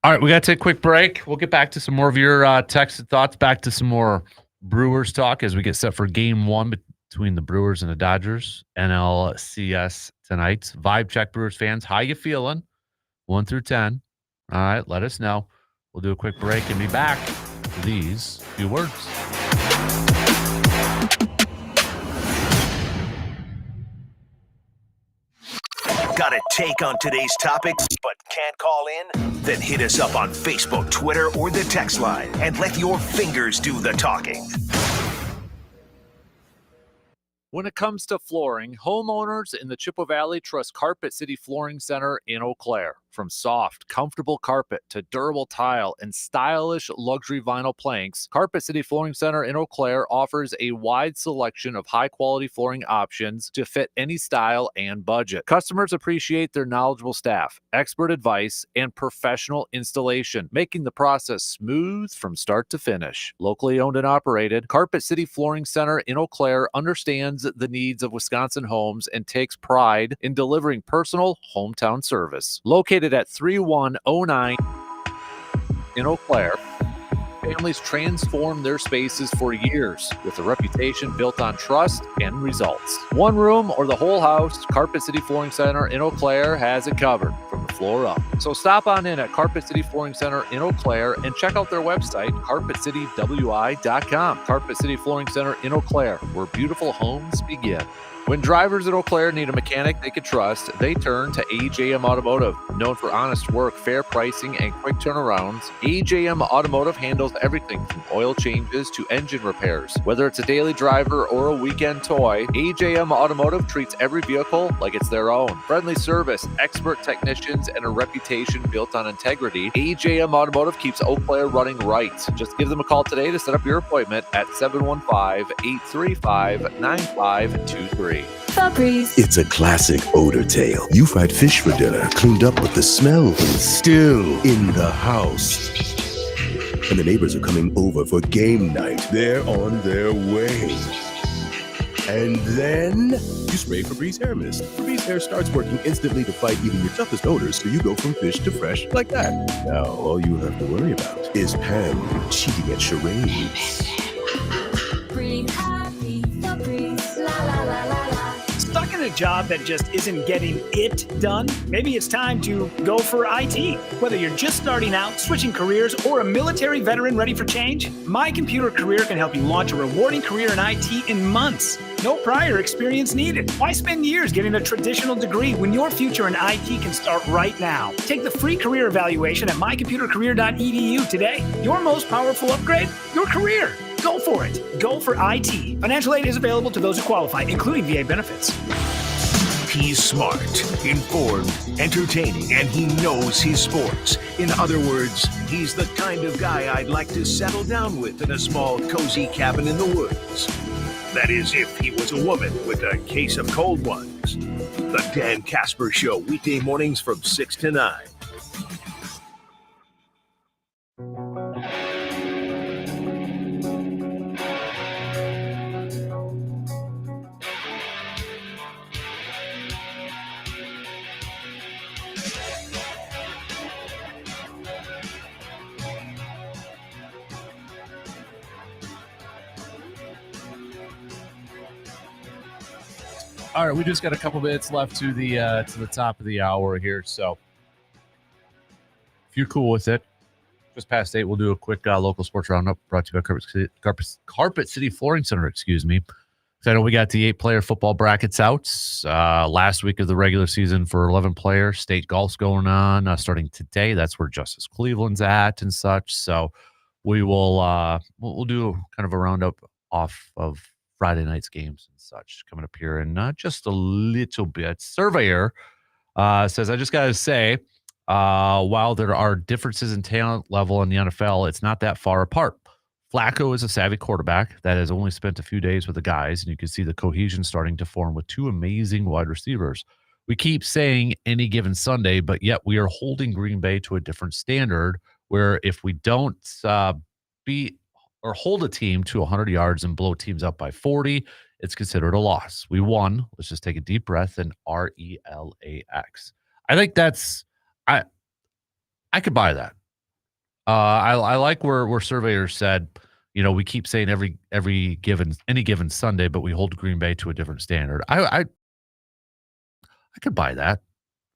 right. We got to take a quick break. We'll get back to some more of your text and thoughts, back to some more Brewers talk as we get set for game 1 between the Brewers and the Dodgers, NLCS tonight. Vibe check, Brewers fans. How you feeling? 1 through 10. All right. Let us know. We'll do a quick break and be back for these few words. Got a take on today's topics but can't call in? Then hit us up on Facebook, Twitter, or the text line and let your fingers do the talking. When it comes to flooring, homeowners in the Chippewa Valley trust Carpet City Flooring Center in Eau Claire. From soft, comfortable carpet to durable tile and stylish luxury vinyl planks, Carpet City Flooring Center in Eau Claire offers a wide selection of high-quality flooring options to fit any style and budget. Customers appreciate their knowledgeable staff, expert advice, and professional installation, making the process smooth from start to finish. Locally owned and operated, Carpet City Flooring Center in Eau Claire understands the needs of Wisconsin homes and takes pride in delivering personal hometown service. Located at 3109 in Eau Claire, families transform their spaces for years with a reputation built on trust and results. One room or the whole house, Carpet City Flooring Center in Eau Claire has it covered from the floor up. So stop on in at Carpet City Flooring Center in Eau Claire and check out their website, carpetcitywi.com. Carpet City Flooring Center in Eau Claire, where beautiful homes begin. When drivers in Eau Claire need a mechanic they can trust, they turn to AJM Automotive. Known for honest work, fair pricing, and quick turnarounds, AJM Automotive handles everything from oil changes to engine repairs. Whether it's a daily driver or a weekend toy, AJM Automotive treats every vehicle like it's their own. Friendly service, expert technicians, and a reputation built on integrity, AJM Automotive keeps Eau Claire running right. Just give them a call today to set up your appointment at 715-835-9523. Febreze. It's a classic odor tale. You've had fish for dinner, cleaned up, but the smell is still in the house. And the neighbors are coming over for game night. They're on their way. And then you spray Febreze Hair Mist. Febreze Hair starts working instantly to fight even your toughest odors, so you go from fish to fresh like that. Now, all you have to worry about is Pam cheating at charades. Breathe happy, Febreze, la la la la la. Stuck in a job that just isn't getting it done? Maybe it's time to go for IT. Whether you're just starting out, switching careers, or a military veteran ready for change, My Computer Career can help you launch a rewarding career in IT in months. No prior experience needed. Why spend years getting a traditional degree when your future in IT can start right now? Take the free career evaluation at mycomputercareer.edu today. Your most powerful upgrade? Your career. Go for it. Go for IT. Financial aid is available to those who qualify, including VA benefits. He's smart, informed, entertaining, and he knows his sports. In other words, he's the kind of guy I'd like to settle down with in a small, cozy cabin in the woods. That is, if he was a woman with a case of cold ones. The Dan Kasper Show, weekday mornings from 6 to 9. All right, we just got a couple minutes left to the top of the hour here. So if you're cool with it, just past 8, we'll do a quick local sports roundup brought to you by Carpet City Flooring Center, excuse me. So I know we got the 8-player football brackets out last week of the regular season for 11 players. State golf's going on starting today. That's where Justice Cleveland's at and such. So we will we'll do kind of a roundup off of Friday night's games and such coming up here in just a little bit. Surveyor says, I just got to say, while there are differences in talent level in the NFL, it's not that far apart. Flacco is a savvy quarterback that has only spent a few days with the guys, and you can see the cohesion starting to form with 2 amazing wide receivers. We keep saying any given Sunday, but yet we are holding Green Bay to a different standard where if we don't beat or hold a team to 100 yards and blow teams up by 40, it's considered a loss. We won. Let's just take a deep breath and RELAX. I think that's I could buy that. I like where Surveyor said, we keep saying any given Sunday, but we hold Green Bay to a different standard. I could buy that,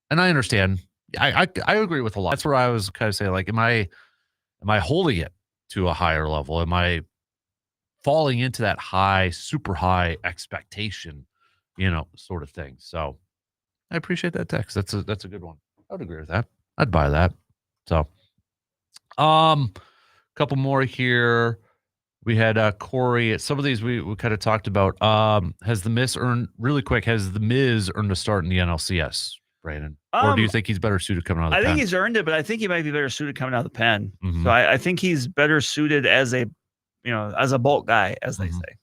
and I understand. I agree with a lot. That's where I was kind of saying, like, am I holding it to a higher level? Am I falling into that super high expectation, sort of thing? So I appreciate that text. That's a good one. I would agree with that. I'd buy that. So, couple more here. We had Corey. Some of these we kind of talked about. Has the Miz earned a start in the NLCS, Brandon? Or do you think he's better suited coming out of the pen? I think he's earned it, but I think he might be better suited coming out of the pen. Mm-hmm. So I think he's better suited as a bulk guy, as they say.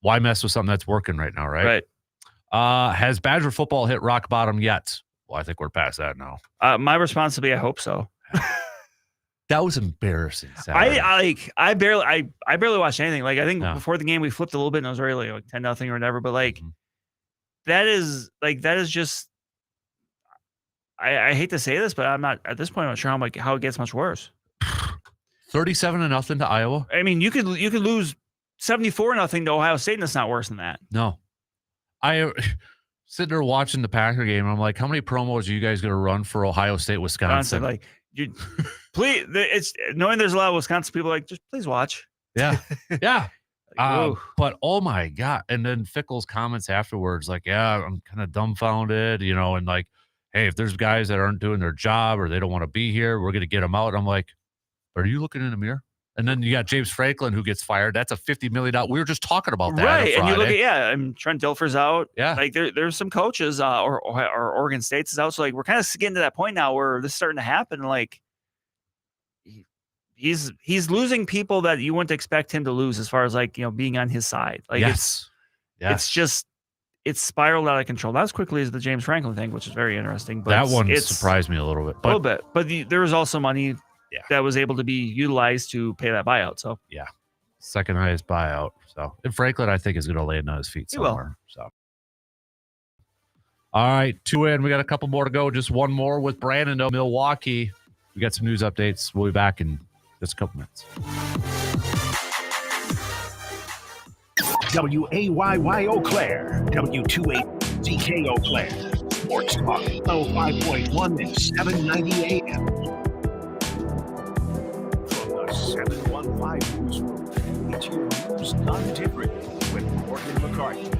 Why mess with something that's working right now, right? Right. Has Badger football hit rock bottom yet? Well, I think we're past that now. My response would be, I hope so. That was embarrassing. Saturday. I barely watched anything. Like, I think before the game we flipped a little bit and it was really like 10-0 or whatever. But that is just. I hate to say this, but I'm not at this point. I'm not sure how it gets much worse. 37-0 to Iowa. I mean, you could lose 74-0 to Ohio State, and it's not worse than that. No, I sitting there watching the Packer game. I'm like, how many promos are you guys going to run for Ohio State, Wisconsin? Like, please. It's knowing there's a lot of Wisconsin people like, just please watch. Yeah, yeah. But oh my God! And then Fickle's comments afterwards, like, yeah, I'm kind of dumbfounded, and like, hey, if there's guys that aren't doing their job or they don't want to be here, we're going to get them out. I'm like, are you looking in the mirror? And then you got James Franklin who gets fired. That's a $50 million. We were just talking about that. Right. And you look at, and Trent Dilfer's out. Yeah. Like there's some coaches or Oregon State's is out. So like, we're kind of getting to that point now where this is starting to happen. Like he's losing people that you wouldn't expect him to lose as far as like, being on his side. Like yes. It's spiraled out of control. Not as quickly as the James Franklin thing, which is very interesting. But that one surprised me a little bit. A little bit. But there was also money that was able to be utilized to pay that buyout. So yeah, second highest buyout. So and Franklin, I think, is going to land on his feet somewhere. So all right, 2 in. We got a couple more to go. Just one more with Brandon. Milwaukee. We got some news updates. We'll be back in just a couple minutes. WAYY Eau Claire, W28ZK Eau Claire, Sports Talk, 105.1 and 790 AM. From the 715 newsroom, it's your news done different with Morgan McCarthy.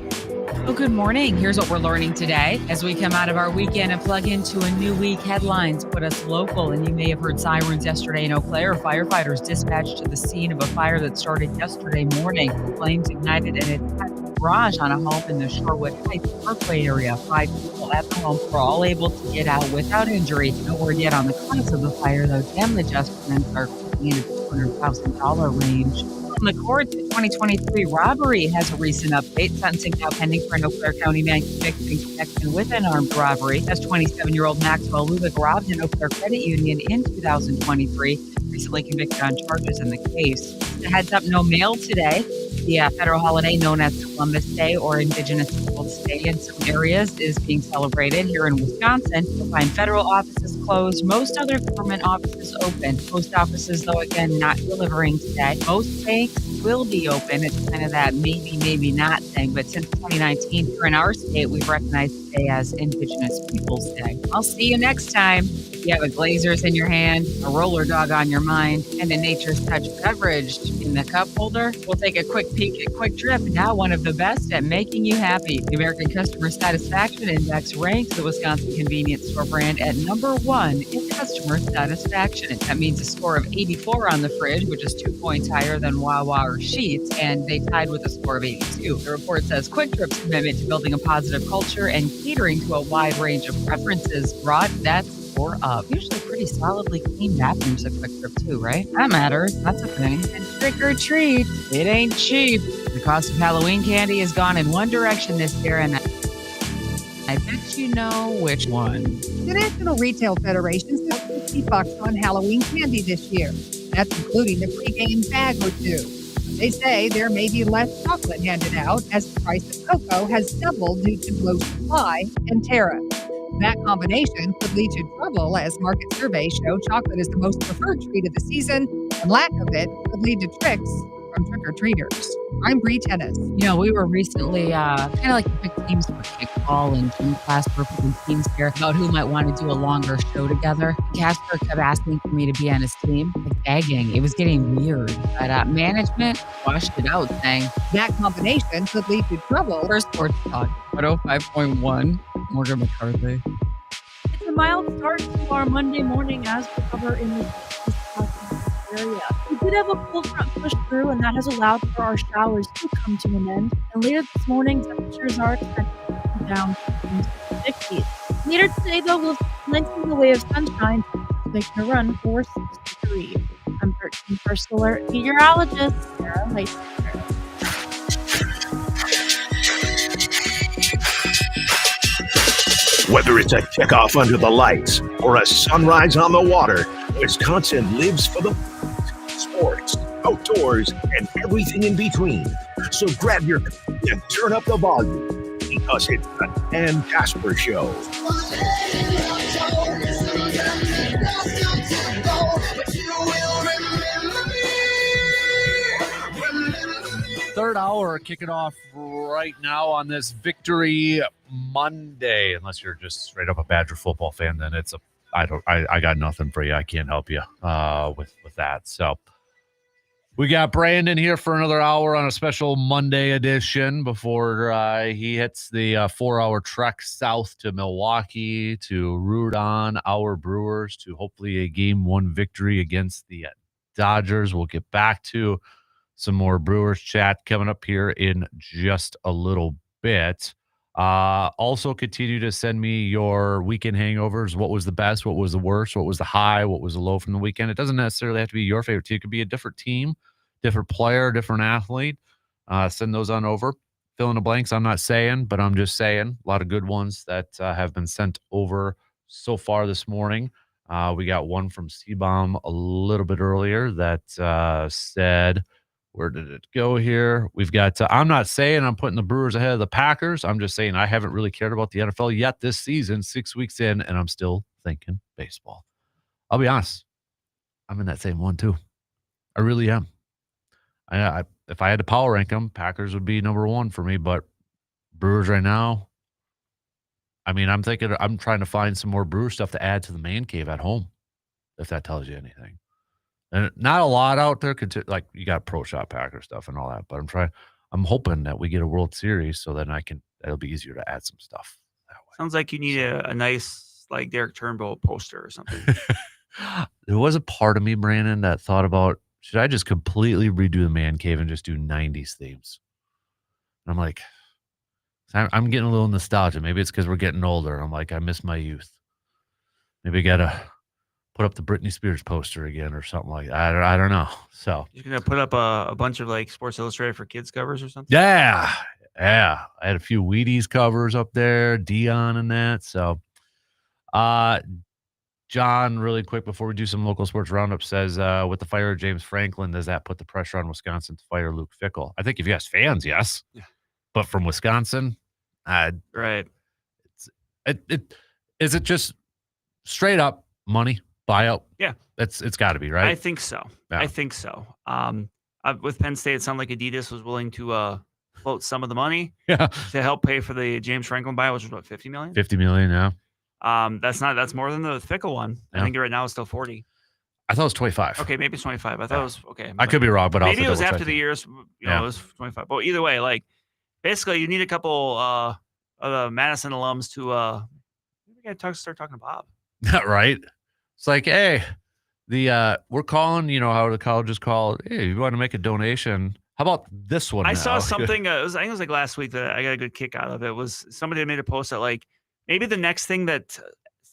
Well, good morning. Here's what we're learning today as we come out of our weekend and plug into a new week. Headlines put us local, and you may have heard sirens yesterday in Eau Claire. Firefighters dispatched to the scene of a fire that started yesterday morning. Flames ignited and it garage on a home in the Shorewood Heights Parkway area. 5 people at the home were all able to get out without injury. No word yet on the cause of the fire, though damage estimates are in the $200,000 range. On the courts, the 2023 robbery has a recent update. Sentencing now pending for an Eau Claire County man convicted in connection with an armed robbery. As 27-year-old Maxwell Lubick robbed an Eau Claire credit union in 2023. Recently convicted on charges in the case. The heads up, no mail today. The federal holiday known as Columbus Day or Indigenous Peoples Day in some areas is being celebrated. Here in Wisconsin, you'll find federal offices closed, most other government offices open. Post offices, though, again, not delivering today. Most banks will be open. It's kind of that maybe, maybe not thing. But since 2019, here in our state, we've recognized today as Indigenous Peoples Day. I'll see you next time. If you have a Glazers in your hand, a roller dog on your mind, and a Nature's Touch beverage in the cup holder, we'll take a quick peek at Quick Trip, now one of the best at making you happy. The American Customer Satisfaction Index ranks the Wisconsin convenience store brand at #1 in customer satisfaction. That means a score of 84 on the fridge, which is 2 points higher than Wawa or Sheetz, and they tied with a score of 82. The report says Quick Trip's commitment to building a positive culture and catering to a wide range of preferences brought that score up. Usually pretty solidly clean bathrooms at Quick Trip too, right? That matters. That's a thing. And trick or treat, it ain't cheap. The cost of Halloween candy has gone in one direction this year, and I bet you know which one. The National Retail Federation set $50 on Halloween candy this year. That's including the pregame bag or two. They say there may be less chocolate handed out as the price of cocoa has doubled due to low supply and tariffs. That combination could lead to trouble as market surveys show chocolate is the most preferred treat of the season, and lack of it could lead to tricks from trick-or-treaters. I'm Bree Tennis. You know, we were recently kind of like pick teams for kickball and gym class. We're picking teams here about who might want to do a longer show together. Casper kept asking for me to be on his team, like begging. It was getting weird. But management washed it out, saying that combination could lead to trouble. First Sports Talk, 105.1, Morgan McCarthy. It's a mild start to our Monday morning as we cover in the area. We did have a cold front push through, and that has allowed for our showers to come to an end. And later this morning, temperatures are expected to come down into the 60s. Later today, though, we'll see plenty in the way of sunshine, making a run for 63. I'm 13 First Alert meteorologist Sarah Leitner. Whether it's a kickoff under the lights or a sunrise on the water, Wisconsin lives for the sports, outdoors, and everything in between. So grab your coffee and turn up the volume because it's the Dan Kasper Show. Third hour kicking off right now on this Victory Monday. Unless you're just straight up a Badger football fan, then I got nothing for you. I can't help you with that. So we got Brandon here for another hour on a special Monday edition before he hits the 4-hour trek south to Milwaukee to root on our Brewers to hopefully a Game 1 victory against the Dodgers. We'll get back to some more Brewers chat coming up here in just a little bit. Also continue to send me your weekend hangovers. What was the best? What was the worst? What was the high? What was the low from the weekend? It doesn't necessarily have to be your favorite team. It could be a different team, different player, different athlete. Send those on over. Fill in the blanks. I'm not saying, but I'm just saying a lot of good ones that have been sent over so far this morning. We got one from C-Bomb a little bit earlier that said, where did it go here? We've got, I'm not saying I'm putting the Brewers ahead of the Packers. I'm just saying I haven't really cared about the NFL yet this season, 6 weeks in, and I'm still thinking baseball. I'll be honest. I'm in that same one too. I really am. I if I had to power rank them, Packers would be number one for me, but Brewers right now, I mean, I'm trying to find some more Brewer stuff to add to the man cave at home, if that tells you anything. And not a lot out there, like you got Pro Shop Packer stuff and all that, but I'm hoping that we get a World Series so then it'll be easier to add some stuff that way. Sounds like you need a nice, like, Derek Turnbull poster or something. There was a part of me, Brandon, that thought about, should I just completely redo the man cave and just do 90s themes? I'm like, I'm getting a little nostalgia. Maybe it's because we're getting older. I'm like, I miss my youth. Maybe I gotta put up the Britney Spears poster again or something like that. I don't know. So You're gonna put up a bunch of like Sports Illustrated for kids covers or something. yeah. I had a few Wheaties covers up there, Dion and that. So John, really quick before we do some local sports roundup, says with the fire of James Franklin, does that put the pressure on Wisconsin to fire Luke Fickell? I think if you ask fans, yes. Yeah. But from Wisconsin, right. Is it just straight up money buyout? Yeah. It's got to be, right? I think so. Yeah. I think so. With Penn State, it sounded like Adidas was willing to float some of the money Yeah. to help pay for the James Franklin buyout, which was what, $50 million? $50 million, yeah. That's more than the Fickle one. Yeah. I think right now it's still 40. I thought it was 25. Okay, maybe it's 25. I thought it was okay. I could be wrong, but maybe I'll it was after check the it. years. It was 25. But either way, like basically, you need a couple of the Madison alums to maybe we gotta start talking to Bob. Right? It's like, hey, we're calling. You know how the colleges call. Hey, you want to make a donation? How about this one? I now? saw something. I think it was like last week that I got a good kick out of. It was somebody had made a post that like maybe the next thing that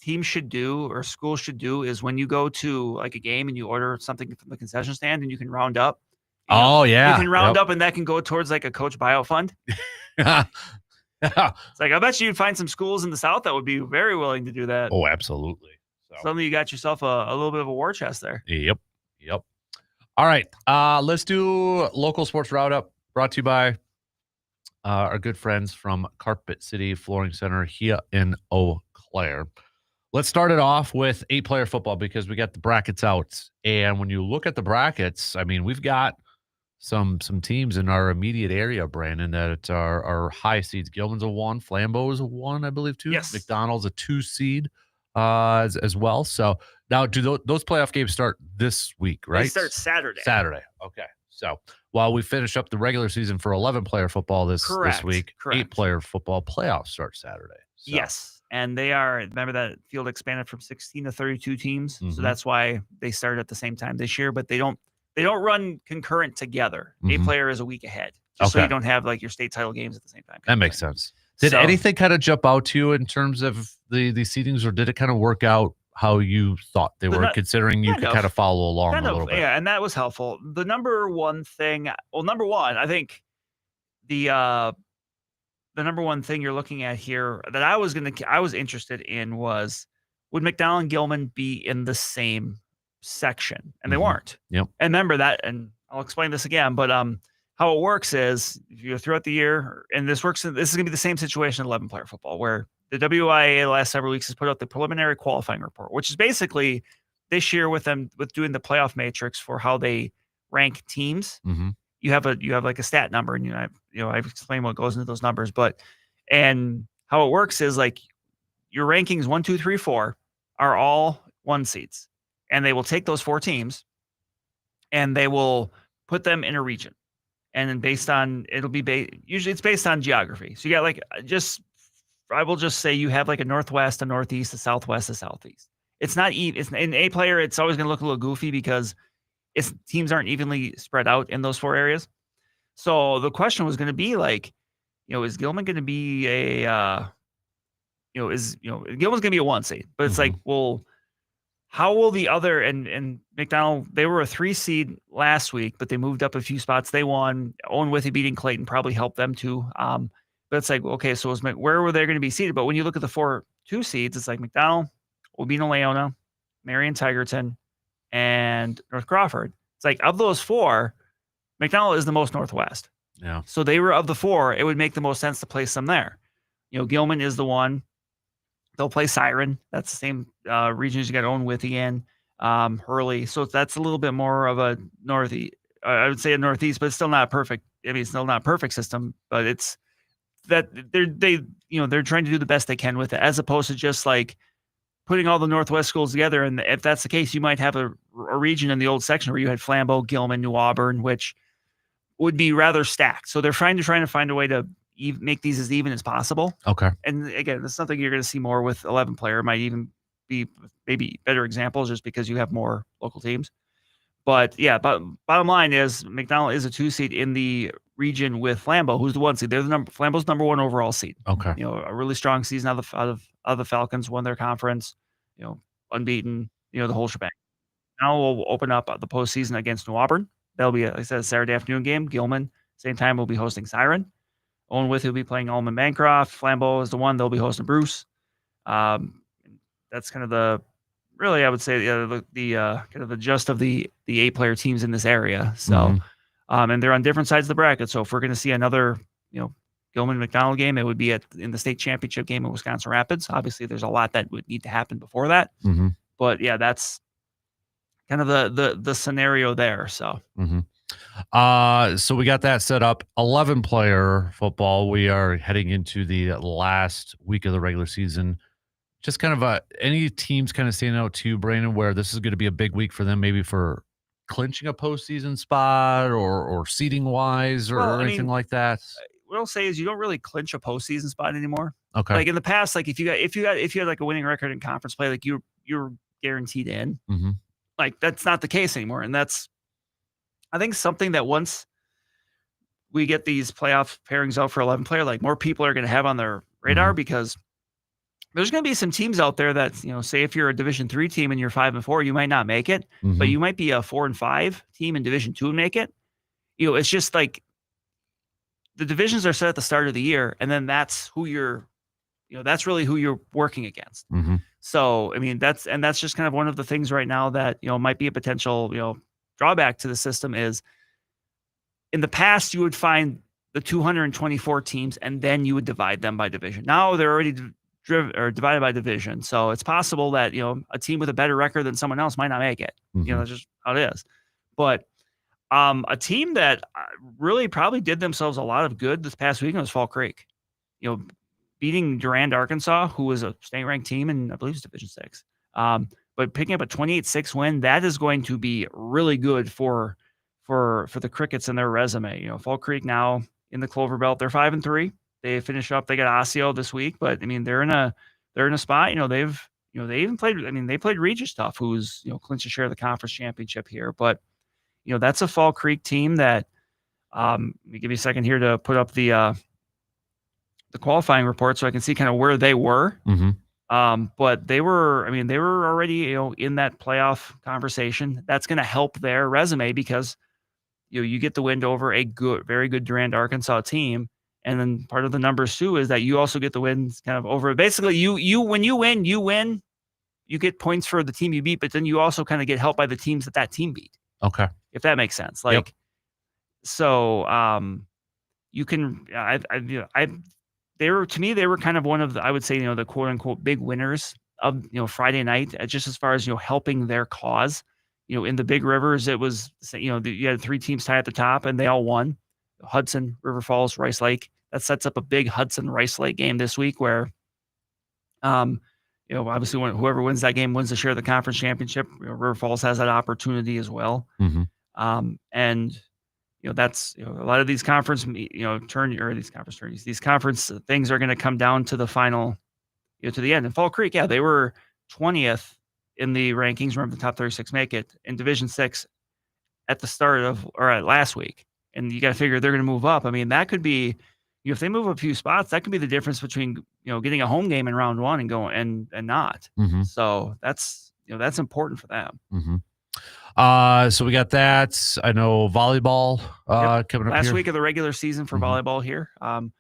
teams should do or schools should do is when you go to like a game and you order something from the concession stand and you can round up. Oh yeah, you can round up and that can go towards like a coach buyout fund. It's like I bet you'd find some schools in the South that would be very willing to do that. Oh, absolutely. Suddenly you got yourself a little bit of a war chest there. Yep. All right, let's do local sports roundup brought to you by our good friends from Carpet City Flooring Center here in Eau Claire. Let's start it off with 8-player football because we got the brackets out. And when you look at the brackets, I mean, we've got some teams in our immediate area, Brandon, that are high seeds. Gilman's a 1, Flambeau is a 1, I believe, 2. Yes. McDonald's a 2 seed as well. So now do those playoff games start this week, right? They start Saturday. Saturday. Okay. So while we finish up the regular season for 11-player football this week, 8-player football playoffs start Saturday. So. Yes. And they are, remember that field expanded from 16 to 32 teams. So that's why they started at the same time this year, but they don't run concurrent together. 8-player is a week ahead. Just so you don't have like your state title games at the same time. That makes sense. Did anything kind of jump out to you in terms of the seedings, or did it kind of work out how you thought they were, considering you could kind of follow along a little bit? Yeah, and that was helpful. The number one, I think the number one thing you're looking at here that I was interested in was, would McDonald and Gilman be in the same section? And they weren't. Yep. And remember that, and I'll explain this again, but how it works is if you throughout the year, and this is going to be the same situation in 11-player football, where the WIA the last several weeks has put out the preliminary qualifying report, which is basically this year with doing the playoff matrix for how they rank teams. Mm-hmm. You have like a stat number, and I've explained what goes into those numbers, and how it works is like your rankings 1, 2, 3, 4 are all 1 seeds, and they will take those 4 teams and they will put them in a region, and then usually it's based on geography. So you got I will just say you have like a northwest, a northeast, a southwest, a southeast. It's not even. It's in A-player. It's always going to look a little goofy because teams aren't evenly spread out in those 4 areas. So the question was going to be like, is Gilman going to be Gilman's going to be a 1 seed? But it's like, well, how will the other and McDonald? They were a 3 seed last week, but they moved up a few spots. They won. Owen Withy beating Clayton probably helped them too. But it's like, okay, so where were they going to be seated? But when you look at the 4 2 seeds, it's like McDonald, Obina Leona, Marion Tigerton, and North Crawford. It's like, of those 4, McDonald is the most northwest. Yeah. So they were of the 4. It would make the most sense to place them there. Gilman is the one. They'll play Siren. That's the same region as you got Owen Withy in, Hurley. So that's a little bit more of a northeast. I would say a northeast, but it's still not perfect. I mean, it's still not a perfect system, but it's that they're trying to do the best they can with it, as opposed to just like putting all the Northwest schools together. And if that's the case, you might have a region in the old section where you had Flambeau, Gilman, New Auburn, which would be rather stacked. So they're trying to find a way to make these as even as possible. Okay. And again, that's something you're going to see more with 11-player. It might even be maybe better examples just because you have more local teams. But yeah, but bottom line is McDonald is a 2 seed in the region with Flambeau, who's the 1 seed. They're Flambeau's number 1 overall seed. Okay. A really strong season out of the Falcons, won their conference, unbeaten, the whole shebang. Now we'll open up the postseason against New Auburn. That'll be, like I said, a Saturday afternoon game. Gilman, same time, will be hosting Siren. Owen With will be playing Allman Bancroft. Flambeau is the one. They'll be hosting Bruce. That's kind of I would say the kind of the gist of the 8-player teams in this area. So, and they're on different sides of the bracket. So if we're going to see another, Gilman McDonald game, it would be in the state championship game in Wisconsin Rapids. Obviously, there's a lot that would need to happen before that. But yeah, that's kind of the scenario there. So. So we got that set up. 11-player football. We are heading into the last week of the regular season. Just kind of any teams kind of standing out to you, Brandon, where this is going to be a big week for them, maybe for clinching a postseason spot or seeding wise or anything like that. What I'll say is you don't really clinch a postseason spot anymore. Okay. Like in the past, like if you had like a winning record in conference play, like you're guaranteed in. Like that's not the case anymore, and that's I think something that once we get these playoff pairings out for 11-player, like more people are going to have on their radar because there's going to be some teams out there that, say if you're a Division III team and you're 5-4, you might not make it, but you might be a 4-5 team in Division II and make it. It's just like the divisions are set at the start of the year, and then that's who that's really who you're working against. So, I mean, that's just kind of one of the things right now that, might be a potential, drawback to the system is in the past, you would find the 224 teams and then you would divide them by division. Now they're already divided by division. So it's possible that, a team with a better record than someone else might not make it. That's just how it is. But a team that really probably did themselves a lot of good this past weekend was Fall Creek. Beating Durand, Arkansas, who was a state-ranked team in, I believe, it's Division VI. But picking up a 28-6 win, that is going to be really good for the Crickets and their resume. Fall Creek now in the Clover Belt, they're 5-3. They finish up. They got Osseo this week, but I mean they're in a spot. They even played. I mean they played Regis tough, who's clinched a share of the conference championship here. But that's a Fall Creek team that. Let me give you a second here to put up the qualifying report so I can see kind of where they were. But they were already, in that playoff conversation. That's going to help their resume because, you get the win over a very good Durand, Arkansas team. And then part of the numbers too is that you also get the wins kind of over. Basically, when you win, you get points for the team you beat, but then you also kind of get helped by the teams that team beat. Okay. If that makes sense. Like, so, you can, they were kind of one of the, I would say, the quote unquote big winners of, Friday night, just as far as, helping their cause. In the Big Rivers, it was, you had 3 teams tied at the top and they all won. Hudson, River Falls, Rice Lake. That sets up a big Hudson Rice Lake game this week where, obviously whoever wins that game wins the share of the conference championship. River Falls has that opportunity as well. And that's a lot of these conference these conference things are going to come down to the final, to the end. And Fall Creek, they were 20th in the rankings. Remember, the top 36 make it in Division VI at the start of last week. And you got to figure they're going to move up. I mean, that could be, if they move a few spots, that could be the difference between, getting a home game in round 1 and going and not. So that's important for them. So we got that. I know volleyball coming up last here. Week of the regular season for volleyball here. You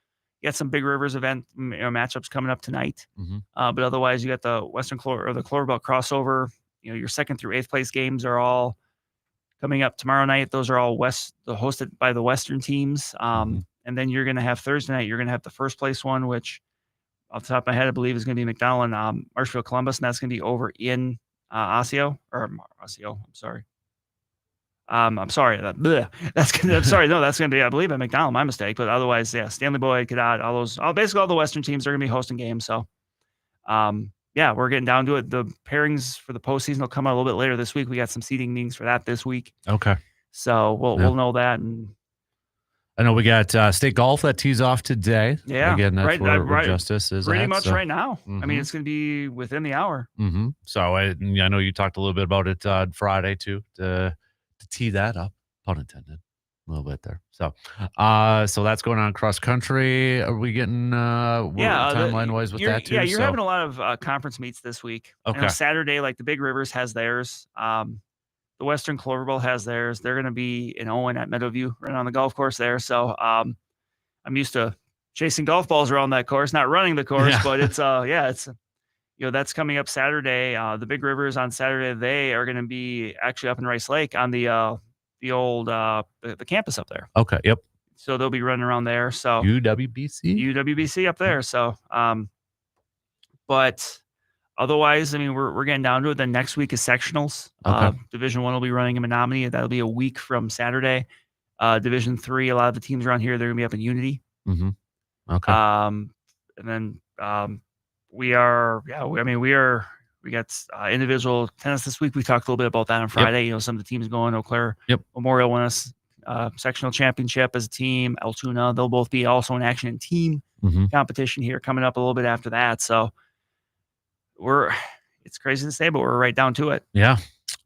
got some Big Rivers event matchups coming up tonight. But otherwise, you got the the Clover Belt crossover. Your 2nd through 8th place games are all coming up tomorrow night. Those are all hosted by the Western teams. And then you're going to have Thursday night. You're going to have the first place one, which off the top of my head, I believe is going to be McDonald and Marshfield Columbus, and that's going to be over in Osseo. I'm sorry. I'm sorry. That's going to be, I believe, at McDonald. My mistake. But otherwise, Stanley Boyd, Cadott, basically all the Western teams are going to be hosting games. So, we're getting down to it. The pairings for the postseason will come out a little bit later this week. We got some seeding meetings for that this week. Okay. So we'll know that. And I know we got state golf that tees off today. Yeah. Again, that's where Justice is pretty at, much so. right now. I mean, it's going to be within the hour. So I know you talked a little bit about it on Friday too, to tee that up, pun intended. a little bit there. So that's going on cross country. Are we getting timeline wise with that too? Yeah, you're having a lot of conference meets this week. I know Okay. Saturday, like the Big Rivers has theirs. The Western Clover Bowl has theirs. They're going to be in Owen at Meadowview, right on the golf course there. So I'm used to chasing golf balls around that course, not running the course, but it's that's coming up Saturday. The Big Rivers on Saturday, they are going to be actually up in Rice Lake on the old the campus up there. Okay. Yep. So they'll be running around there. So UWBC up there. So but otherwise, I mean, we're getting down to it. Then next week is sectionals. Okay. Division 1 will be running in Menominee. That'll be a week from Saturday. Division 3, a lot of the teams around here, they're gonna be up in Unity. Mm-hmm. Okay. And then we got individual tennis this week. We talked a little bit about that on Friday. Yep. Some of the teams going. Eau Claire Yep. Memorial won us sectional championship as a team. Altoona, they'll both be also in action in team competition here coming up a little bit after that. So it's crazy to say, but we're right down to it. Yeah.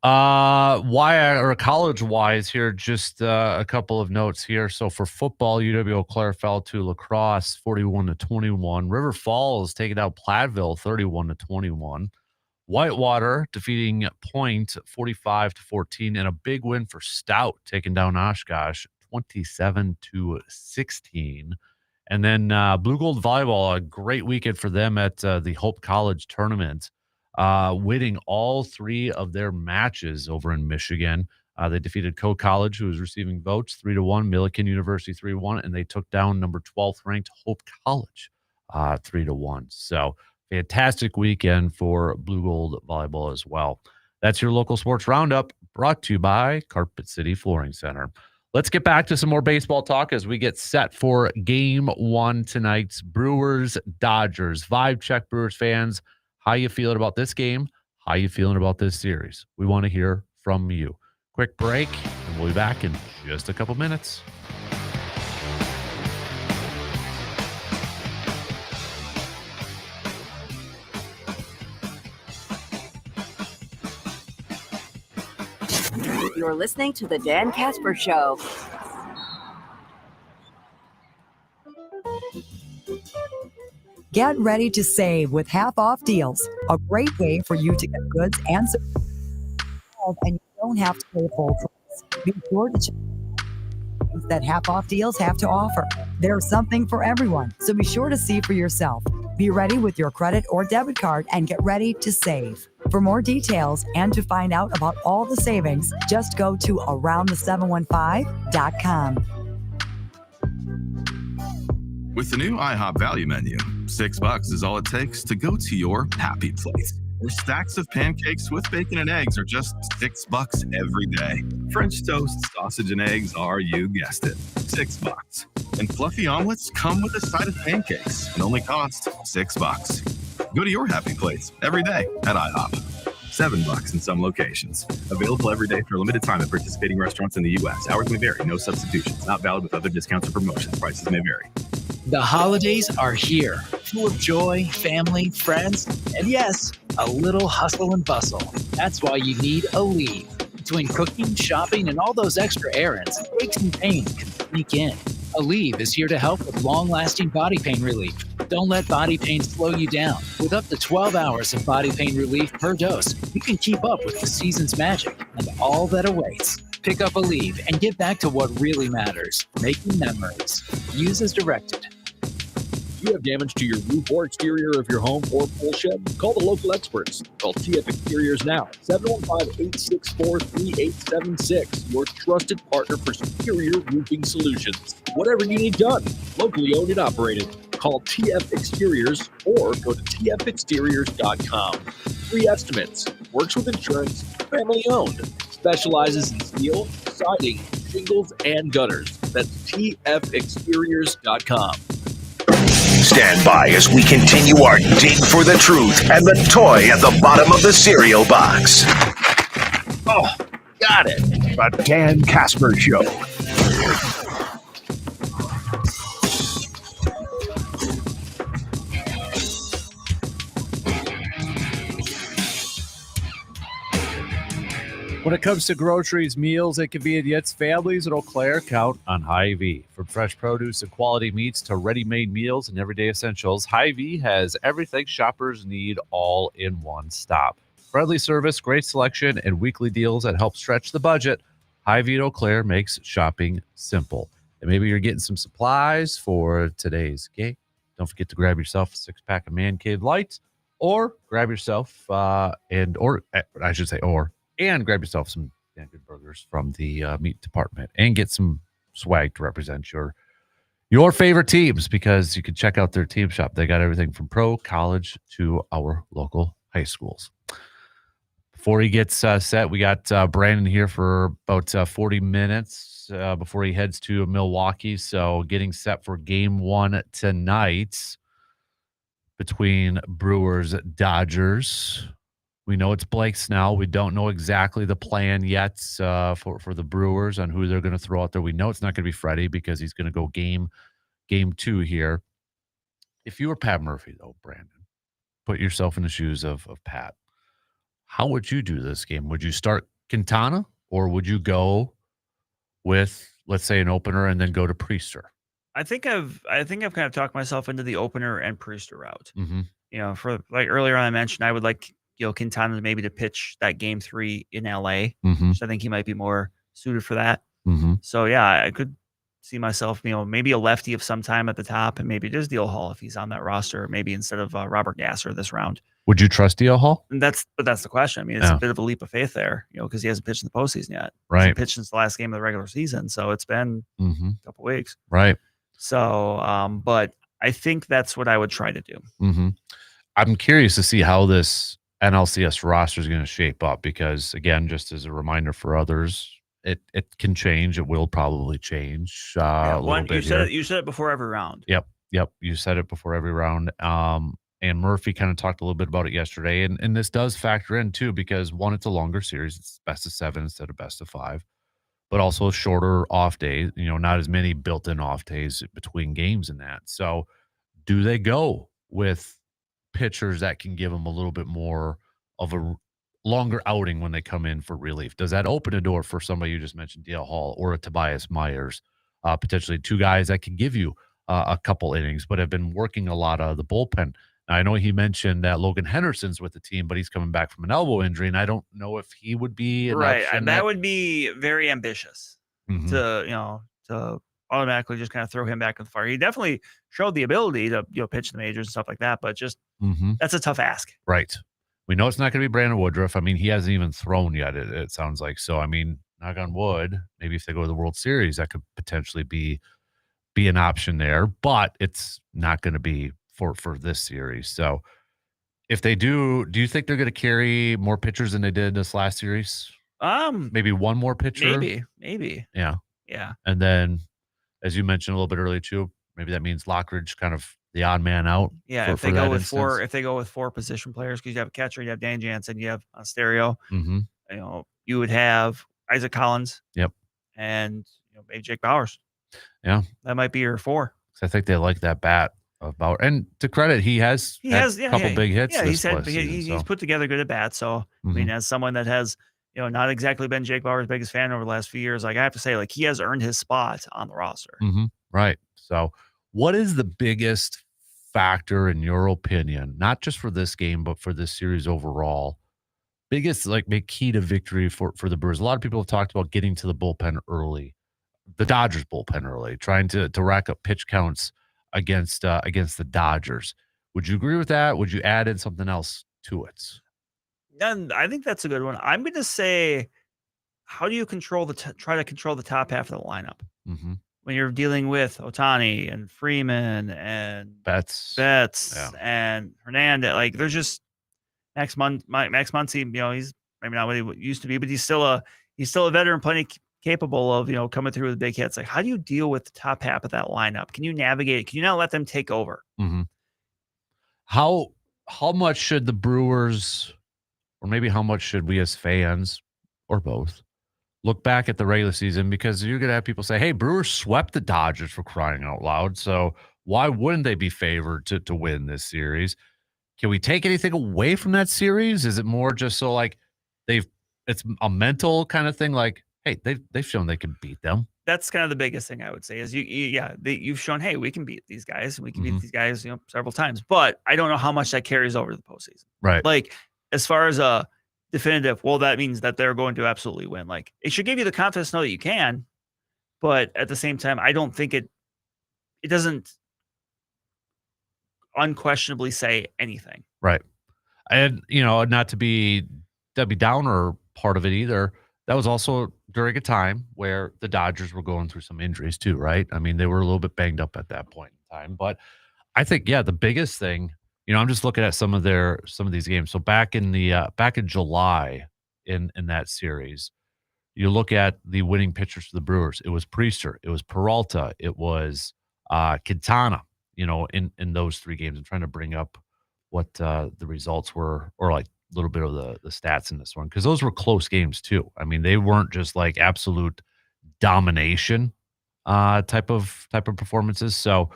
College wise here, just a couple of notes here. So for football, UW Eau Claire fell to lacrosse 41-21. River Falls taking out Platteville 31-21. Whitewater defeating Point 45-14, and a big win for Stout taking down Oshkosh 27-16. And then Blue Gold Volleyball, a great weekend for them at the Hope College tournament, winning all 3 of their matches over in Michigan. They defeated Coe College, who was receiving votes, 3-1, Millikan University 3-1, and they took down number 12th ranked Hope College 3-1. So fantastic weekend for Blue Gold Volleyball as well. That's your local sports roundup, brought to you by Carpet City Flooring Center. Let's get back to some more baseball talk as we get set for Game 1 tonight's Brewers-Dodgers. Vibe check, Brewers fans. How you feeling about this game? How you feeling about this series? We want to hear from you. Quick break, and we'll be back in just a couple minutes. You're listening to the Dan Kasper Show. Get ready to save with half-off deals. A great way for you to get goods and services, and you don't have to pay full price. Be sure to check things that half-off deals have to offer. There's something for everyone, so be sure to see for yourself. Be ready with your credit or debit card and get ready to save. For more details and to find out about all the savings, just go to aroundthe715.com. With the new IHOP value menu, $6 is all it takes to go to your happy place. Where stacks of pancakes with bacon and eggs are just $6 every day. French toast, sausage, and eggs are, you guessed it, $6. And fluffy omelets come with a side of pancakes and only cost $6. Go to your happy place every day at IHOP. $7 in some locations. Available every day for a limited time at participating restaurants in the U.S. Hours may vary. No substitutions. Not valid with other discounts or promotions. Prices may vary. The holidays are here, full of joy, family, friends, and yes, a little hustle and bustle. That's why you need Aleve. Between cooking, shopping, and all those extra errands, aches and pains can sneak in. Aleve is here to help with long-lasting body pain relief. Don't let body pain slow you down. With up to 12 hours of body pain relief per dose, you can keep up with the season's magic and all that awaits. Pick up Aleve and get back to what really matters, making memories. Use as directed. You have damage to your roof or exterior of your home or pool shed? Call the local experts. Call TF Exteriors now. 715-864-3876. Your trusted partner for superior roofing solutions. Whatever you need done, locally owned and operated. Call TF Exteriors or go to tfexteriors.com. Free estimates. Works with insurance. Family owned. Specializes in steel, siding, shingles, and gutters. That's tfexteriors.com. Stand by as we continue our dig for the truth and the toy at the bottom of the cereal box. Oh, got it. The Dan Kasper Show. When it comes to groceries, meals, and convenience, families in Eau Claire count on Hy-Vee. From fresh produce and quality meats to ready-made meals and everyday essentials, Hy-Vee has everything shoppers need all in one stop. Friendly service, great selection, and weekly deals that help stretch the budget. Hy-Vee in Eau Claire makes shopping simple. And maybe you're getting some supplies for today's game. Don't forget to grab yourself a 6-pack of Man Cave Light, or grab yourself and grab yourself some good burgers from the meat department, and get some swag to represent your favorite teams, because you can check out their team shop. They got everything from pro, college to our local high schools. Before he gets set, we got Brandon here for about 40 minutes before he heads to Milwaukee. So getting set for game 1 tonight between Brewers Dodgers. We know it's Blake Snell. We don't know exactly the plan yet for the Brewers on who they're going to throw out there. We know it's not going to be Freddie, because he's going to go game 2 here. If you were Pat Murphy, though, Brandon, put yourself in the shoes of Pat. How would you do this game? Would you start Quintana, or would you go with, let's say, an opener and then go to Priester? I think I've kind of talked myself into the opener and Priester route. Mm-hmm. For like earlier I mentioned, I would like Quintana maybe to pitch that game 3 in LA. Mm-hmm. So I think he might be more suited for that. Mm-hmm. So yeah, I could see myself, maybe a lefty of some time at the top, and maybe just DL Hall if he's on that roster, maybe instead of Robert Gasser this round. Would you trust DL Hall? And that's the question. I mean, it's a bit of a leap of faith there, because he hasn't pitched in the postseason yet. Right. He hasn't pitched since the last game of the regular season, so it's been a couple weeks. Right. So, but I think that's what I would try to do. Mm-hmm. I'm curious to see how this NLCS roster is going to shape up, because, again, just as a reminder for others, it can change. It will probably change a little bit. You said it before every round. Yep. You said it before every round. And Murphy kind of talked a little bit about it yesterday. And this does factor in, too, because, one, it's a longer series. It's best of 7 instead of best of 5. But also shorter off days, not as many built-in off days between games and that. So do they go with pitchers that can give them a little bit more of a longer outing when they come in for relief? Does that open a door for somebody you just mentioned, DL Hall or a Tobias Myers, potentially 2 guys that can give you a couple innings, but have been working a lot out of the bullpen? Now, I know he mentioned that Logan Henderson's with the team, but he's coming back from an elbow injury, and I don't know if he would be an right. option. And that would be very ambitious to automatically just kind of throw him back in the fire. He definitely showed the ability to pitch the majors and stuff like that, but just that's a tough ask. Right. We know it's not going to be Brandon Woodruff. I mean, he hasn't even thrown yet, it sounds like. So, I mean, knock on wood, maybe if they go to the World Series, that could potentially be an option there, but it's not going to be for this series. So if they do you think they're going to carry more pitchers than they did this last series? Maybe one more pitcher? Maybe. Yeah. Yeah. And then, as you mentioned a little bit earlier too, maybe that means Lockridge kind of the odd man out. Yeah, if they go with 4 position players, because you have a catcher, you have Dan Jansen, you have Stereo. Mm-hmm. You would have Isaac Collins. Yep. And maybe Jake Bowers. Yeah. That might be your 4. I think they like that bat of Bauer. And to credit, he has a couple big hits. Yeah, he's he's put together good at bats. So I mean, as someone that has not exactly been Jake Bauer's biggest fan over the last few years, like I have to say, like he has earned his spot on the roster. Mm-hmm. Right. So, what is the biggest factor in your opinion, not just for this game but for this series overall? Biggest key to victory for the Brewers. A lot of people have talked about getting to the bullpen early, the Dodgers bullpen early, trying to rack up pitch counts against the Dodgers. Would you agree with that? Would you add in something else to it? And I think that's a good one. I'm going to say, how do you try to control the top half of the lineup when you're dealing with Ohtani and Freeman and Betts and Hernandez? Like there's just Max Muncy. He's maybe not what he used to be, but he's still a veteran, plenty capable of coming through with big hits. Like, how do you deal with the top half of that lineup? Can you navigate it? Can you not let them take over? Mm-hmm. How much should the Brewers, or maybe how much should we as fans, or both, look back at the regular season? Because you're going to have people say, hey, Brewers swept the Dodgers, for crying out loud. So why wouldn't they be favored to win this series? Can we take anything away from that series? Is it more just so like they've it's a mental kind of thing. Like, hey, they've shown they can beat them. That's kind of the biggest thing I would say is you've shown, hey, we can beat these guys and we can beat these guys, several times. But I don't know how much that carries over to the postseason. Right. Like as far as a definitive, well, that means that they're going to absolutely win. Like it should give you the confidence to know that you can, but at the same time, I don't think it doesn't unquestionably say anything. Right. And, not to be Debbie Downer part of it either. That was also during a time where the Dodgers were going through some injuries too, right? I mean, they were a little bit banged up at that point in time. But I think, the biggest thing, I'm just looking at some of these games. So back in July in that series, you look at the winning pitchers for the Brewers. It was Priester, it was Peralta, it was Quintana, in those 3 games. I'm trying to bring up what the results were, or like a little bit of the stats in this one, because those were close games too. I mean, they weren't just like absolute domination type of performances. So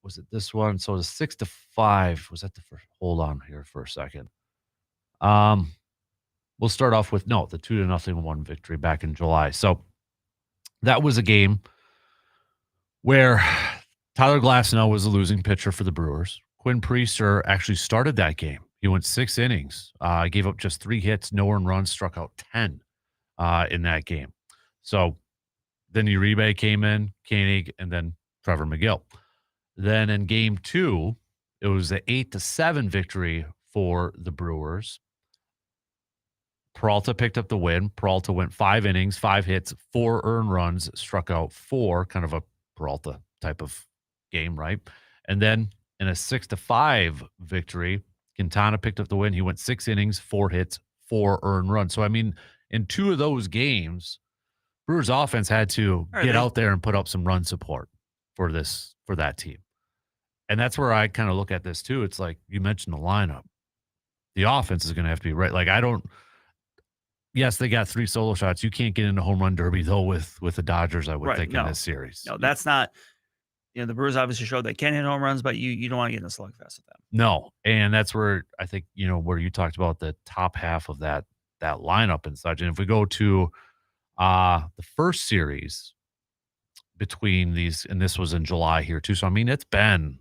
was it this one? So it was 6-5. Was that the first? Hold on here for a second. We'll start off with the 2-0 victory back in July. So that was a game where Tyler Glasnow was the losing pitcher for the Brewers. Quinn Priester actually started that game. He went 6 innings, gave up just 3 hits, no earned runs, struck out 10 in that game. So then Uribe came in, Koenig, and then Trevor McGill. Then in game 2, it was an 8-7 victory for the Brewers. Peralta picked up the win. Peralta went 5 innings, 5 hits, 4 earned runs, struck out 4, kind of a Peralta type of game, right? And then in a 6-5 victory, Quintana picked up the win. He went 6 innings, 4 hits, 4 earned runs. So, I mean, in 2 of those games, Brewers offense had to get out there and put up some run support for that team. And that's where I kind of look at this too. It's like you mentioned the lineup. The offense is going to have to be right. Like yes, they got 3 solo shots. You can't get into home run derby though with the Dodgers, I would think, in this series. No, that's not. The Brewers obviously showed they can hit home runs, but you don't want to get in a slugfest with them. No, and that's where I think where you talked about the top half of that lineup and such. And if we go to the first series between these, and this was in July here too. So I mean, it's been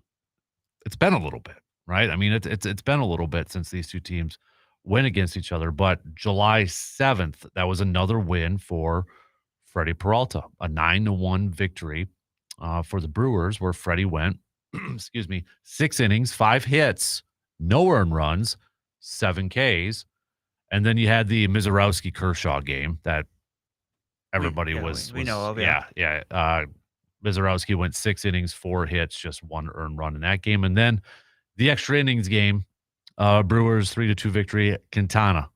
a little bit, right? I mean, it's been a little bit since these 2 teams went against each other. But July 7th, that was another win for Freddie Peralta, a 9-1 victory for the Brewers, where Freddie went, 6 innings, 5 hits, no earned runs, 7 Ks. And then you had the Mizorowski-Kershaw game that everybody we know of. Yeah. Mizorowski went 6 innings, 4 hits, just 1 earned run in that game. And then the extra innings game, Brewers 3-2 victory. Quintana,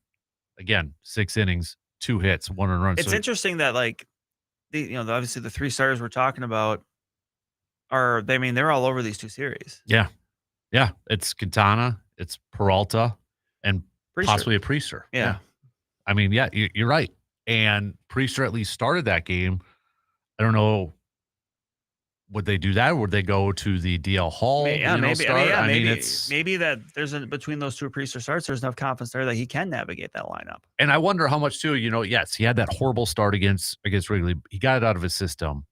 again, 6 innings, 2 hits, 1 earned run. It's interesting that obviously the 3 stars we're talking about they're all over these 2 series. Yeah. Yeah. It's Quintana, it's Peralta, and possibly a Priester. Yeah. I mean, you're right. And Priester at least started that game. I don't know. Would they do that? Would they go to the DL Hall? Maybe that there's between those 2 Priester starts, there's enough confidence there that he can navigate that lineup. And I wonder how much too. Yes, he had that horrible start against Wrigley. He got it out of his system,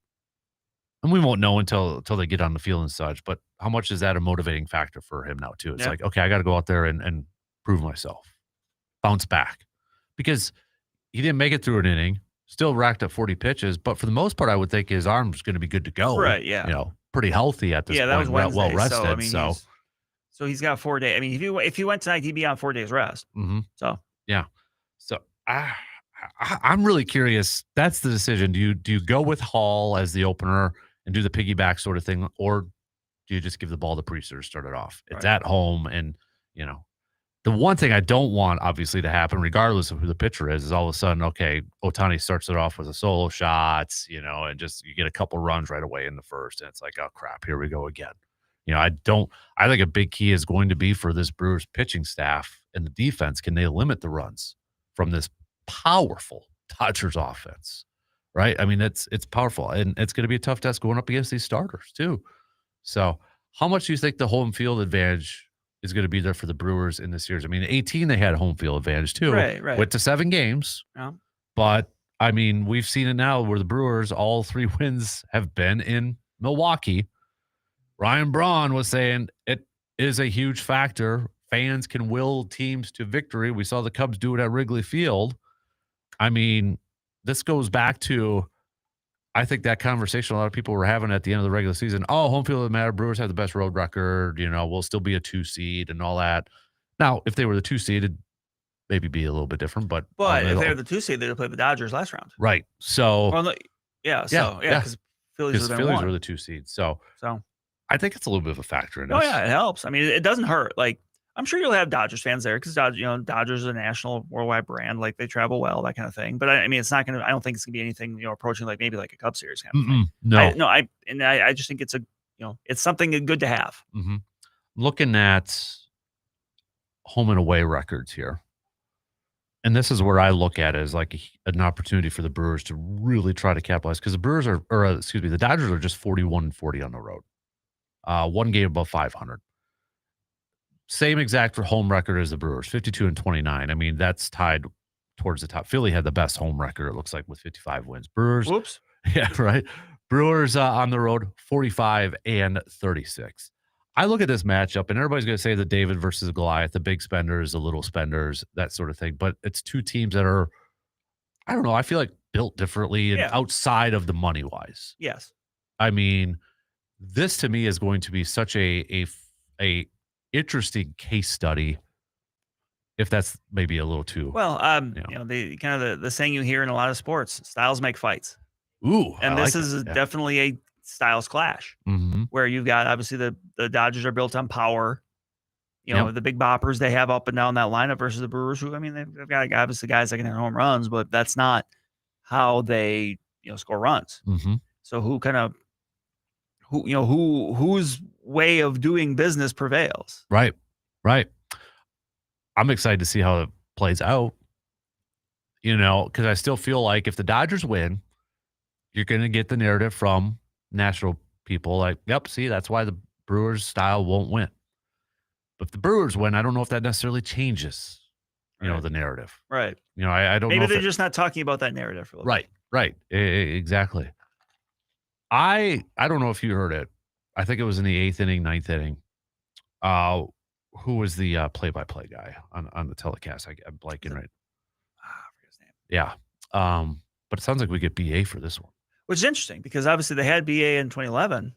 and we won't know until they get on the field and such. But how much is that a motivating factor for him now too? It's like, okay, I got to go out there and prove myself, bounce back, because he didn't make it through an inning. Still racked up 40 pitches, but for the most part, I would think his arm's going to be good to go. Right, yeah. Pretty healthy at this point. That was Wednesday, well rested. So he's got 4 days. I mean, if he went tonight, he'd be on 4 days rest. Mm-hmm. So yeah. So I'm really curious. That's the decision. Do you go with Hall as the opener and do the piggyback sort of thing, or do you just give the ball to Priester to start it off? It's at home, and the one thing I don't want, obviously, to happen, regardless of who the pitcher is all of a sudden, okay, Ohtani starts it off with a solo shots, and just you get a couple runs right away in the first, and it's like, oh, crap, here we go again. I think a big key is going to be for this Brewers pitching staff and the defense, can they limit the runs from this powerful Dodgers offense, right? I mean, it's powerful, and it's going to be a tough test going up against these starters, too. So how much do you think the home field advantage is going to be there for the Brewers in this series. I mean, 18, they had home field advantage too. Right. Went to 7 games. Yeah. But, I mean, we've seen it now where the Brewers, all 3 wins have been in Milwaukee. Ryan Braun was saying it is a huge factor. Fans can will teams to victory. We saw the Cubs do it at Wrigley Field. I mean, this goes back to, I think, that conversation a lot of people were having at the end of the regular season. Oh, home field doesn't matter. Brewers have the best road record. We'll still be a 2 seed and all that. Now, if they were the 2 seed, it'd maybe be a little bit different. But if they were the 2 seed, they'd have played the Dodgers last round. Right. So, Well, no, because Phillies were the 2 seeds. So I think it's a little bit of a factor in this. Oh yeah, it helps. I mean, it doesn't hurt. Like, I'm sure you'll have Dodgers fans there because Dodgers is a national worldwide brand. Like, they travel well, that kind of thing. But I mean, it's not going to. I don't think it's going to be anything approaching like maybe like a Cub Series kind of thing. No, I just think it's it's something good to have. Mm-hmm. Looking at home and away records here, and this is where I look at it as like an opportunity for the Brewers to really try to capitalize, because the Brewers the Dodgers are just 41-40 on the road, 1 game above 500. Same exact home record as the Brewers, 52-29. I mean, that's tied towards the top. Philly had the best home record, it looks like, with 55 wins. Brewers, whoops, yeah, right. Brewers on the road, 45-36. I look at this matchup, and everybody's going to say the David versus Goliath, the big spenders, the little spenders, that sort of thing. But it's 2 teams that are, I don't know, I feel like built differently and outside of the money wise. Yes. I mean, this to me is going to be such a interesting case study, if that's maybe a little too the kind of the saying you hear in a lot of sports, styles make fights. Ooh, and this is definitely a styles clash, where you've got, obviously, the Dodgers are built on power, the big boppers they have up and down that lineup, versus the Brewers, who, I mean, they've got obviously guys that can hit home runs, but that's not how they score runs. So whose way of doing business prevails. Right. I'm excited to see how it plays out, because I still feel like if the Dodgers win, you're going to get the narrative from national people like, yep, see, that's why the Brewers style won't win. But if the Brewers win, I don't know if that necessarily changes, the narrative. Right. I don't know. Maybe they're just not talking about that narrative for a little bit. Right. Exactly. I don't know if you heard it. I think it was in the 8th inning, 9th inning. Who was the play-by-play guy on the telecast? I'm blanking right. I forget his name. Yeah. But it sounds like we get BA for this one. Which is interesting, because obviously they had BA in 2011.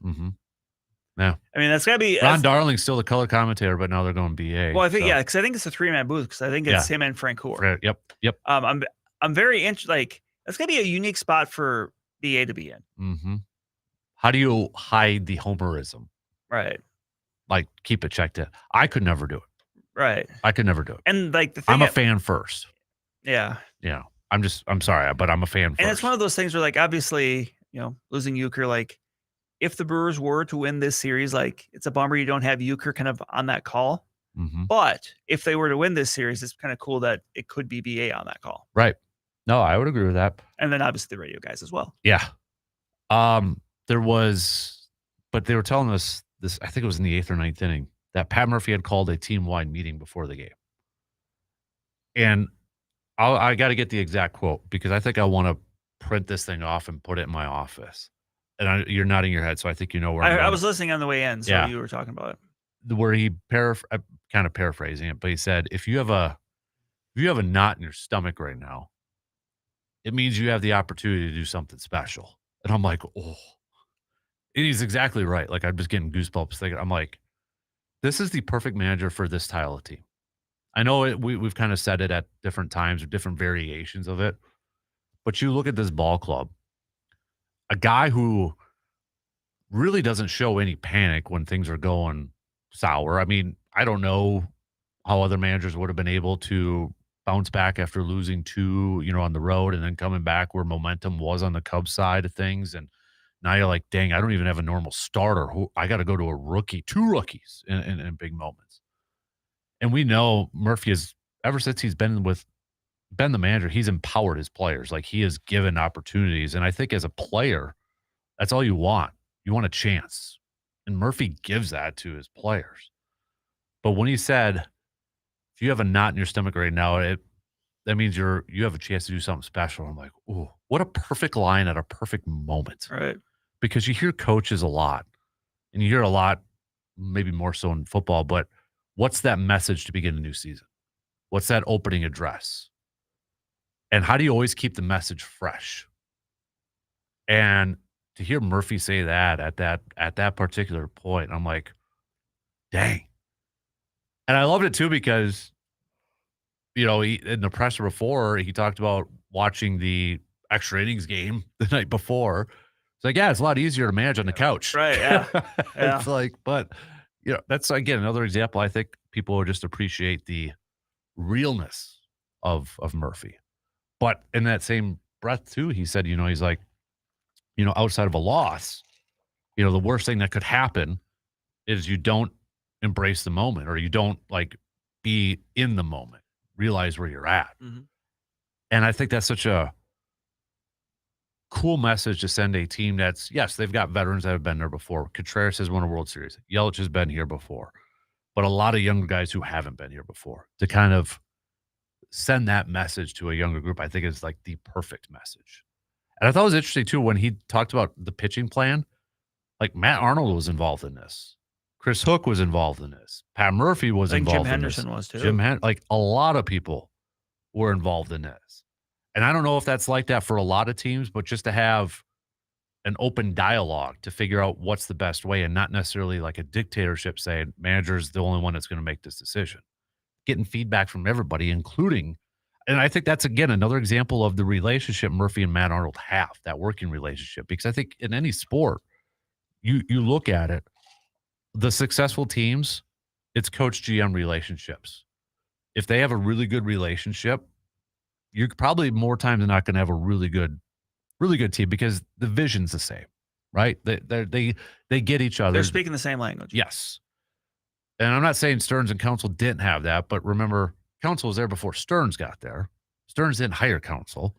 Yeah. I mean, that's got to be... Ron Darling's still the color commentator, but now they're going BA. Well, I think, because I think it's a 3-man booth, because I think it's him and Frank Hoare. Yep. I'm very interested. Like, that's going to be a unique spot for BA to be in. How do you hide the homerism? Right. Like, keep it checked in. I could never do it. Right. I could never do it. And like the thing, I'm a fan first. Yeah. I'm sorry, but I'm a fan first. And it's one of those things where, like, obviously, losing Euchre, like, if the Brewers were to win this series, like, it's a bummer you don't have Euchre kind of on that call. But if they were to win this series, it's kind of cool that it could be BA on that call. Right. No, I would agree with that. And then obviously the radio guys as well. Yeah. There was, but they were telling us this, I think it was in the 8th or 9th inning, that Pat Murphy had called a team-wide meeting before the game. And I got to get the exact quote, because I think I want to print this thing off and put it in my office. And you're nodding your head, so I think you know where I was listening on the way in, so you were talking about it. Where he kind of paraphrasing it, but he said, if you have a knot in your stomach right now, it means you have the opportunity to do something special. And I'm like, oh. And he's exactly right. Like, I'm just getting goosebumps thinking. I'm like, this is the perfect manager for this style of team. I know we've kind of said it at different times or different variations of it, but you look at this ball club, a guy who really doesn't show any panic when things are going sour. I mean, I don't know how other managers would have been able to bounce back after losing 2, on the road, and then coming back where momentum was on the Cubs side of things. And now you're like, dang, I don't even have a normal starter. I got to go to a rookie, 2 rookies in big moments. And we know Murphy is, ever since he's been the manager, he's empowered his players. Like, he has given opportunities. And I think as a player, that's all you want. You want a chance. And Murphy gives that to his players. But when he said, if you have a knot in your stomach right now, that means you have a chance to do something special. I'm like, ooh, what a perfect line at a perfect moment. Right. Because you hear coaches a lot, and you hear a lot, maybe more so in football, but what's that message to begin a new season? What's that opening address? And how do you always keep the message fresh? And to hear Murphy say that at that particular point, I'm like, dang. And I loved it too because, you know, in the presser before, he talked about watching the extra innings game the night before. It's like, yeah, it's a lot easier to manage on the couch. Right, yeah. Yeah. It's like, but, you know, that's, again, another example. I think people will just appreciate the realness of Murphy. But in that same breath, too, he said, you know, he's like, you know, outside of a loss, you know, the worst thing that could happen is you don't embrace the moment, or you don't like be in the moment, realize where you're at. Mm-hmm. And I think that's such a cool message to send a team that's, yes, they've got veterans that have been there before. Contreras has won a World Series. Yelich has been here before. But a lot of younger guys who haven't been here before, to kind of send that message to a younger group, I think is like the perfect message. And I thought it was interesting, too, when he talked about the pitching plan. Like, Matt Arnold was involved in this. Chris Hook was involved in this. Pat Murphy was involved in this. Jim Henderson was, too. Like, a lot of people were involved in this. And I don't know if that's like that for a lot of teams, but just to have an open dialogue to figure out what's the best way, and not necessarily like a dictatorship saying manager's the only one that's going to make this decision. Getting feedback from everybody, including, and I think that's, again, another example of the relationship Murphy and Matt Arnold have, that working relationship. Because I think in any sport, you look at it, the successful teams, it's coach-GM relationships. If they have a really good relationship, you're probably more times than not going to have a really good team, because the vision's the same, right? They get each other. They're speaking the same language. Yes. And I'm not saying Stearns and Counsell didn't have that, but remember, Counsell was there before Stearns got there. Stearns didn't hire Counsell.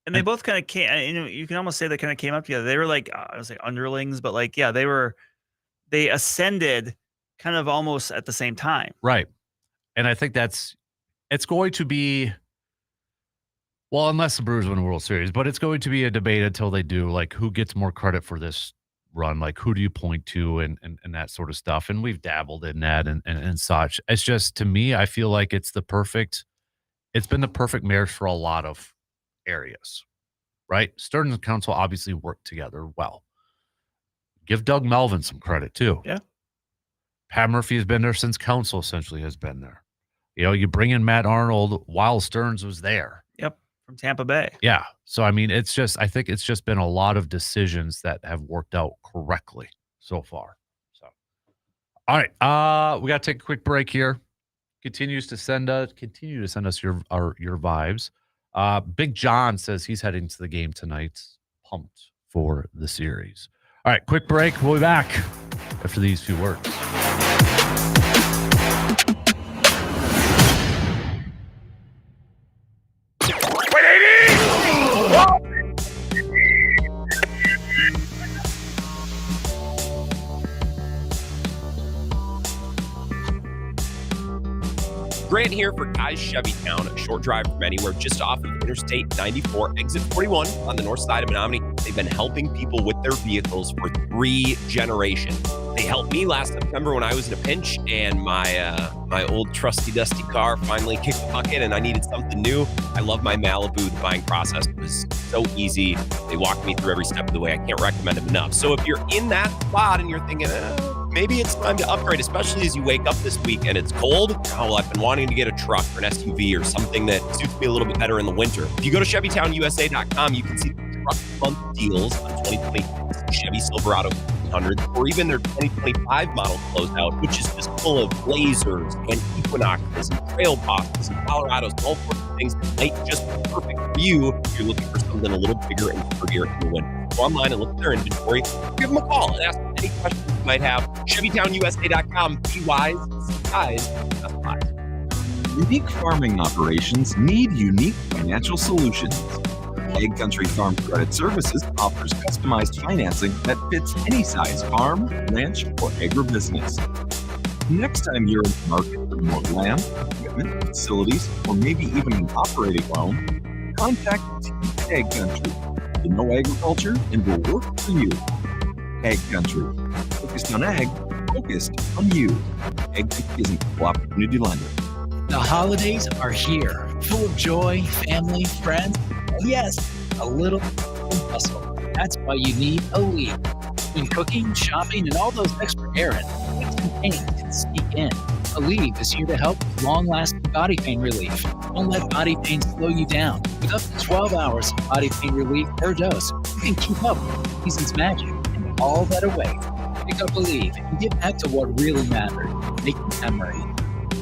And they both kind of came, you know, you can almost say they kind of came up together. They were like, I would say underlings, but like, yeah, they ascended kind of almost at the same time. Right. And I think it's going to be, well, unless the Brewers win a World Series, but it's going to be a debate until they do, like, who gets more credit for this run? Like, who do you point to and that sort of stuff? And we've dabbled in that and such. It's just, to me, I feel like it's been the perfect marriage for a lot of areas, right? Stearns and Counsell obviously work together well. Give Doug Melvin some credit too. Yeah. Pat Murphy has been there since Counsell essentially has been there. You know, you bring in Matt Arnold while Stearns was there. Yep. From Tampa Bay. Yeah. So, I mean, I think it's just been a lot of decisions that have worked out correctly so far. So, all right. We got to take a quick break here. Continue to send us your vibes. Big John says he's heading to the game tonight. Pumped for the series. All right, quick break. We'll be back after these few words. Grant here for Guy's Chevy Town, a short drive from anywhere, just off of Interstate 94, exit 41 on the north side of Menominee. They've been helping people with their vehicles for 3 generations. They helped me last September when I was in a pinch, and my old trusty dusty car finally kicked the bucket, and I needed something new. I love my Malibu. The buying process was so easy. They walked me through every step of the way. I can't recommend them enough. So if you're in that spot and you're thinking, maybe it's time to upgrade, especially as you wake up this week and it's cold. Oh, well, I've been wanting to get a truck or an SUV or something that suits me a little bit better in the winter. If you go to ChevyTownUSA.com, you can see truck month deals on 2020 Chevy Silverado 100, or even their 2025 model closeout, which is just full of Blazers and Equinoxes and Trail Bosses and Colorados and all sorts of things that might just be perfect for you if you're looking for something a little bigger and sturdier in the winter. Go online and look at their inventory. Give them a call and ask them any questions you might have. ChevyTownUSA.com. Be wise, guys, that's wise. Unique farming operations need unique financial solutions. Ag Country Farm Credit Services offers customized financing that fits any size farm, ranch, or agribusiness. Next time you're in the market for more land, equipment, facilities, or maybe even an operating loan, contact Ag Country. They know agriculture and will work for you. Ag Country. Focused on ag, focused on you. Ag Country isn't a opportunity lender. The holidays are here, full of joy, family, friends, and yes, a little hustle. That's why you need a lead. Between cooking, shopping, and all those extra errands, aches and pains can sneak in. Aleve is here to help with long-lasting body pain relief. Don't let body pain slow you down. With up to 12 hours of body pain relief per dose, you can keep up with the season's magic and all that awaits. Pick up Aleve and get back to what really mattered, making memory.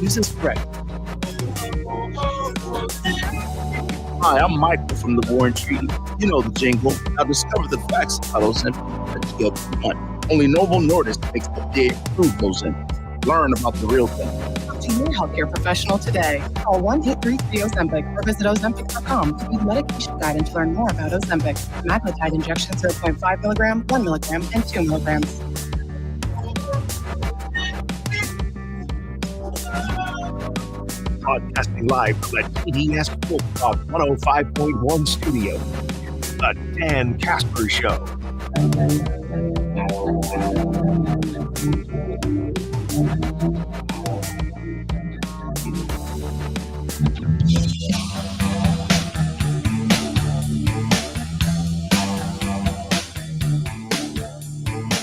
Use this correctly. Hi, I'm Michael from the Warren Treaty. You know the jingle. Now discover the facts about Ozempic that you get one. Only Novo Nordisk makes the big prove Ozempic. Learn about the real thing. Talk to your healthcare professional today. Call 1-833-OZEMPIC or visit Ozempic.com to view the medication guide and to learn more about Ozempic. Maglutide injection 0.5 milligram, 1 milligram, and 2 milligrams. Podcasting live from the TDS Full Talk 105.1 studio. The Dan Kasper Show.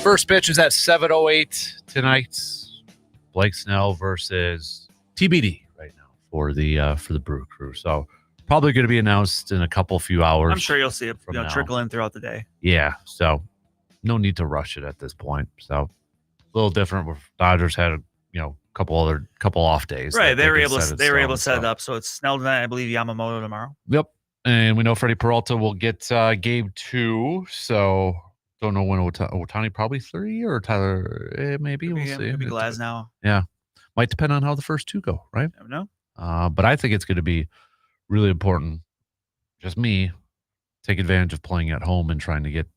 First pitch is at 7:08 tonight. Blake Snell versus TBD right now for the Brew Crew. So probably going to be announced in a few hours. I'm sure you'll see it trickle in throughout the day. Yeah, so no need to rush it at this point. So a little different. Dodgers had a couple off days. Right, they were able to set it up. So it's Snell tonight. I believe Yamamoto tomorrow. Yep, and we know Freddie Peralta will get game 2. So don't know when Ohtani, probably 3, or Tyler maybe. We'll see. Maybe Glasnow. Yeah, might depend on how the first 2 go. Right. Never know. But I think it's going to be really important. Just me take advantage of playing at home and trying to get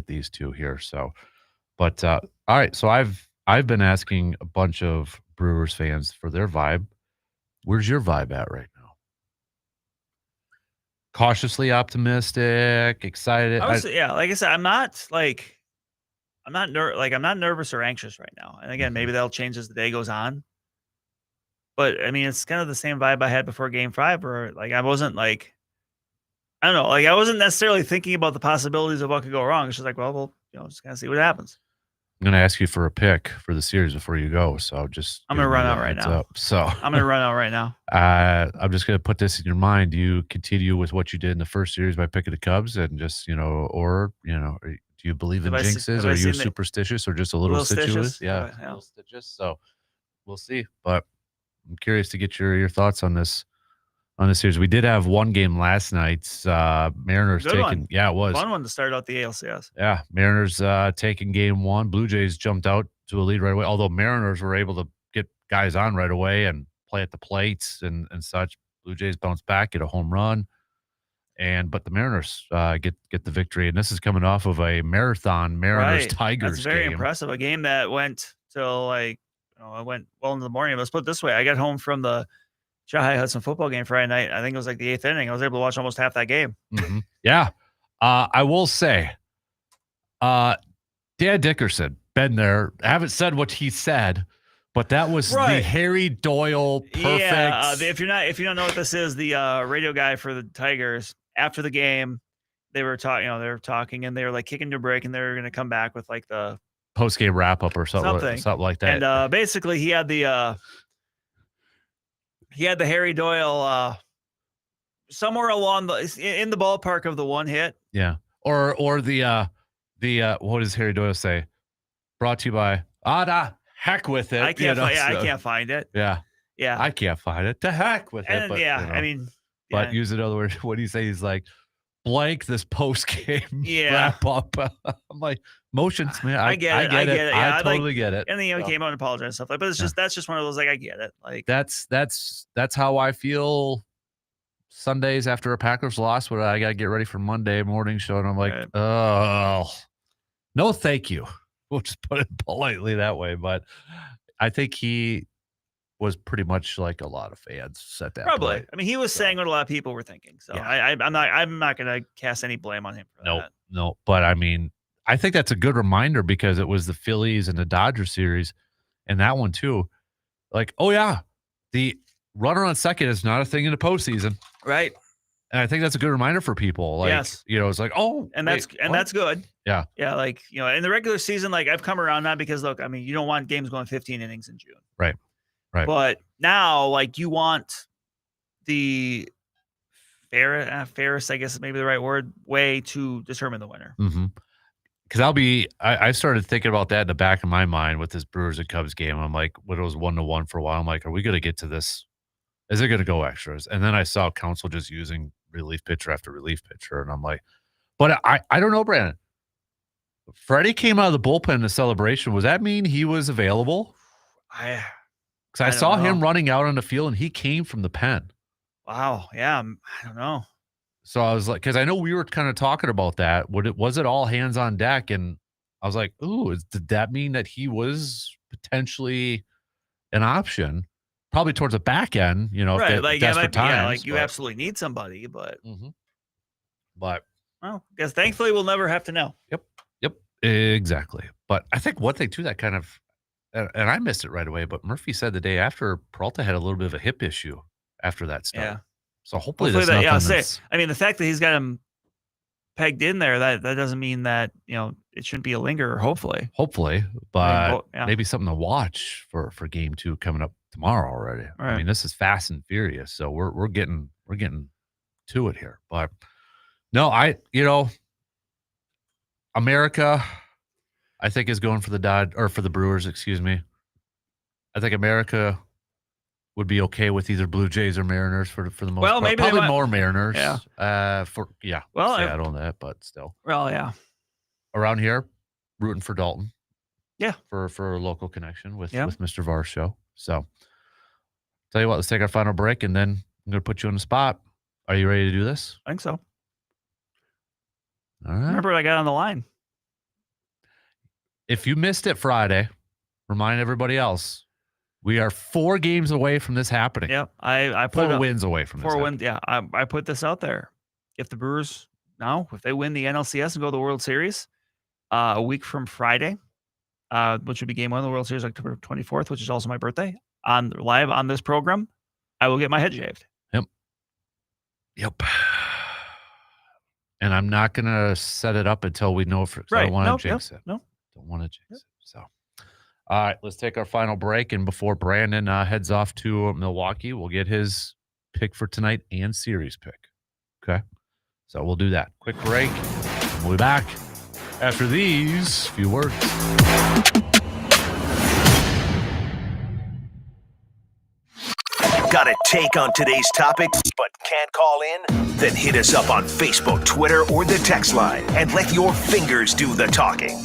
these 2 here. So, but all right. So I've been asking a bunch of Brewers fans for their vibe. Where's your vibe at right now? Cautiously optimistic, excited. Like I said, I'm not nervous or anxious right now. And again, maybe that'll change as the day goes on. But I mean, it's kind of the same vibe I had before Game 5, where I wasn't I don't know, I wasn't necessarily thinking about the possibilities of what could go wrong. It's just we'll just kind of see what happens. I'm going to ask you for a pick for the series before you go. So I'm going to run out right now. I'm going to run out right now. I'm just going to put this in your mind. Do you continue with what you did in the first series by picking the Cubs and just, do you believe in jinxes? Are you superstitious or just a little stitious? Yeah, a little stitious. So we'll see. But I'm curious to get your thoughts on this series. We did have one game last night. Mariners Good taking one. Yeah, it was Fun one to start out the ALCS. Yeah, Mariners taking game 1. Blue Jays jumped out to a lead right away, although Mariners were able to get guys on right away and play at the plates and such. Blue Jays bounced back, get a home run, but the Mariners get the victory. And this is coming off of a marathon Mariners-Tigers That's very game. impressive. A game that went till I went well into the morning. Let's put it this way. I got home from the Shanghai Hudson football game Friday night. I think it was the 8th inning. I was able to watch almost half that game. Mm-hmm. Yeah. I will say, Dan Dickerson, been there. I haven't said what he said, but that was the Harry Doyle perfect. Yeah. If you don't know what this is, the radio guy for the Tigers after the game, they were talking, and they were kicking to break, and they were going to come back with the post-game wrap-up or something like that. And basically, he had the Harry Doyle somewhere along in the ballpark of the one hit. Yeah. Or the what does Harry Doyle say? Brought to you by heck with it. I can't find it. Yeah. Yeah. I can't find it. To heck with it. But use another word. What do you say? He's like, blank this post game wrap up. I'm like, motions, man. I get it. Yeah, I totally get it. And then he came out and apologized and stuff but it's that's just one of those I get it. That's how I feel Sundays after a Packers loss, where I gotta get ready for Monday morning show, and I'm like, oh no, thank you. We'll just put it politely that way. But I think he was pretty much like a lot of fans at that Probably. point. I mean, he was saying what a lot of people were thinking. So Yeah. I'm not going to cast any blame on him for that. No. But I mean, I think that's a good reminder because it was the Phillies and the Dodgers series, and that one too. Like, oh yeah, the runner on second is not a thing in the postseason, right? And I think that's a good reminder for people. Like, Yes. It's like, oh, And wait, that's good. Yeah. Yeah, like, in the regular season, like I've come around now because look, I mean, you don't want games going 15 innings in June. Right. But now, like, you want the fairest, I guess is maybe the right word, way to determine the winner. Mm-hmm. Because I started thinking about that in the back of my mind with this Brewers and Cubs game. I'm like, when it was 1-1 for a while, I'm like, are we going to get to this? Is it going to go extras? And then I saw Counsell just using relief pitcher after relief pitcher, and I'm like, but I don't know, Brandon. Freddie came out of the bullpen in the celebration. Was that mean he was available? Because I saw him running out on the field, and he came from the pen. Wow. Yeah. I don't know. So I was like, because I know we were kind of talking about that. Was it all hands on deck? And I was like, ooh, did that mean that he was potentially an option? Probably towards the back end, right? Like, desperate times, like you absolutely need somebody, but well, I guess thankfully we'll never have to know. Yep, exactly. But I think one thing too that kind of, and I missed it right away, but Murphy said the day after Peralta had a little bit of a hip issue after that stuff. Yeah. So hopefully that, that's I mean, the fact that he's got him pegged in there, that doesn't mean that, it shouldn't be a lingerer, hopefully. But maybe something to watch for game 2 coming up tomorrow already. Right. I mean, this is fast and furious, so we're getting to it here. But no, America, I think, is going for the Brewers, excuse me. I think America would be okay with either Blue Jays or Mariners for the most part. Maybe Probably more Mariners. Yeah. Well, Seattle and that, but still. Well, yeah. Around here, rooting for Dalton. Yeah. For a local connection with Yeah. Mr. Var's show. So, tell you what, let's take our final break, and then I'm going to put you on the spot. Are you ready to do this? I think so. All right. Remember what I got on the line. If you missed it Friday, remind everybody else. We are 4 games away from this happening. Yeah, I put 4 wins away from this. 4 wins. Yeah, I put this out there. If the Brewers if they win the NLCS and go to the World Series, a week from Friday, which would be Game 1 of the World Series, October 24th, which is also my birthday, live on this program, I will get my head shaved. Yep. And I'm not going to set it up until we know for. I don't want to jinx it. No. Don't want to jinx it. So, all right, let's take our final break. And before Brandon heads off to Milwaukee, we'll get his pick for tonight and series pick. Okay. So we'll do that. Quick break. We'll be back after these few words. Got a take on today's topics but can't call in? Then hit us up on Facebook, Twitter, or the text line and let your fingers do the talking.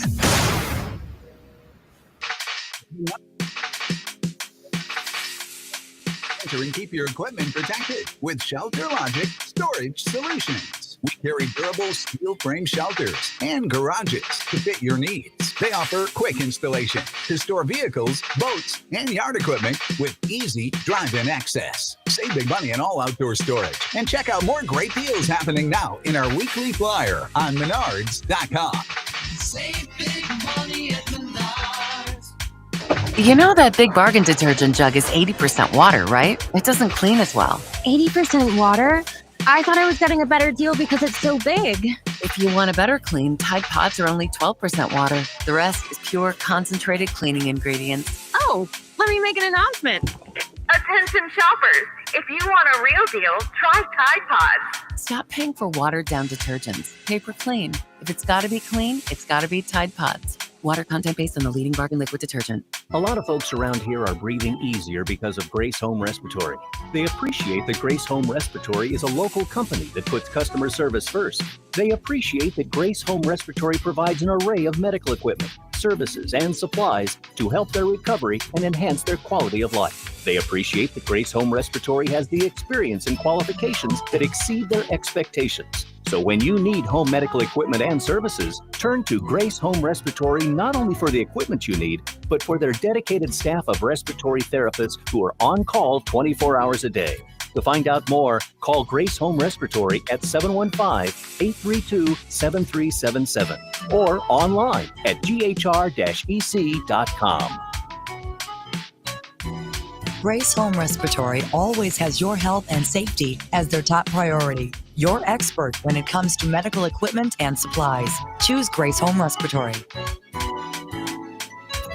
And keep your equipment protected with Shelter Logic Storage Solutions. We carry durable steel frame shelters and garages to fit your needs. They offer quick installation to store vehicles, boats, and yard equipment with easy drive-in access. Save big money on all outdoor storage and check out more great deals happening now in our weekly flyer on Menards.com. Save big money at Menards. You know that Big Bargain detergent jug is 80% water, right? It doesn't clean as well. 80% water? I thought I was getting a better deal because it's so big. If you want a better clean, Tide Pods are only 12% water. The rest is pure, concentrated cleaning ingredients. Oh, let me make an announcement. Attention shoppers, if you want a real deal, try Tide Pods. Stop paying for watered-down detergents. Pay for clean. If it's got to be clean, it's got to be Tide Pods. Water content based on the leading bargain liquid detergent. A lot of folks around here are breathing easier because of Grace Home Respiratory. They appreciate that Grace Home Respiratory is a local company that puts customer service first. They appreciate that Grace Home Respiratory provides an array of medical equipment, services, and supplies to help their recovery and enhance their quality of life. They appreciate that Grace Home Respiratory has the experience and qualifications that exceed their expectations. So when you need home medical equipment and services, turn to Grace Home Respiratory not only for the equipment you need, but for their dedicated staff of respiratory therapists who are on call 24 hours a day. To find out more, call Grace Home Respiratory at 715-832-7377 or online at ghr-ec.com. Grace Home Respiratory always has your health and safety as their top priority. Your expert when it comes to medical equipment and supplies. Choose Grace Home Respiratory.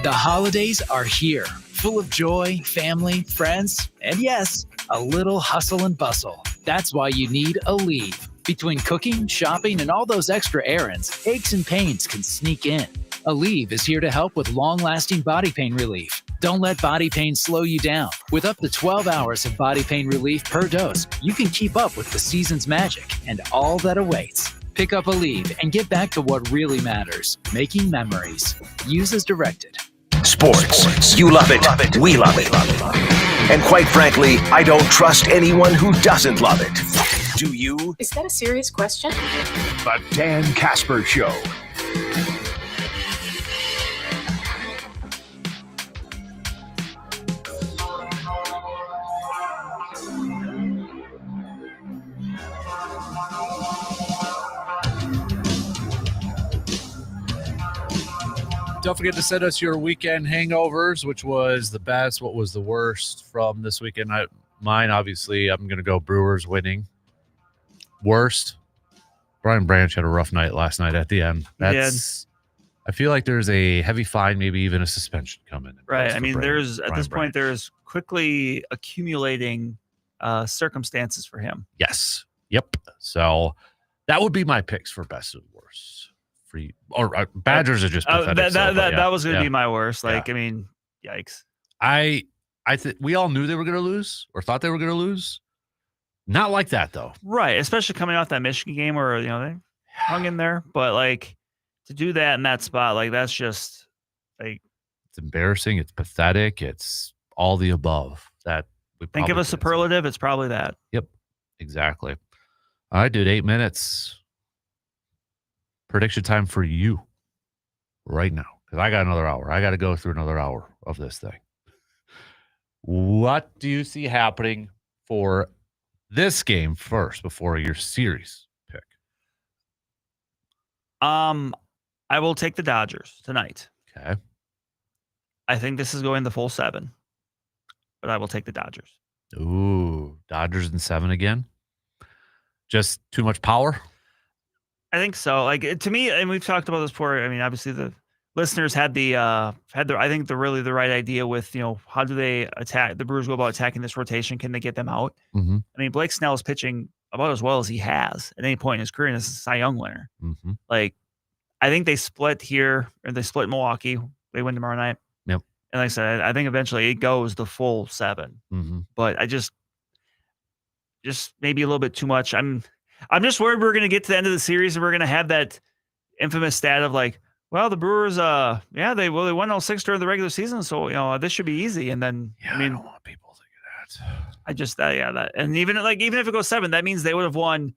The holidays are here, full of joy, family, friends, and yes, a little hustle and bustle. That's why you need Aleve. Between cooking, shopping, and all those extra errands, aches and pains can sneak in. Aleve is here to help with long-lasting body pain relief. Don't let body pain slow you down. With up to 12 hours of body pain relief per dose, you can keep up with the season's magic and all that awaits. Pick up Aleve and get back to what really matters, making memories. Use as directed. Sports. You love it. We love it. And quite frankly, I don't trust anyone who doesn't love it. Do you? Is that a serious question? The Dan Kasper Show. Don't forget to send us your weekend hangovers, which was the best, what was the worst from this weekend. Mine, obviously, I'm going to go Brewers winning. Worst, Brian Branch had a rough night last night at the end. I feel like there's a heavy fine, maybe even a suspension coming. Right. I mean, there's at this point, there's quickly accumulating circumstances for him. Yes. Yep. So that would be my picks for best and worst. Badgers are just pathetic. That was going to be my worst. I mean, yikes. I think we all knew they were going to lose or thought they were going to lose. Not like that though. Right, especially coming off that Michigan game where they hung in there, but to do that in that spot, that's just it's embarrassing. It's pathetic. It's all the above. That we think of a superlative. It's probably that. Yep, exactly. All right, dude. 8 minutes. Prediction time for you right now, because I got another hour. I got to go through another hour of this thing. What do you see happening for this game first before your series pick? I will take the Dodgers tonight. Okay. I think this is going the full 7, but I will take the Dodgers. Ooh, Dodgers in 7 again? Just too much power? I think so. To me, and we've talked about this before. I mean, obviously the listeners had I think the right idea with, how do they attack the Brewers go about attacking this rotation? Can they get them out? Mm-hmm. I mean, Blake Snell is pitching about as well as he has at any point in his career, and this is a Cy Young winner. Mm-hmm. I think they split here, or they split Milwaukee. They win tomorrow night. Yep. And like I said, I think eventually it goes the full 7. Mm-hmm. But I just maybe a little bit too much. I'm just worried we're going to get to the end of the series and we're going to have that infamous stat of the Brewers, they won all 6 during the regular season, so this should be easy. And then I don't want people thinking that. I just that, and even if it goes 7, that means they would have won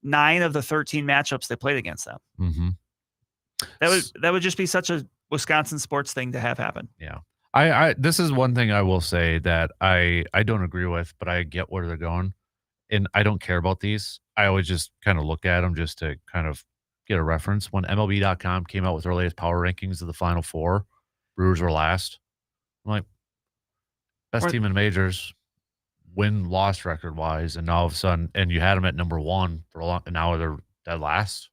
9 of the 13 matchups they played against them. Mm-hmm. That would just be such a Wisconsin sports thing to have happen. Yeah, I this is one thing I will say that I don't agree with, but I get where they're going, and I don't care about these. I always just kind of look at them just to kind of get a reference. When MLB.com came out with their latest power rankings of the Final 4, Brewers were last. I'm like, best team in majors, win-loss record-wise, and now all of a sudden, and you had them at number 1 for a long, and now they're dead last.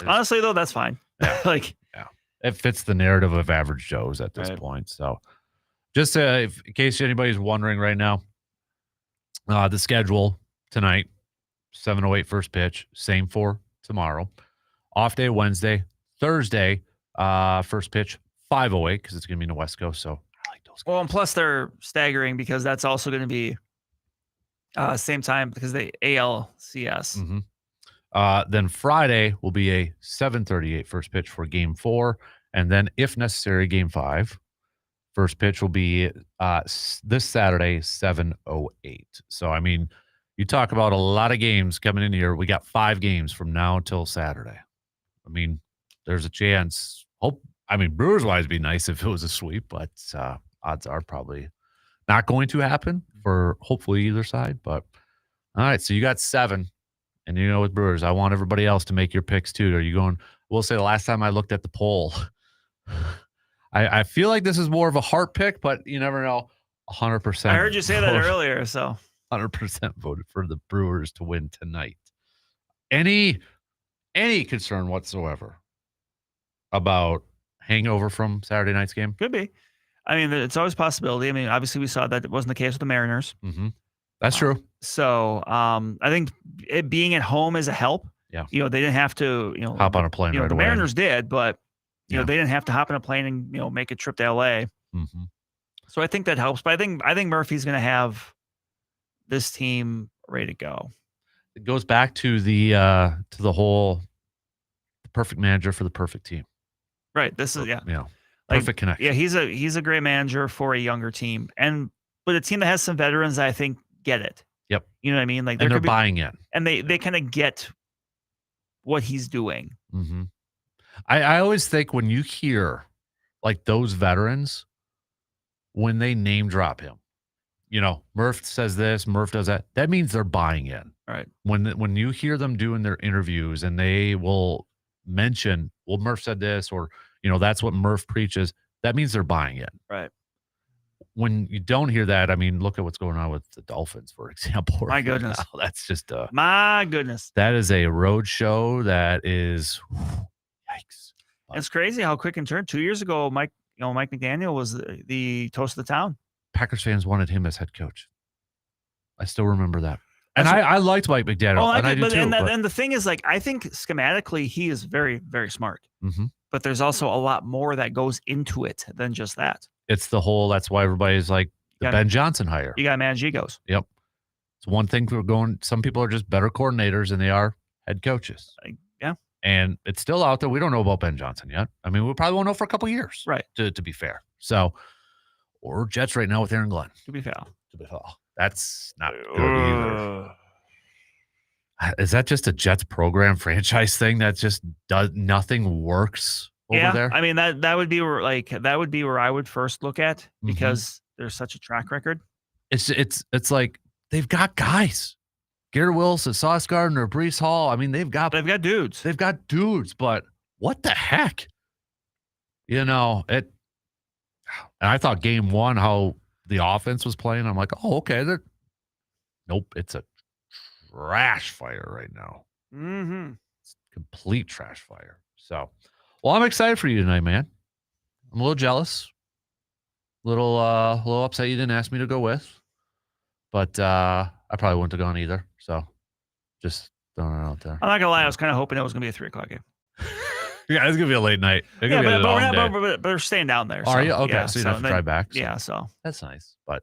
Honestly, though, that's fine. Yeah. It fits the narrative of average Joes at this point. So just in case anybody's wondering right now, the schedule tonight, 7:08 first pitch, same for tomorrow. Off day Wednesday, Thursday, first pitch, 5:08 because it's going to be in the West Coast. So I like those. Well, and plus they're staggering because that's also going to be same time because the ALCS. Mm-hmm. Then Friday will be a 7:38 first pitch for Game 4, and then if necessary, Game 5. First pitch will be this Saturday, 7:08. So I mean, You talk about a lot of games coming in here. We got 5 games from now until Saturday. I mean, there's a chance. Brewers-wise, it'd be nice if it was a sweep, but odds are probably not going to happen for hopefully either side. But all right, so you got 7, and with Brewers, I want everybody else to make your picks too. Are you going? We'll say the last time I looked at the poll, I feel like this is more of a heart pick, but you never know. 100%. I heard you say that earlier, so 100% voted for the Brewers to win tonight. Any concern whatsoever about hangover from Saturday night's game? Could be. I mean, it's always a possibility. I mean, obviously we saw that it wasn't the case with the Mariners. Mm-hmm. That's true. So I think it being at home is a help. Yeah. They didn't have to, hop on a plane right the away. Mariners did, but they didn't have to hop on a plane and make a trip to LA. Mm-hmm. So I think that helps. But I think Murphy's going to have this team ready to go. It goes back to the whole perfect manager for the perfect team. Right. This is perfect connection. Yeah, he's a great manager for a younger team, but a team that has some veterans that I think get it. Yep. You know what I mean? Like they're buying in, and they kind of get what he's doing. Mm-hmm. I always think when you hear like those veterans, when they name drop him, Murph says this, Murph does that. That means they're buying in. Right. When you hear them doing their interviews and they will mention, well, Murph said this, or that's what Murph preaches. That means they're buying in. Right. When you don't hear that, I mean, look at what's going on with the Dolphins, for example. My goodness, that's just my goodness. That is a road show. That is, yikes. It's crazy how quick and turn. 2 years ago, Mike McDaniel was the toast of the town. Packers fans wanted him as head coach. I still remember that. And I liked Mike McDaniel, and I do too. And the thing is, like, I think schematically he is very, very smart. Mm-hmm. But there's also a lot more that goes into it than just that. It's the whole, that's why everybody's like the Ben Johnson hire. You got to manage egos. Yep. It's one thing for going, some people are just better coordinators than they are head coaches. Yeah. And it's still out there. We don't know about Ben Johnson yet. I mean, we probably won't know for a couple of years. Right. To be fair. So, or Jets right now with Aaron Glenn. To be fair. That's not good either. Is that just a Jets program franchise thing that just does nothing works over there? I mean, that would be where I would first look at, because there's such a track record. It's like they've got guys. Garrett Wilson, Sauce Gardner, Breece Hall. I mean, they've got dudes. They've got dudes, but what the heck? And I thought game 1, how the offense was playing, I'm like, oh, okay. Nope, it's a trash fire right now. Mm-hmm. It's complete trash fire. So, well, I'm excited for you tonight, man. I'm a little jealous. Little upset you didn't ask me to go with. But I probably wouldn't have gone either. So just throwing it out there. I'm not gonna lie, I was kind of hoping it was gonna be a 3:00 game. Yeah, it's gonna be a late night. But we're staying down there. Are so, you? Okay, yeah, so you don't have to drive back. So. Yeah, so that's nice. But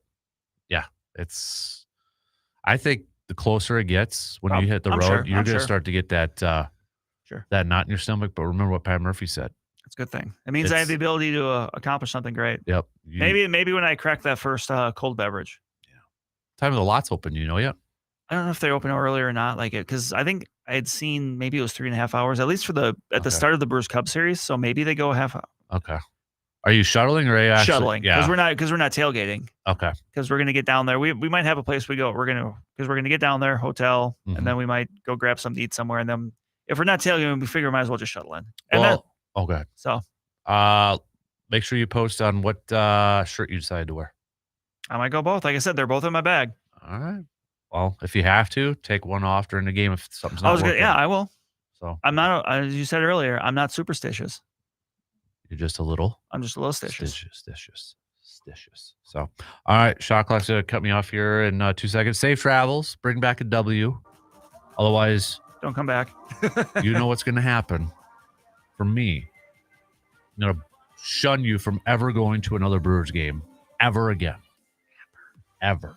yeah, I think the closer it gets when you hit the road, you're gonna start to get that that knot in your stomach. But remember what Pat Murphy said. It's a good thing. It means I have the ability to accomplish something great. Yep. Maybe when I crack that first cold beverage. Time of the lot's open, yet? I don't know if they're open early or not, because I think I had seen maybe it was 3.5 hours, at least for the start of the Brewers Cubs series. So maybe they go half. Okay. Are you shuttling or are you actually? Shuttling, because we're not tailgating. Okay. Because we're gonna get down there. We might have a place we go. We're gonna get down there, hotel, and then we might go grab something to eat somewhere. And then if we're not tailgating, we figure we might as well just shuttle in. And okay. So, make sure you post on what shirt you decided to wear. I might go both. Like I said, they're both in my bag. All right. Well, if you have to, take one off during the game if something's not working. I will. So I'm not, as you said earlier, I'm not superstitious. You're just a little. I'm just a little stitious. Stitious. So, all right, shot clock's gonna cut me off here in 2 seconds. Safe travels. Bring back a W. Otherwise, don't come back. You know what's gonna happen. For me, I'm gonna shun you from ever going to another Brewers game ever again. Ever.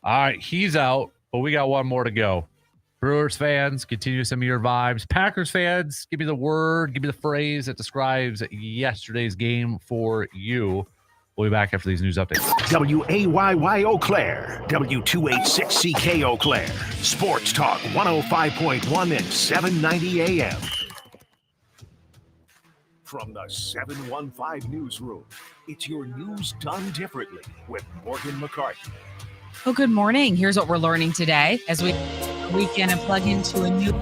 All right, he's out, but we got one more to go. Brewers fans, continue to send me your vibes. Packers fans, give me the word, give me the phrase that describes yesterday's game for you. We'll be back after these news updates. WAYY Eau Claire, W286CK Eau Claire, Sports Talk 105.1 and 790 AM. From the 715 Newsroom, it's your news done differently with Morgan McCarthy. Well, good morning. Here's what we're learning today as we weekend and plug into a new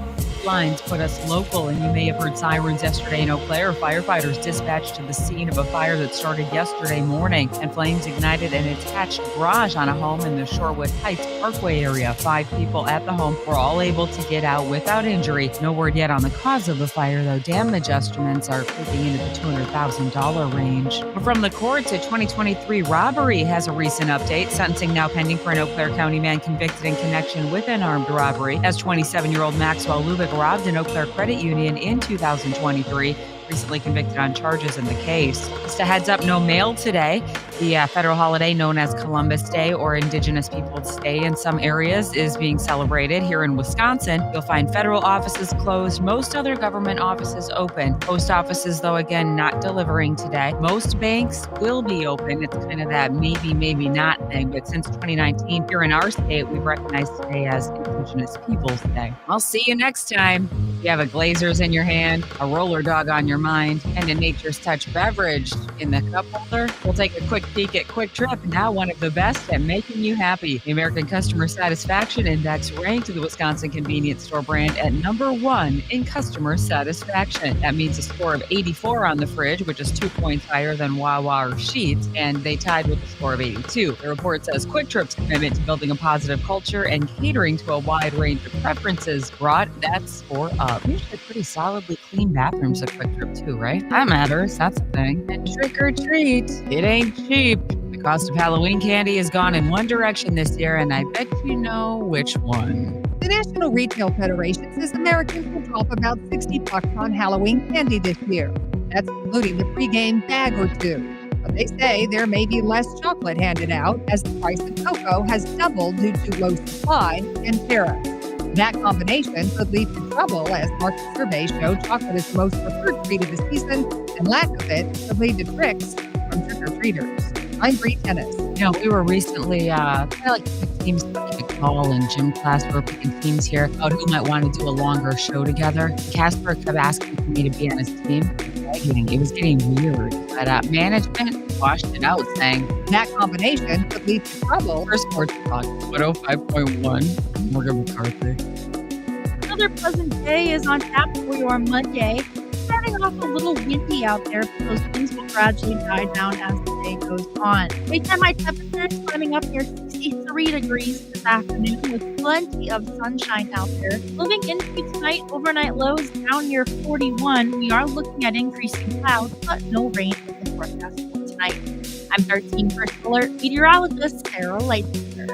lines put us local. And you may have heard sirens yesterday in Eau Claire. Firefighters dispatched to the scene of a fire that started yesterday morning, and flames ignited an attached garage on a home in the Shorewood Heights Parkway area. 5 people at the home were all able to get out without injury. No word yet on the cause of the fire, though damage estimates are creeping into the $200,000 range. From the courts, a 2023 robbery has a recent update. Sentencing now pending for an Eau Claire County man convicted in connection with an armed robbery. As 27-year-old Maxwell Lubick robbed an Eau Claire credit union in 2023, recently convicted on charges in the case. Just a heads up, no mail today. The federal holiday known as Columbus Day, or Indigenous Peoples Day in some areas, is being celebrated. Here in Wisconsin, you'll find federal offices closed, most other government offices open. Post offices, though, again, not delivering today. Most banks will be open. It's kind of that maybe, maybe not thing. But since 2019, here in our state, we've recognized today as Indigenous Peoples Day. I'll see you next time. You have a Glazers in your hand, a roller dog on your mind, and a Nature's Touch beverage in the cup holder. We'll take a quick peek at Quick Trip, now one of the best at making you happy. The American Customer Satisfaction Index ranked the Wisconsin convenience store brand at number 1 in customer satisfaction. That means a score of 84 on the fridge, which is 2 points higher than Wawa or Sheetz, and they tied with a score of 82. The report says Quick Trip's commitment to building a positive culture and catering to a wide range of preferences brought that score up. Usually pretty solidly clean bathrooms at Quick Trip too, right? That matters. That's a thing. And trick or treat, it ain't cheap. The cost of Halloween candy has gone in one direction this year, and I bet you know which one. The National Retail Federation says Americans will drop about $60 on Halloween candy this year. That's including the pregame bag or two. But they say there may be less chocolate handed out as the price of cocoa has doubled due to low supply and tariffs. That combination could lead to trouble, as market surveys show chocolate is the most preferred treat of the season, and lack of it could lead to tricks from trick-or-treaters. I'm Bree Tennis. You know, we were recently kind of like picking teams for kickball and gym class. We're picking teams here about who might want to do a longer show together. Kasper kept asking for me to be on his team. It was getting weird, but management washed it out, saying that combination could lead to trouble. For Sports Talk 105.1, Morgan McCarthy. Another pleasant day is on tap for your Monday. Starting off a little windy out there, but those winds will gradually die down as the day goes on. Daytime high temperatures climbing up near 63 degrees this afternoon with plenty of sunshine out there. Moving into tonight, overnight lows down near 41. We are looking at increasing clouds, but no rain in the forecast for tonight. I'm 13 First Alert meteorologist Sarah Lightner.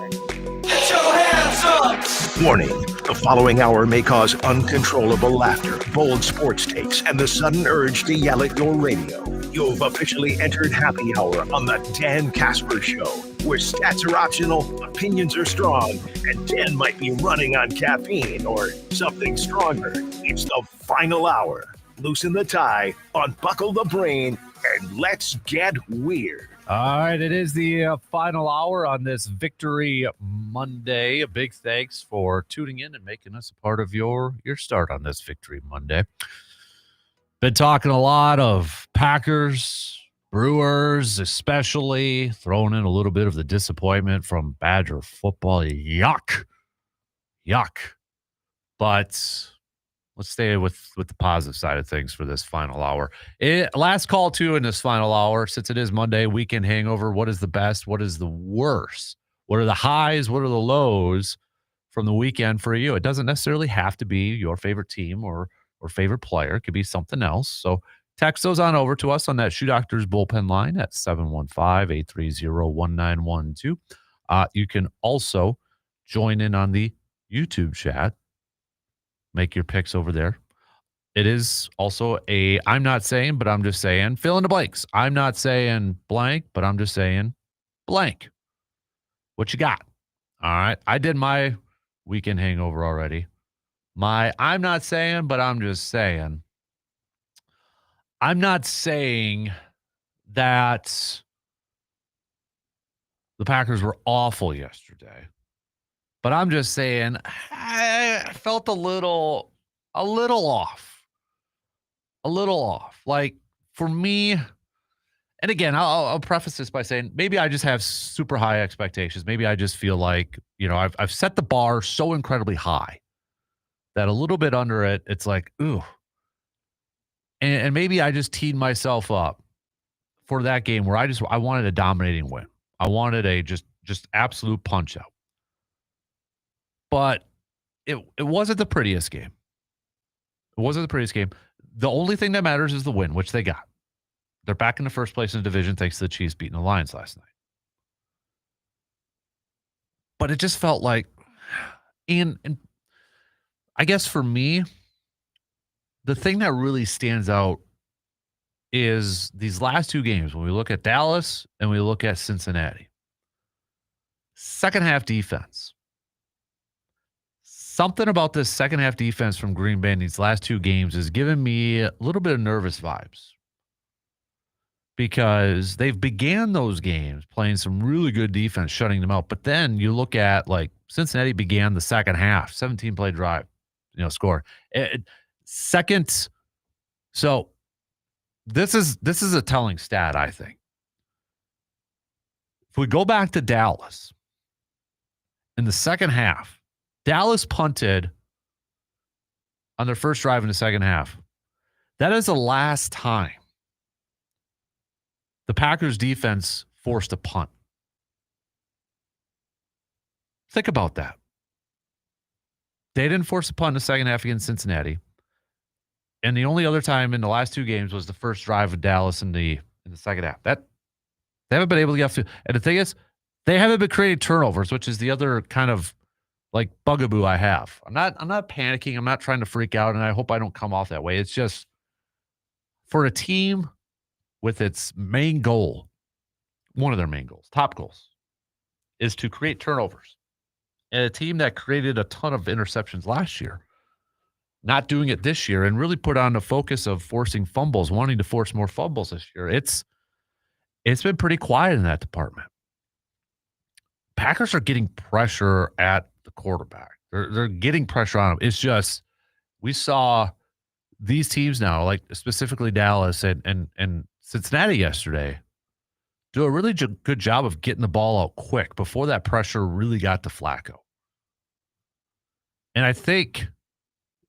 Get your hands up! Warning, the following hour may cause uncontrollable laughter, bold sports takes, and the sudden urge to yell at your radio. You've officially entered happy hour on the Dan Kasper Show, where stats are optional, opinions are strong, and Dan might be running on caffeine or something stronger. It's the final hour. Loosen the tie, unbuckle the brain, and let's get weird. All right, it is the final hour on this Victory Monday. A big thanks for tuning in and making us a part of your start on this Victory Monday. Been talking a lot of Packers, Brewers, especially throwing in a little bit of the disappointment from Badger football. Yuck. But let's stay with the positive side of things for this final hour. Last call, too, in this final hour, since it is Monday, weekend hangover. What is the best? What is the worst? What are the highs? What are the lows from the weekend for you? It doesn't necessarily have to be your favorite team or favorite player. It could be something else. So text those on over to us on that Shoe Doctors bullpen line at 715-830-1912. You can also join in on the YouTube chat. Make your picks over there. It is also I'm not saying, but I'm just saying, fill in the blanks. I'm not saying blank, but I'm just saying blank. What you got? All right. I did my weekend hangover already. I'm not saying, but I'm just saying. I'm not saying that The Packers were awful yesterday. But I'm just saying, I felt a little off. A little off. Like, for me, and again, I'll preface this by saying maybe I just have super high expectations. Maybe I just feel like, I've set the bar so incredibly high that a little bit under it, it's like, ooh. And maybe I just teed myself up for that game where I wanted a dominating win. I wanted a just absolute punch out. But it wasn't the prettiest game. It wasn't the prettiest game. The only thing that matters is the win, which they got. They're back in the first place in the division thanks to the Chiefs beating the Lions last night. But it just felt like, and I guess for me, the thing that really stands out is these last two games. When we look at Dallas and we look at Cincinnati. Second half defense. Something about this second half defense from Green Bay in these last two games is giving me a little bit of nervous vibes. Because they've began those games playing some really good defense, shutting them out. But then you look at, like, Cincinnati began the second half, 17-play drive, score. Second, so this is a telling stat, I think. If we go back to Dallas, in the second half, Dallas punted on their first drive in the second half. That is the last time the Packers defense forced a punt. Think about that. They didn't force a punt in the second half against Cincinnati. And the only other time in the last two games was the first drive of Dallas in the second half. They haven't been able to get. And the thing is, they haven't been creating turnovers, which is the other kind of like bugaboo I have. I'm not panicking. I'm not trying to freak out, and I hope I don't come off that way. It's just for a team with its main goal, one of their main goals, top goals, is to create turnovers. And a team that created a ton of interceptions last year, not doing it this year, and really put on the focus of forcing fumbles, wanting to force more fumbles this year. It's been pretty quiet in that department. Packers are getting pressure at the quarterback. They're getting pressure on him. It's just, we saw these teams now, like specifically Dallas and Cincinnati yesterday, do a really good job of getting the ball out quick before that pressure really got to Flacco. And I think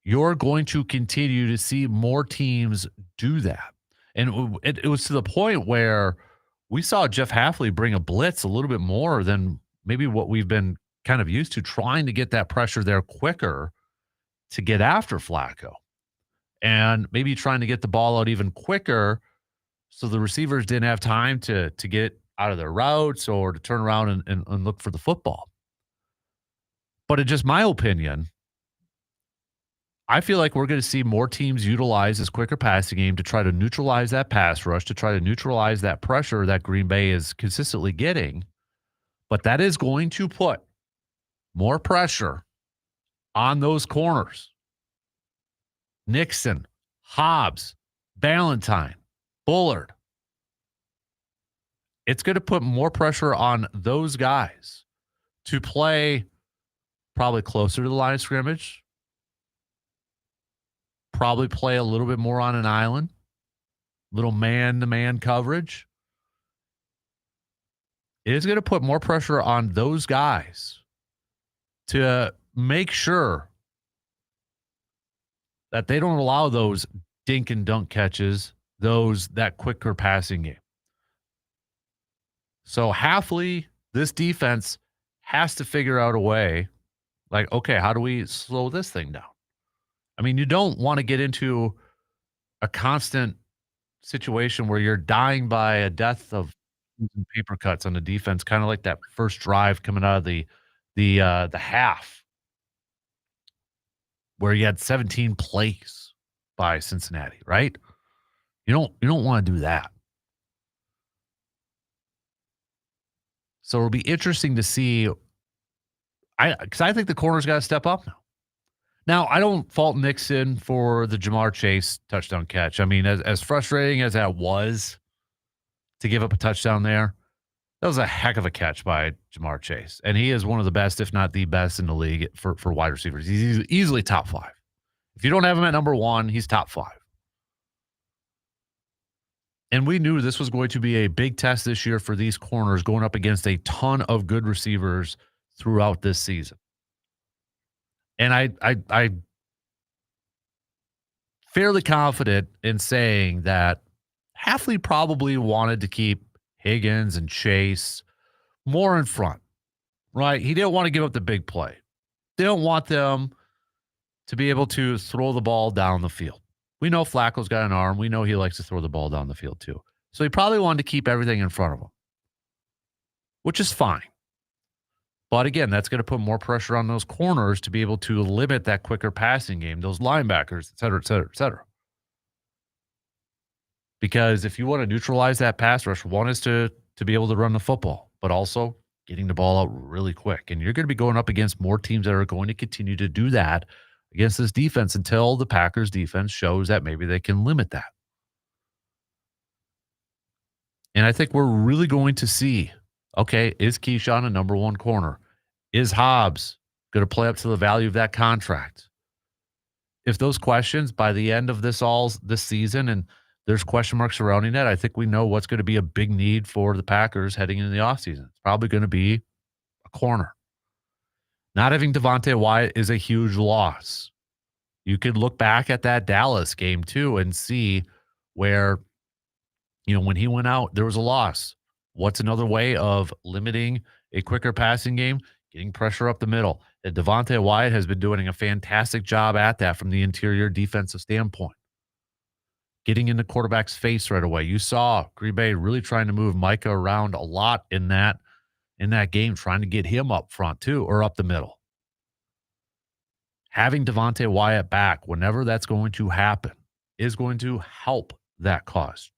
you're going to continue to see more teams do that. And it was to the point where we saw Jeff Hafley bring a blitz a little bit more than maybe what we've been kind of used to, trying to get that pressure there quicker to get after Flacco. And maybe trying to get the ball out even quicker so the receivers didn't have time to get out of their routes or to turn around and look for the football. But in just my opinion, I feel like we're going to see more teams utilize this quicker passing game to try to neutralize that pass rush, to try to neutralize that pressure that Green Bay is consistently getting. But that is going to put more pressure on those corners. Nixon, Hobbs, Ballantyne, Bullard. It's going to put more pressure on those guys to play probably closer to the line of scrimmage, probably play a little bit more on an island, little man-to-man coverage. It is going to put more pressure on those guys to make sure that they don't allow those dink and dunk catches, that quicker passing game. So Hafley, this defense has to figure out a way, like, okay, how do we slow this thing down? I mean, you don't want to get into a constant situation where you're dying by a death of paper cuts on the defense, kind of like that first drive coming out of the half, where you had 17 plays by Cincinnati, right? You don't want to do that. So it'll be interesting to see. Because I think the corner's got to step up now. Now, I don't fault Nixon for the Jamar Chase touchdown catch. I mean, as frustrating as that was to give up a touchdown there, That was a heck of a catch by Jamar Chase. And he is one of the best, if not the best in the league for wide receivers. He's easily top 5. If you don't have him at number 1, he's top 5. And we knew this was going to be a big test this year for these corners going up against a ton of good receivers throughout this season. And I fairly confident in saying that Hafley probably wanted to keep Higgins and Chase more in front, right? He didn't want to give up the big play. They don't want them to be able to throw the ball down the field. We know Flacco's got an arm. We know he likes to throw the ball down the field too. So he probably wanted to keep everything in front of him, which is fine. But again, that's going to put more pressure on those corners to be able to limit that quicker passing game, those linebackers, et cetera, et cetera, et cetera. Because if you want to neutralize that pass rush, one is to be able to run the football, but also getting the ball out really quick. And you're going to be going up against more teams that are going to continue to do that against this defense until the Packers defense shows that maybe they can limit that. And I think we're really going to see, okay, is Keyshawn a number 1 corner? Is Hobbs going to play up to the value of that contract? If those questions by the end of this season and there's question marks surrounding that, I think we know what's going to be a big need for the Packers heading into the offseason. It's probably going to be a corner. Not having Devontae Wyatt is a huge loss. You could look back at that Dallas game too and see where, when he went out, there was a loss. What's another way of limiting a quicker passing game? Getting pressure up the middle. And Devontae Wyatt has been doing a fantastic job at that from the interior defensive standpoint. Getting in the quarterback's face right away. You saw Green Bay really trying to move Micah around a lot in that game, trying to get him up front too, or up the middle. Having Devontae Wyatt back, whenever that's going to happen, is going to help that cause.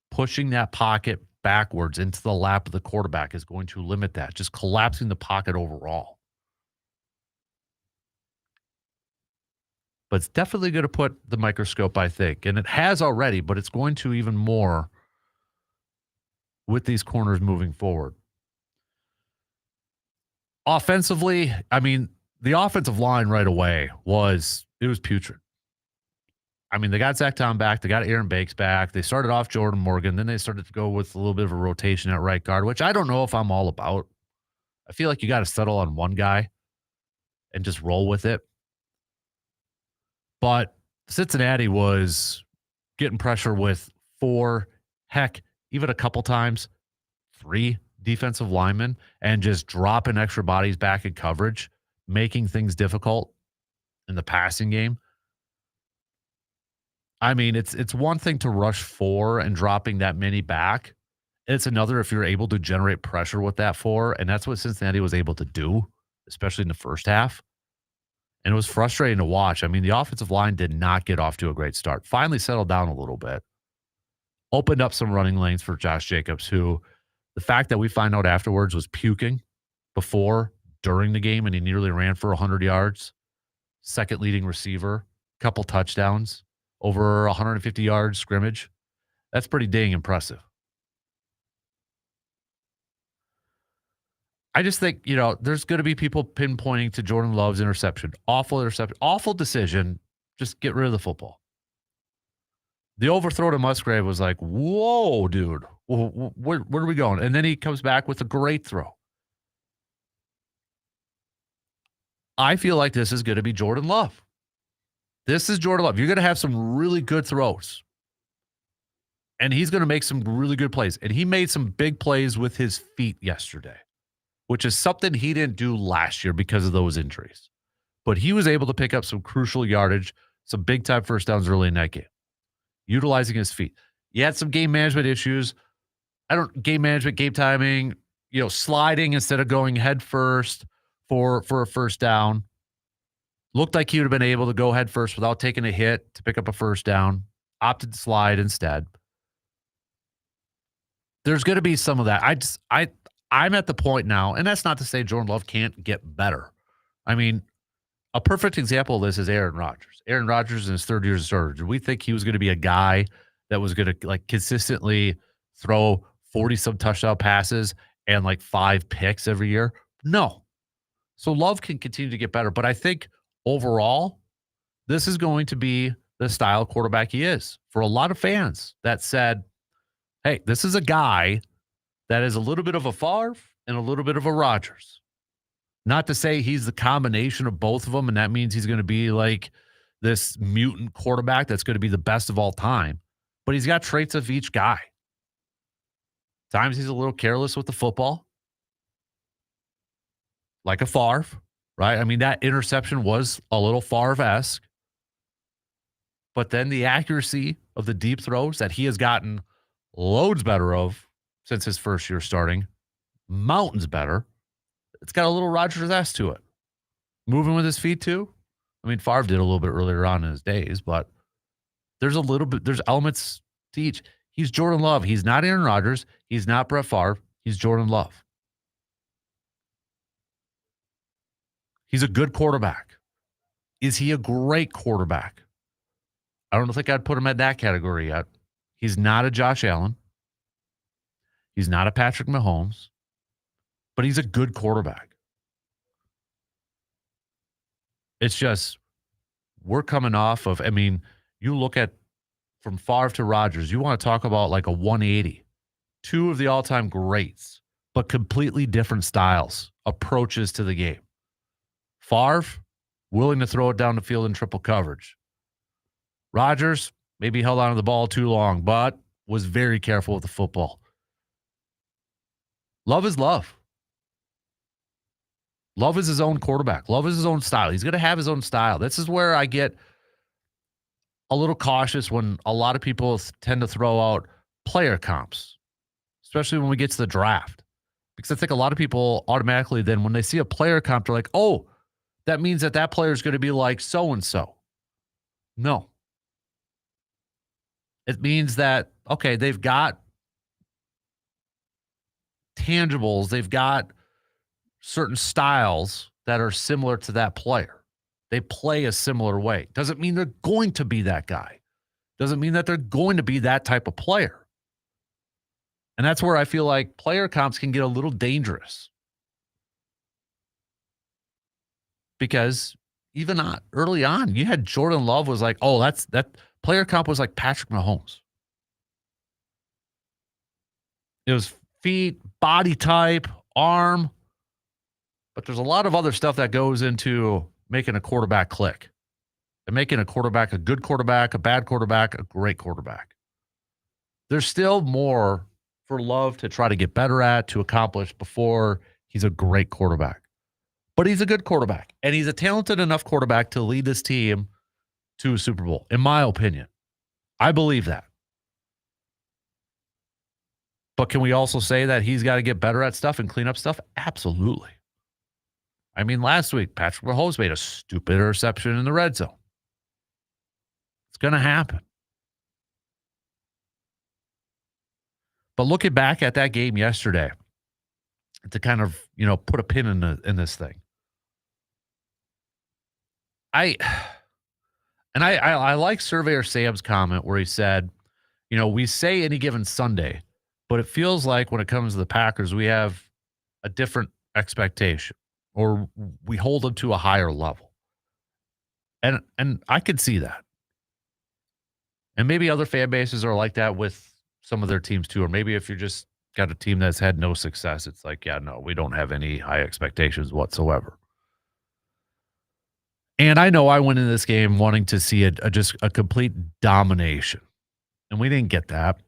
Pushing that pocket backwards into the lap of the quarterback is going to limit that, just collapsing the pocket overall. But it's definitely going to put the microscope, I think. And it has already, but it's going to even more with these corners moving forward. Offensively, the offensive line right away was putrid. They got Zach Tom back. They got Aaron Bakes back. They started off Jordan Morgan. Then they started to go with a little bit of a rotation at right guard, which I don't know if I'm all about. I feel like you got to settle on one guy and just roll with it. But Cincinnati was getting pressure with 4, heck, even a couple times, 3 defensive linemen and just dropping extra bodies back in coverage, making things difficult in the passing game. It's one thing to rush 4 and dropping that many back. It's another if you're able to generate pressure with that 4, and that's what Cincinnati was able to do, especially in the first half. And it was frustrating to watch. The offensive line did not get off to a great start. Finally settled down a little bit. Opened up some running lanes for Josh Jacobs, who the fact that we find out afterwards was puking before, during the game, and he nearly ran for 100 yards. Second leading receiver, couple touchdowns, over 150 yards scrimmage. That's pretty dang impressive. I just think, there's going to be people pinpointing to Jordan Love's interception. Awful interception. Awful decision. Just get rid of the football. The overthrow to Musgrave was like, whoa, dude. Where are we going? And then he comes back with a great throw. I feel like this is going to be Jordan Love. This is Jordan Love. You're going to have some really good throws. And he's going to make some really good plays. And he made some big plays with his feet yesterday, which is something he didn't do last year because of those injuries. But he was able to pick up some crucial yardage, some big-time first downs early in that game, utilizing his feet. He had some game management issues. Game management, game timing, sliding instead of going head first for a first down. Looked like he would have been able to go head first without taking a hit to pick up a first down. Opted to slide instead. There's going to be some of that. I'm at the point now, and that's not to say Jordan Love can't get better. A perfect example of this is Aaron Rodgers. Aaron Rodgers in his 3rd year as a starter. Did we think he was going to be a guy that was going to consistently throw 40-some touchdown passes and like 5 picks every year? No. So Love can continue to get better. But I think overall, this is going to be the style quarterback he is. For a lot of fans that said, hey, this is a guy that is a little bit of a Favre and a little bit of a Rodgers. Not to say he's the combination of both of them, and that means he's going to be like this mutant quarterback that's going to be the best of all time. But he's got traits of each guy. Times he's a little careless with the football. Like a Favre, right? I mean, that interception was a little Favre-esque. But then the accuracy of the deep throws that he has gotten loads better of since his first year starting, mountains better. It's got a little Rodgers-esque to it. Moving with his feet too. I mean, Favre did a little bit earlier on in his days, but there's elements to each. He's Jordan Love. He's not Aaron Rodgers. He's not Brett Favre. He's Jordan Love. He's a good quarterback. Is he a great quarterback? I don't think I'd put him at that category yet. He's not a Josh Allen. He's not a Patrick Mahomes. But he's a good quarterback. It's just, we're coming off of, I mean, you look at from Favre to Rodgers, you want to talk about like a 180. Two of the all-time greats, but completely different styles, approaches to the game. Favre, willing to throw it down the field in triple coverage. Rodgers, maybe held on to the ball too long, but was very careful with the football. Love is Love. Love is his own quarterback. Love is his own style. He's going to have his own style. This is where I get a little cautious when a lot of people tend to throw out player comps, especially when we get to the draft. Because I think a lot of people automatically then, when they see a player comp, they're like, oh, that means that player is going to be like so-and-so. No. It means that, okay, they've got tangibles. They've got certain styles that are similar to that player. They play a similar way. Doesn't mean they're going to be that guy. Doesn't mean that they're going to be that type of player. And that's where I feel like player comps can get a little dangerous. Because even early on, you had Jordan Love was like, oh, that player comp was like Patrick Mahomes. It was feet, body type, arm. But there's a lot of other stuff that goes into making a quarterback click. And making a quarterback a good quarterback, a bad quarterback, a great quarterback. There's still more for Love to try to get better at, to accomplish before he's a great quarterback. But he's a good quarterback. And he's a talented enough quarterback to lead this team to a Super Bowl, in my opinion. I believe that. But can we also say that he's got to get better at stuff and clean up stuff? Absolutely. I mean, last week, Patrick Mahomes made a stupid interception in the red zone. It's going to happen. But looking back at that game yesterday, to kind of, put a pin in this thing. I like Surveyor Sam's comment where he said, we say any given Sunday, but it feels like when it comes to the Packers, we have a different expectation, or we hold them to a higher level. And I could see that. And maybe other fan bases are like that with some of their teams too. Or maybe if you're just got a team that's had no success, it's like, yeah, no, we don't have any high expectations whatsoever. And I know I went in this game wanting to see just a complete domination. And we didn't get that.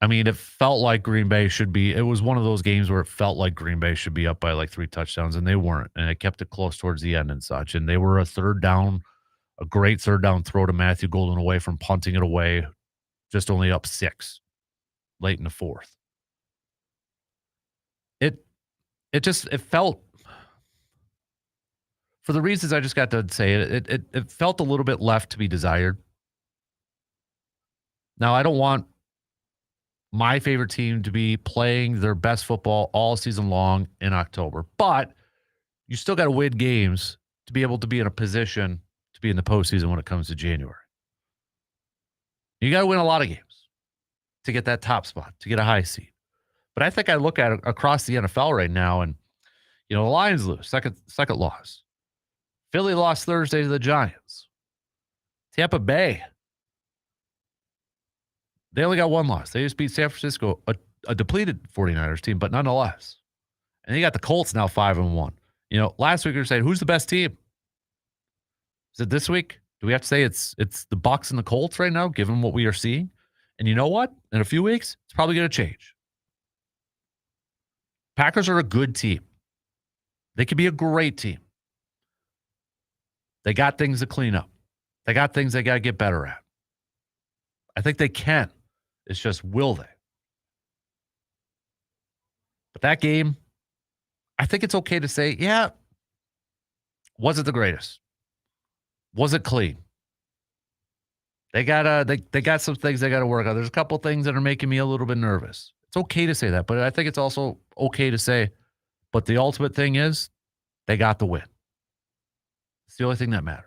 I mean, it felt like Green Bay it was one of those games where it felt like Green Bay should be up by like 3 touchdowns, and they weren't. And it kept it close towards the end and such. And they were a great third down throw to Matthew Golden away from punting it away, just only up 6 late in the fourth. It felt, for the reasons I just got to say, it felt a little bit left to be desired. Now, I don't want my favorite team to be playing their best football all season long in October, but you still got to win games to be able to be in a position to be in the postseason when it comes to January. You got to win a lot of games. to get that top spot, to get a high seed. But I think I look at it across the NFL right now, and the Lions lose, second loss. Philly lost Thursday to the Giants. Tampa Bay, they only got one loss. They just beat San Francisco, a depleted 49ers team, but nonetheless. And you got the Colts now 5-1. Last week we were saying, who's the best team? Is it this week? Do we have to say it's the Bucs and the Colts right now, given what we are seeing? And you know what? In a few weeks, it's probably going to change. Packers are a good team. They could be a great team. They got things to clean up. They got things they got to get better at. I think they can. It's just, will they? But that game, I think it's okay to say, yeah, was it the greatest? Was it clean? They got some things they got to work on. There's a couple things that are making me a little bit nervous. It's okay to say that, but I think it's also okay to say, but the ultimate thing is they got the win. It's the only thing that matters.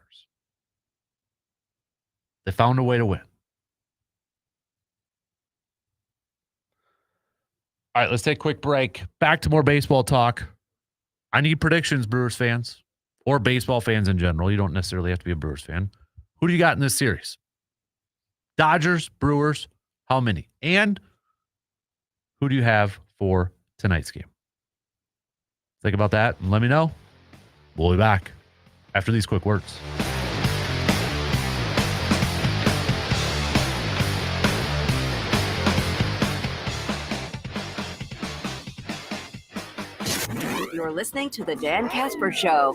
They found a way to win. All right, let's take a quick break. Back to more baseball talk. I need predictions, Brewers fans, or baseball fans in general. You don't necessarily have to be a Brewers fan. Who do you got in this series? Dodgers, Brewers, how many? And who do you have for tonight's game? Think about that and let me know. We'll be back after these quick words. You're listening to the Dan Kasper Show.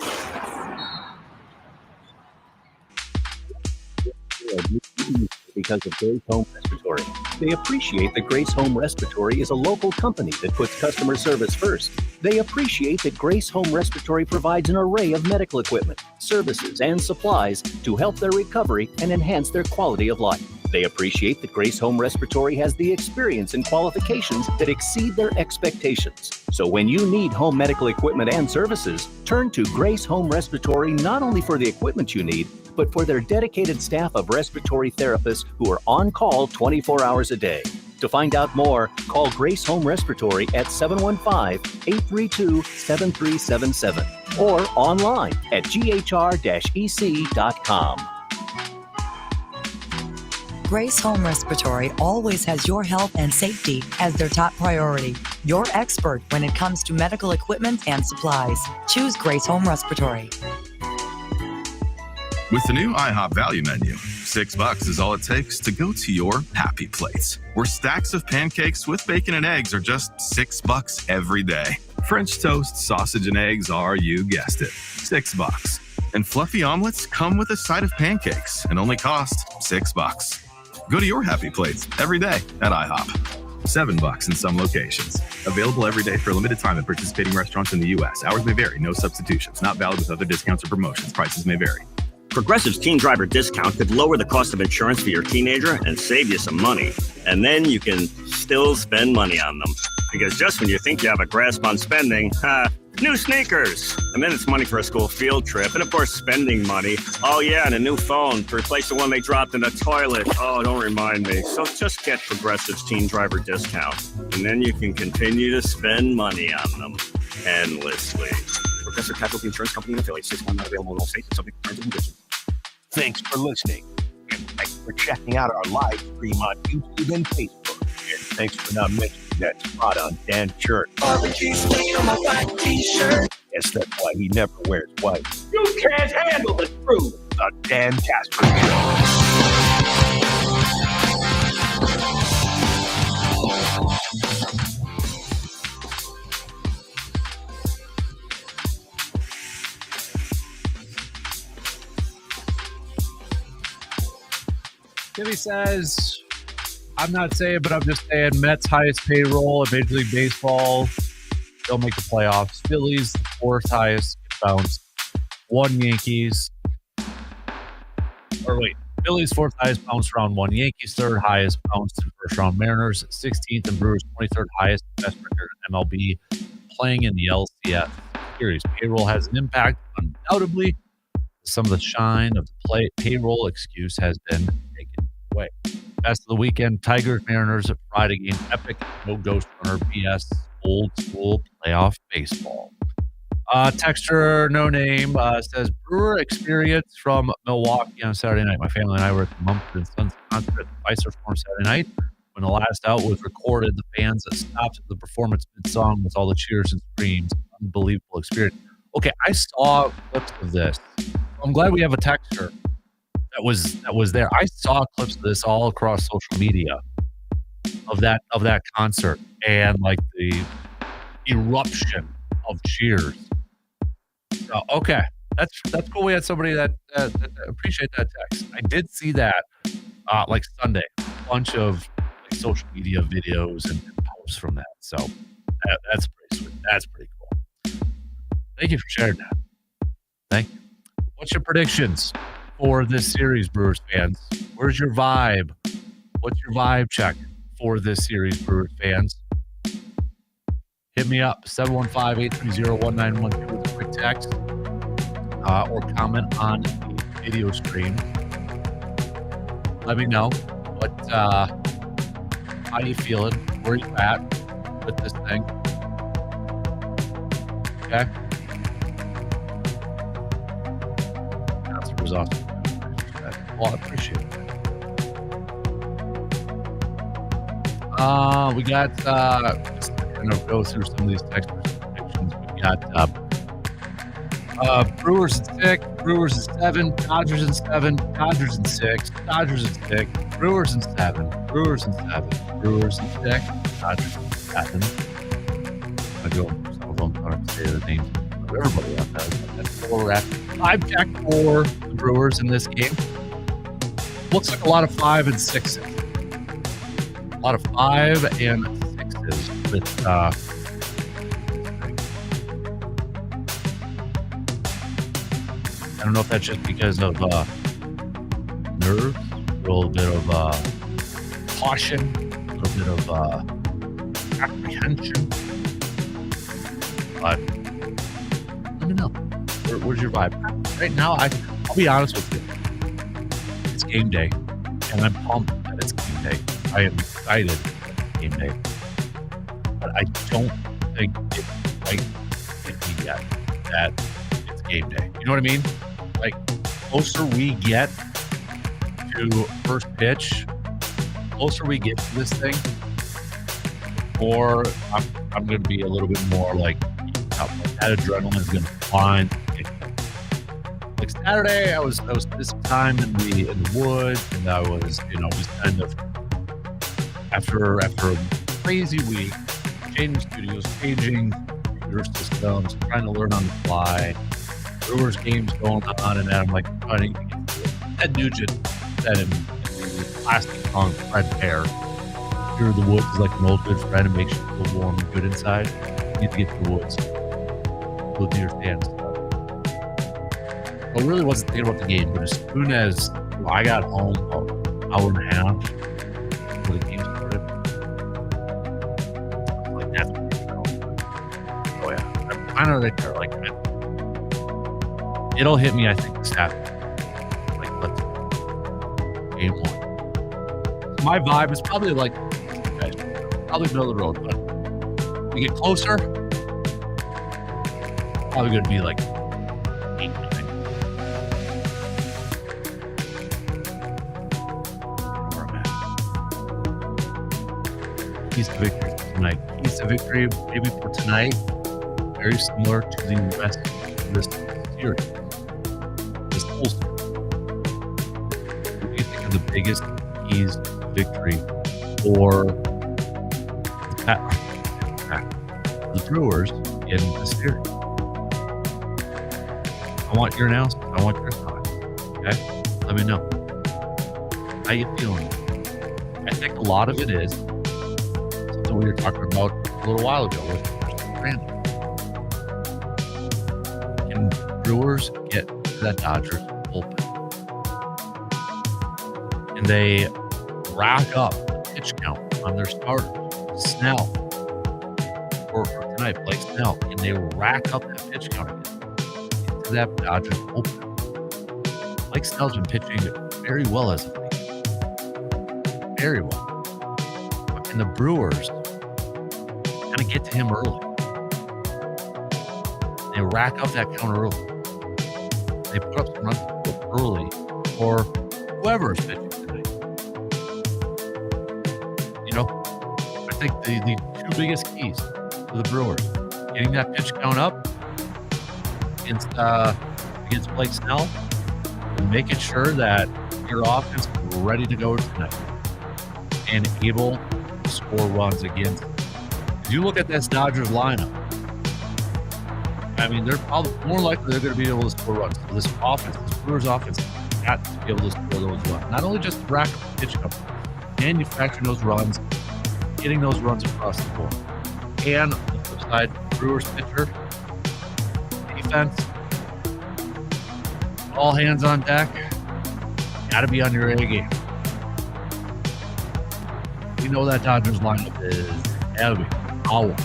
Because of Grace Home Respiratory. They appreciate that Grace Home Respiratory is a local company that puts customer service first. They appreciate that Grace Home Respiratory provides an array of medical equipment, services, and supplies to help their recovery and enhance their quality of life. They appreciate that Grace Home Respiratory has the experience and qualifications that exceed their expectations. So when you need home medical equipment and services, turn to Grace Home Respiratory not only for the equipment you need, but for their dedicated staff of respiratory therapists who are on call 24 hours a day. To find out more, call Grace Home Respiratory at 715-832-7377 or online at ghr-ec.com. Grace Home Respiratory always has your health and safety as their top priority. Your expert when it comes to medical equipment and supplies. Choose Grace Home Respiratory. With the new IHOP value menu, $6 is all it takes to go to your happy place, where stacks of pancakes with bacon and eggs are just $6 every day. French toast, sausage, and eggs are, you guessed it, $6. And fluffy omelets come with a side of pancakes and only cost $6. Go to your happy place every day at IHOP. $7 in some locations. Available every day for a limited time at participating restaurants in the U.S. Hours may vary. No substitutions. Not valid with other discounts or promotions. Prices may vary. Progressive's Teen Driver Discount could lower the cost of insurance for your teenager and save you some money. And then you can still spend money on them. Because just when you think you have a grasp on spending, new sneakers. And then it's money for a school field trip. And of course, spending money. Oh yeah, and a new phone to replace the one they dropped in the toilet. Oh, don't remind me. So just get Progressive's Teen Driver Discount. And then you can continue to spend money on them endlessly. Progressive Casualty Insurance Company and affiliates. Discount not available in all states. Subject to terms and conditions. Thanks for listening. And thanks for checking out our live stream on YouTube and Facebook. And thanks for not mentioning that spot on Dan's shirt. Barbecue stain on my white t-shirt. Yes, that's why he never wears white. You can't handle the truth. The Dan Kasper Show. Jimmy says, I'm not saying, but I'm just saying Mets highest payroll in Major League Baseball. They'll make the playoffs. Phillies, the fourth highest bounce. One Yankees. Or wait, Phillies fourth highest bounce round one. Yankees third highest bounce in first round. Mariners 16th and Brewers 23rd highest best record in MLB playing in the LCS series. Payroll has an impact, undoubtedly. Some of the shine of the payroll excuse has been taken away. Best of the weekend, Tigers, Mariners, Friday game, epic, no ghost runner, BS, old school playoff baseball. Texture, no name, says Brewer experience from Milwaukee on Saturday night. My family and I were at the Mumford & Sons concert at the Fiserv Forum Saturday night. When the last out was recorded, the fans stopped the performance mid-song with all the cheers and screams. Unbelievable experience. Okay, I saw clips of this. I'm glad we have a texture that was there. I saw clips of this all across social media of that concert and like the eruption of cheers. So, okay, that's cool. We had somebody that appreciate that text. I did see that like Sunday, a bunch of like, social media videos and posts from that. So that's pretty sweet. That's pretty cool. Thank you for sharing that. Thank you. What's your predictions for this series, Brewers fans? Where's your vibe? What's your vibe check for this series, Brewers fans? Hit me up, 715-830-1912 with a quick text or comment on the video stream. Let me know how you feeling, where you at with this thing. Okay? That was awesome. Well, I appreciate it. We got just kind of go through some of these text predictions. We got Brewers at 6, Brewers at 7, Dodgers at 7, Dodgers at 6, Dodgers at 6, Brewers at 7, Brewers at 7, Brewers at 6, Dodgers at 7. I go for some of them. I don't have to say the names of everybody on that. That's where we're at. 5 check for the Brewers in this game. Looks like a lot of 5 and 6s. A lot of 5 and 6s with I don't know if that's just because of nerves, a little bit of caution, a little bit of apprehension. But let me know. Where's your vibe? Right now, I'll be honest with you. It's game day, and I'm pumped that it's game day. I am excited that it's game day. But I don't think it's quite hit me yet that it's game day. You know what I mean? Like, closer we get to first pitch, closer we get to this thing, or I'm going to be a little bit more like that adrenaline is going to fly. Like Saturday, I was this time in the woods, and I was just kind of after a crazy week, changing studios, changing computer systems, trying to learn on the fly. Brewers games going on, and then I'm like trying to get to it. Ted Nugent said in the plastic song Fred Pear, "Here the woods is like an old good friend and makes you feel warm and good inside. You need to get to the woods. Go to your stands." I really wasn't thinking about the game, but as soon as I got home, about an hour and a half before the game started, I was like, that's what you're going. Oh yeah, I'm kind of right there. Like, it'll hit me, I think, this Saturday. Like, let's go. Game 1. So my vibe is probably like, probably middle of the road, but we get closer, probably going to be like 8-9. Keys to victory for tonight. Keys to victory, maybe for tonight, very similar to the rest of this series. This whole series. What do you think are the biggest keys to victory for the Brewers in the series? I want your announcement. I want your thoughts. Okay? Let me know. How you feeling? I think a lot of it is something we were talking about a little while ago with Brandon. Can Brewers get to that Dodgers bullpen? And they rack up the pitch count on their starters. Snell, for tonight, Blake Snell, and they rack up that pitch count again into that Dodgers bullpen. Blake Snell's been pitching very well as of late. scary one. And the Brewers kind of get to him early. They rack up that count early. They put up some runs early for whoever is pitching tonight. You know, I think the two biggest keys to the Brewers, getting that pitch count up against Blake Snell, and making sure that your offense is ready to go tonight and able to score runs against. If you look at this Dodgers lineup, I mean, they're probably more likely they're going to be able to score runs. So this offense, this Brewers offense, got to be able to score those runs. Not only just rack up the pitch count, manufacturing those runs, getting those runs across the board. And on the flip side, Brewers pitcher, defense, all hands on deck, got to be on your A game. We know that Dodgers lineup is heavy. Power.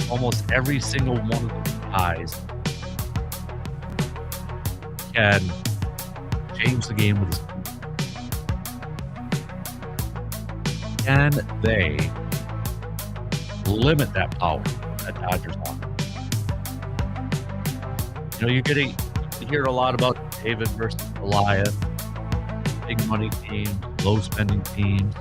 Almost every single one of those guys can change the game with his feet. Can they limit that power that Dodgers have? You know, you hear a lot about David versus Goliath, big money teams, low spending teams.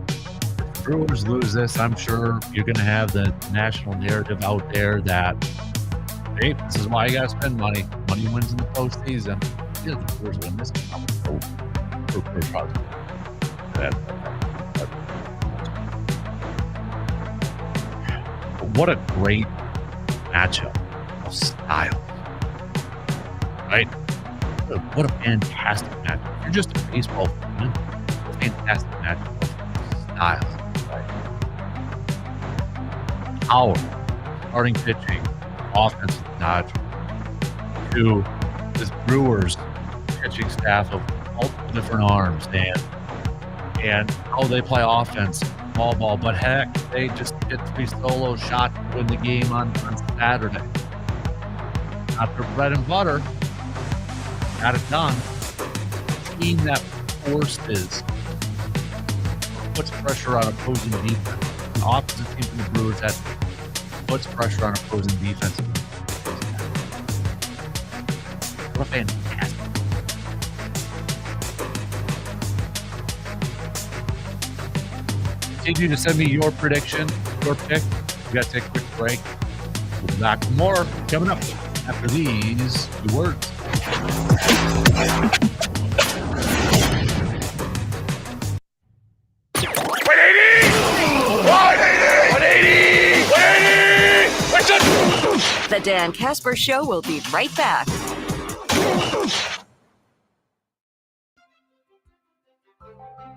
If the Brewers lose this, I'm sure you're going to have the national narrative out there that, hey, this is why you got to spend money. Money wins in the postseason. Yeah, the Brewers win this. What a great matchup of style, right? What a fantastic matchup. If you're just a baseball fan, what a fantastic matchup of style, right? Power, starting pitching, offensive Dodgers, to this Brewers pitching staff of multiple different arms and how they play offense, ball, but heck, they just get 3 solo shots to win the game on Saturday. Not their bread and butter. Got it done. A team that puts pressure on opposing defense. An offensive team from the Brewers that puts pressure on opposing defense. What a fantastic. Continue to send me your prediction, your pick. We got to take a quick break. We'll be back with more coming up after these two words. The Dan Kasper Show will be right back.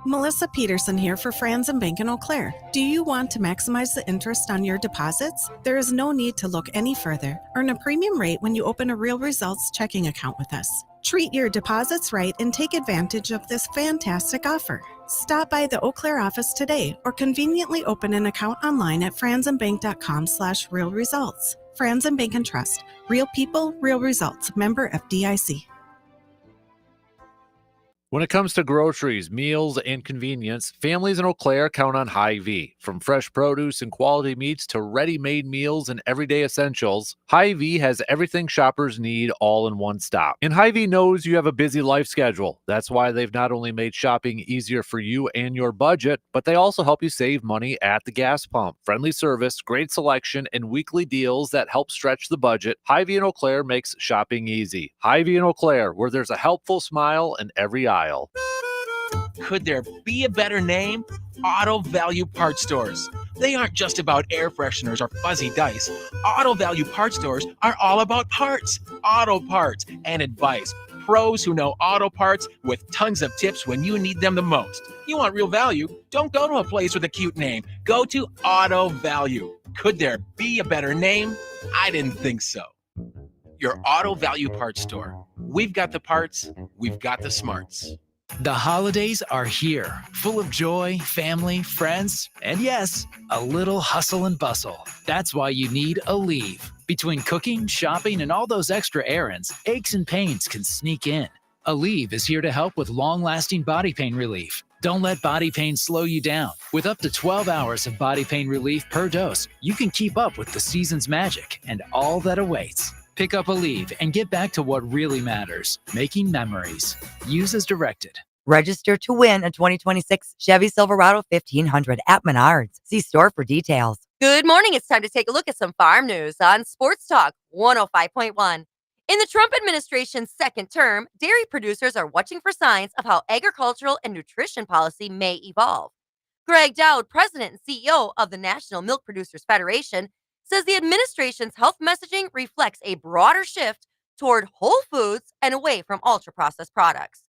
Melissa Peterson here for Franz and Bank in Eau Claire. Do you want to maximize the interest on your deposits? There is no need to look any further. Earn a premium rate when you open a Real Results checking account with us. Treat your deposits right and take advantage of this fantastic offer. Stop by the Eau Claire office today or conveniently open an account online at franzandbank.com/realresults. Franz and Bank and Trust. Real people, real results. Member FDIC. When it comes to groceries, meals, and convenience, families in Eau Claire count on Hy-Vee. From fresh produce and quality meats to ready-made meals and everyday essentials, Hy-Vee has everything shoppers need all in one stop. And Hy-Vee knows you have a busy life schedule. That's why they've not only made shopping easier for you and your budget, but they also help you save money at the gas pump. Friendly service, great selection, and weekly deals that help stretch the budget. Hy-Vee in Eau Claire makes shopping easy. Hy-Vee in Eau Claire, where there's a helpful smile in every aisle. Could there be a better name? Auto Value Parts Stores. They aren't just about air fresheners or fuzzy dice. Auto Value Parts Stores are all about parts, auto parts, and advice. Pros who know auto parts with tons of tips when you need them the most. You want real value? Don't go to a place with a cute name. Go to Auto Value. Could there be a better name? I didn't think so. Your Auto Value Parts Store. We've got the parts, we've got the smarts. The holidays are here, full of joy, family, friends, and yes, a little hustle and bustle. That's why you need Aleve. Between cooking, shopping, and all those extra errands, aches and pains can sneak in. Aleve is here to help with long-lasting body pain relief. Don't let body pain slow you down. With up to 12 hours of body pain relief per dose, you can keep up with the season's magic and all that awaits. Pick up Aleve and get back to what really matters, making memories. Use as directed. Register to win a 2026 Chevy Silverado 1500 at Menards. See store for details. Good morning. It's time to take a look at some farm news on Sports Talk 105.1. In the Trump administration's second term, dairy producers are watching for signs of how agricultural and nutrition policy may evolve. Greg Dowd, president and CEO of the National Milk Producers Federation, says the administration's health messaging reflects a broader shift toward whole foods and away from ultra-processed products.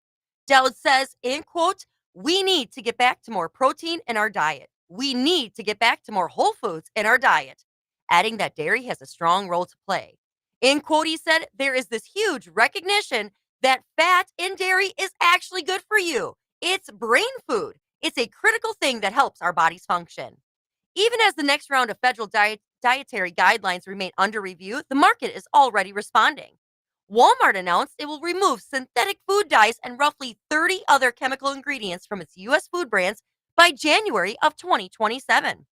Dowd says, in quote, "We need to get back to more protein in our diet. We need to get back to more whole foods in our diet," adding that dairy has a strong role to play. In quote, he said, "There is this huge recognition that fat in dairy is actually good for you. It's brain food. It's a critical thing that helps our bodies function." Even as the next round of federal dietary guidelines remain under review, the market is already responding. Walmart announced it will remove synthetic food dyes and roughly 30 other chemical ingredients from its U.S. food brands by January of 2027.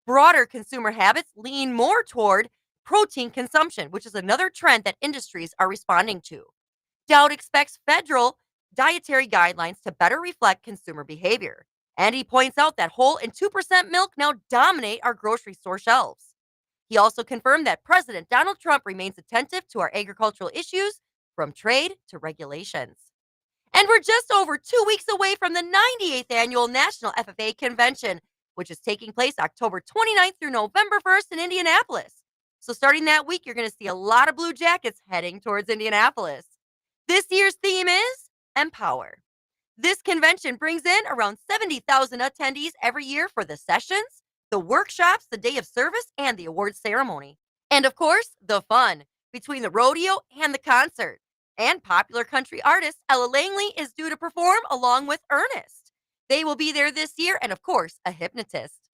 Broader consumer habits lean more toward protein consumption, which is another trend that industries are responding to. Dowd expects federal dietary guidelines to better reflect consumer behavior. And he points out that whole and 2% milk now dominate our grocery store shelves. He also confirmed that President Donald Trump remains attentive to our agricultural issues, from trade to regulations. And we're just over 2 weeks away from the 98th Annual National FFA Convention, which is taking place October 29th through November 1st in Indianapolis. So starting that week, you're going to see a lot of Blue Jackets heading towards Indianapolis. This year's theme is Empower. This convention brings in around 70,000 attendees every year for the sessions, the workshops, the day of service, and the awards ceremony. And of course, the fun between the rodeo and the concert. And popular country artist Ella Langley is due to perform along with Ernest. They will be there this year, and of course, a hypnotist.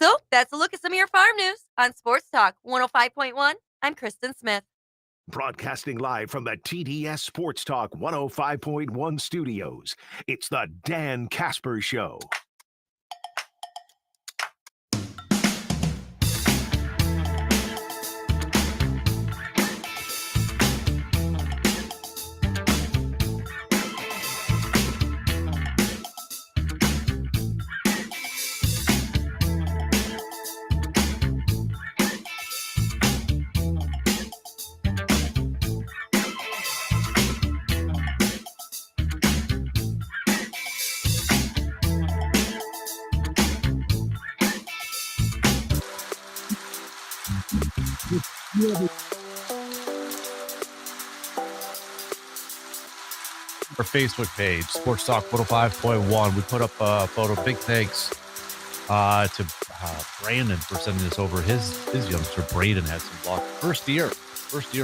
So that's a look at some of your farm news on Sports Talk 105.1. I'm Kristen Smith. Broadcasting live from the TDS Sports Talk 105.1 studios, it's the Dan Kasper Show. Our Facebook page, Sports Talk 105.1. We put up a photo. Big thanks to Brandon for sending this over. His youngster Braden had some luck. First year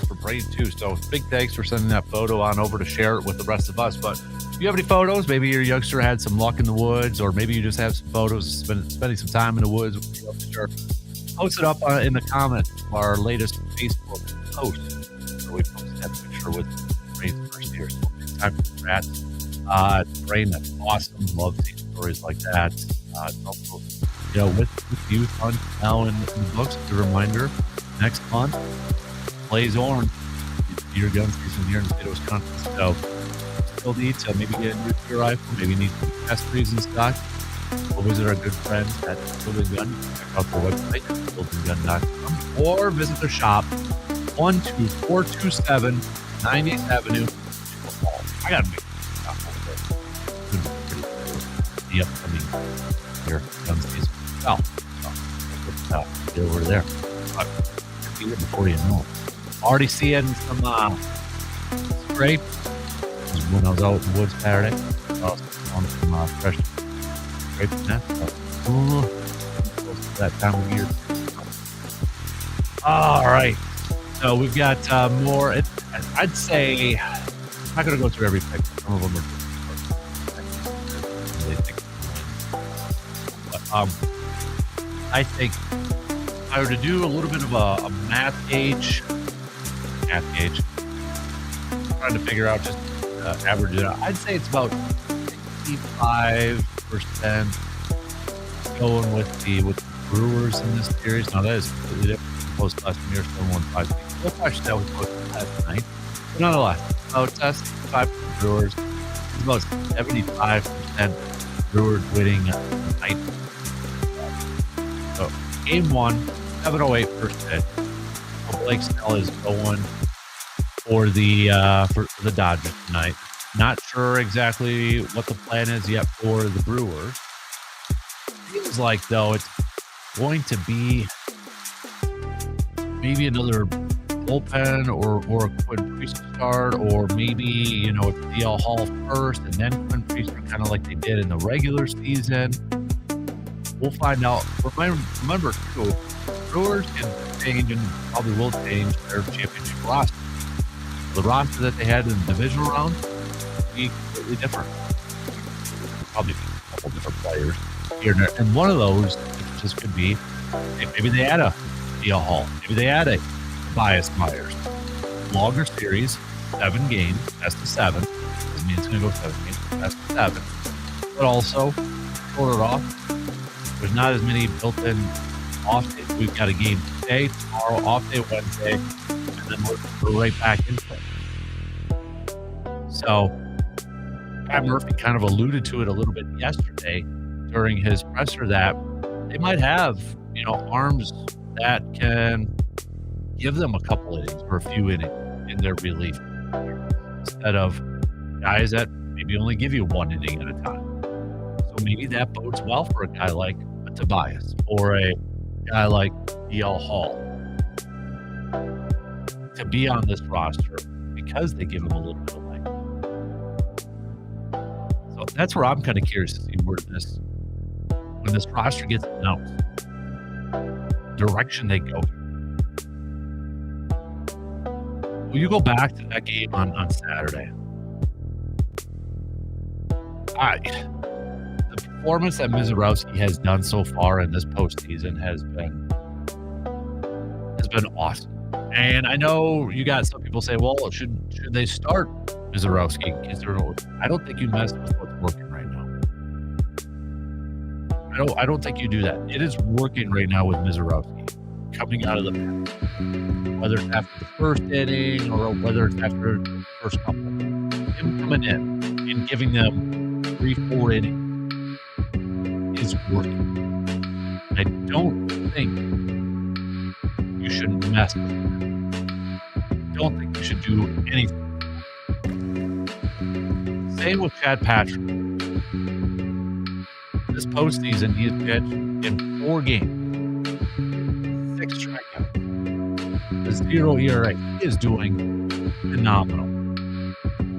for Braden too. So big thanks for sending that photo on over to share it with the rest of us. But if you have any photos, maybe your youngster had some luck in the woods, or maybe you just have some photos spending some time in the woods with your youngster, post it up in the comments of our latest Facebook post. So we posted that picture with Braden's first year. So time for congrats. Braden, that's awesome. Love seeing stories like that. It's also, with youth on now in the books, as a reminder, next month, Blaze Orange, your gun season here in the state of Wisconsin. So still need to maybe get a new deer rifle, maybe need some accessories in stock. We'll visit our good friends at Building Gun. Check out their website, buildinggun.com, or visit their shop, 12427 90th Avenue. I gotta make the upcoming year gun season. Get over there. But before you know it. Already seeing some scrape. When I was out in the woods Saturday, I was on some fresh scrape and that. That time of year. All right. So we've got more. I'd say I'm not going to go through every pick. Some of them are but I think if I were to do a little bit of a math gauge, trying to figure out just average it out. I'd say it's about 65% going with the Brewers in this series. Now, that is completely different from post last year, still 1-5. No question that was posted last night. But nonetheless, about 65 Brewers. It's about 75% Brewers winning tonight. So, game 1, 7:08 first pitch. Blake Snell is going for the Dodgers tonight. Not sure exactly what the plan is yet for the Brewers. Feels like, though, it's going to be maybe another bullpen or a Quinn Priester start, or maybe, it's DL Hall first and then Quinn Priester, kind of like they did in the regular season. We'll find out. Remember, too, Brewers can change and probably will change their championship roster. The roster that they had in the divisional round will be completely different. Probably a couple different players here and there. And one of those just could be, maybe they add a DL Hall. Maybe they add a Tobias Myers. Longer series, 7 games, best of 7. Doesn't mean it's going to go 7 games, best of 7. But also, shorter off. There's not as many built-in off days. We've got a game today, tomorrow, off day Wednesday, and then we're right back into it. So, Pat Murphy kind of alluded to it a little bit yesterday during his presser that they might have, arms that can give them a couple innings or a few innings in their relief, instead of guys that maybe only give you 1 inning at a time. So maybe that bodes well for a guy like a Tobias or a guy like DL Hall to be on this roster because they give him a little bit of life. So that's where I'm kind of curious to see when this roster gets announced, direction they go. Will you go back to that game on Saturday? The performance that Mizorowski has done so far in this postseason has been awesome. And I know you got some people say, well, should they start Mizorowski? I don't think you mess with what's working right now. I don't think you do that. It is working right now with Mizorowski coming out of the pen. Whether it's after the first inning or whether it's after the first couple. Him coming in and giving them 3-4 innings is working. I don't think you should mess with him. I don't think you should do anything. Same with Chad Patrick. This postseason, he has pitched in 4 games. 6 strikeouts. The 0 ERA. He is doing phenomenal.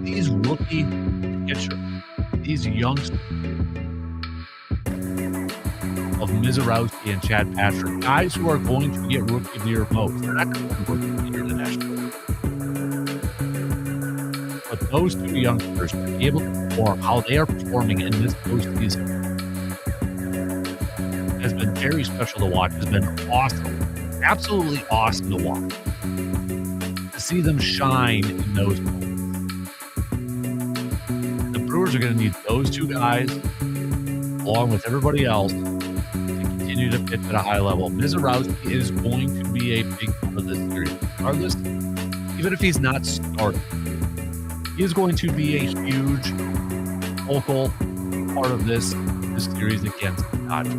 These rookie pitchers, these youngsters of Mizorowski and Chad Patrick, guys who are going to get Rookie of the Year votes. They're not going to get Rookie of the Year in the National League. But those 2 youngsters to be able to perform how they are performing in this postseason has been very special to watch. Has been awesome. Absolutely awesome to watch. To see them shine in those moments. The Brewers are going to need those 2 guys, along with everybody else, to continue to pitch at a high level. Mizorowski is going to be a big part of this series. Regardless, even if he's not starting, he is going to be a huge focal part of this series against the Dodgers.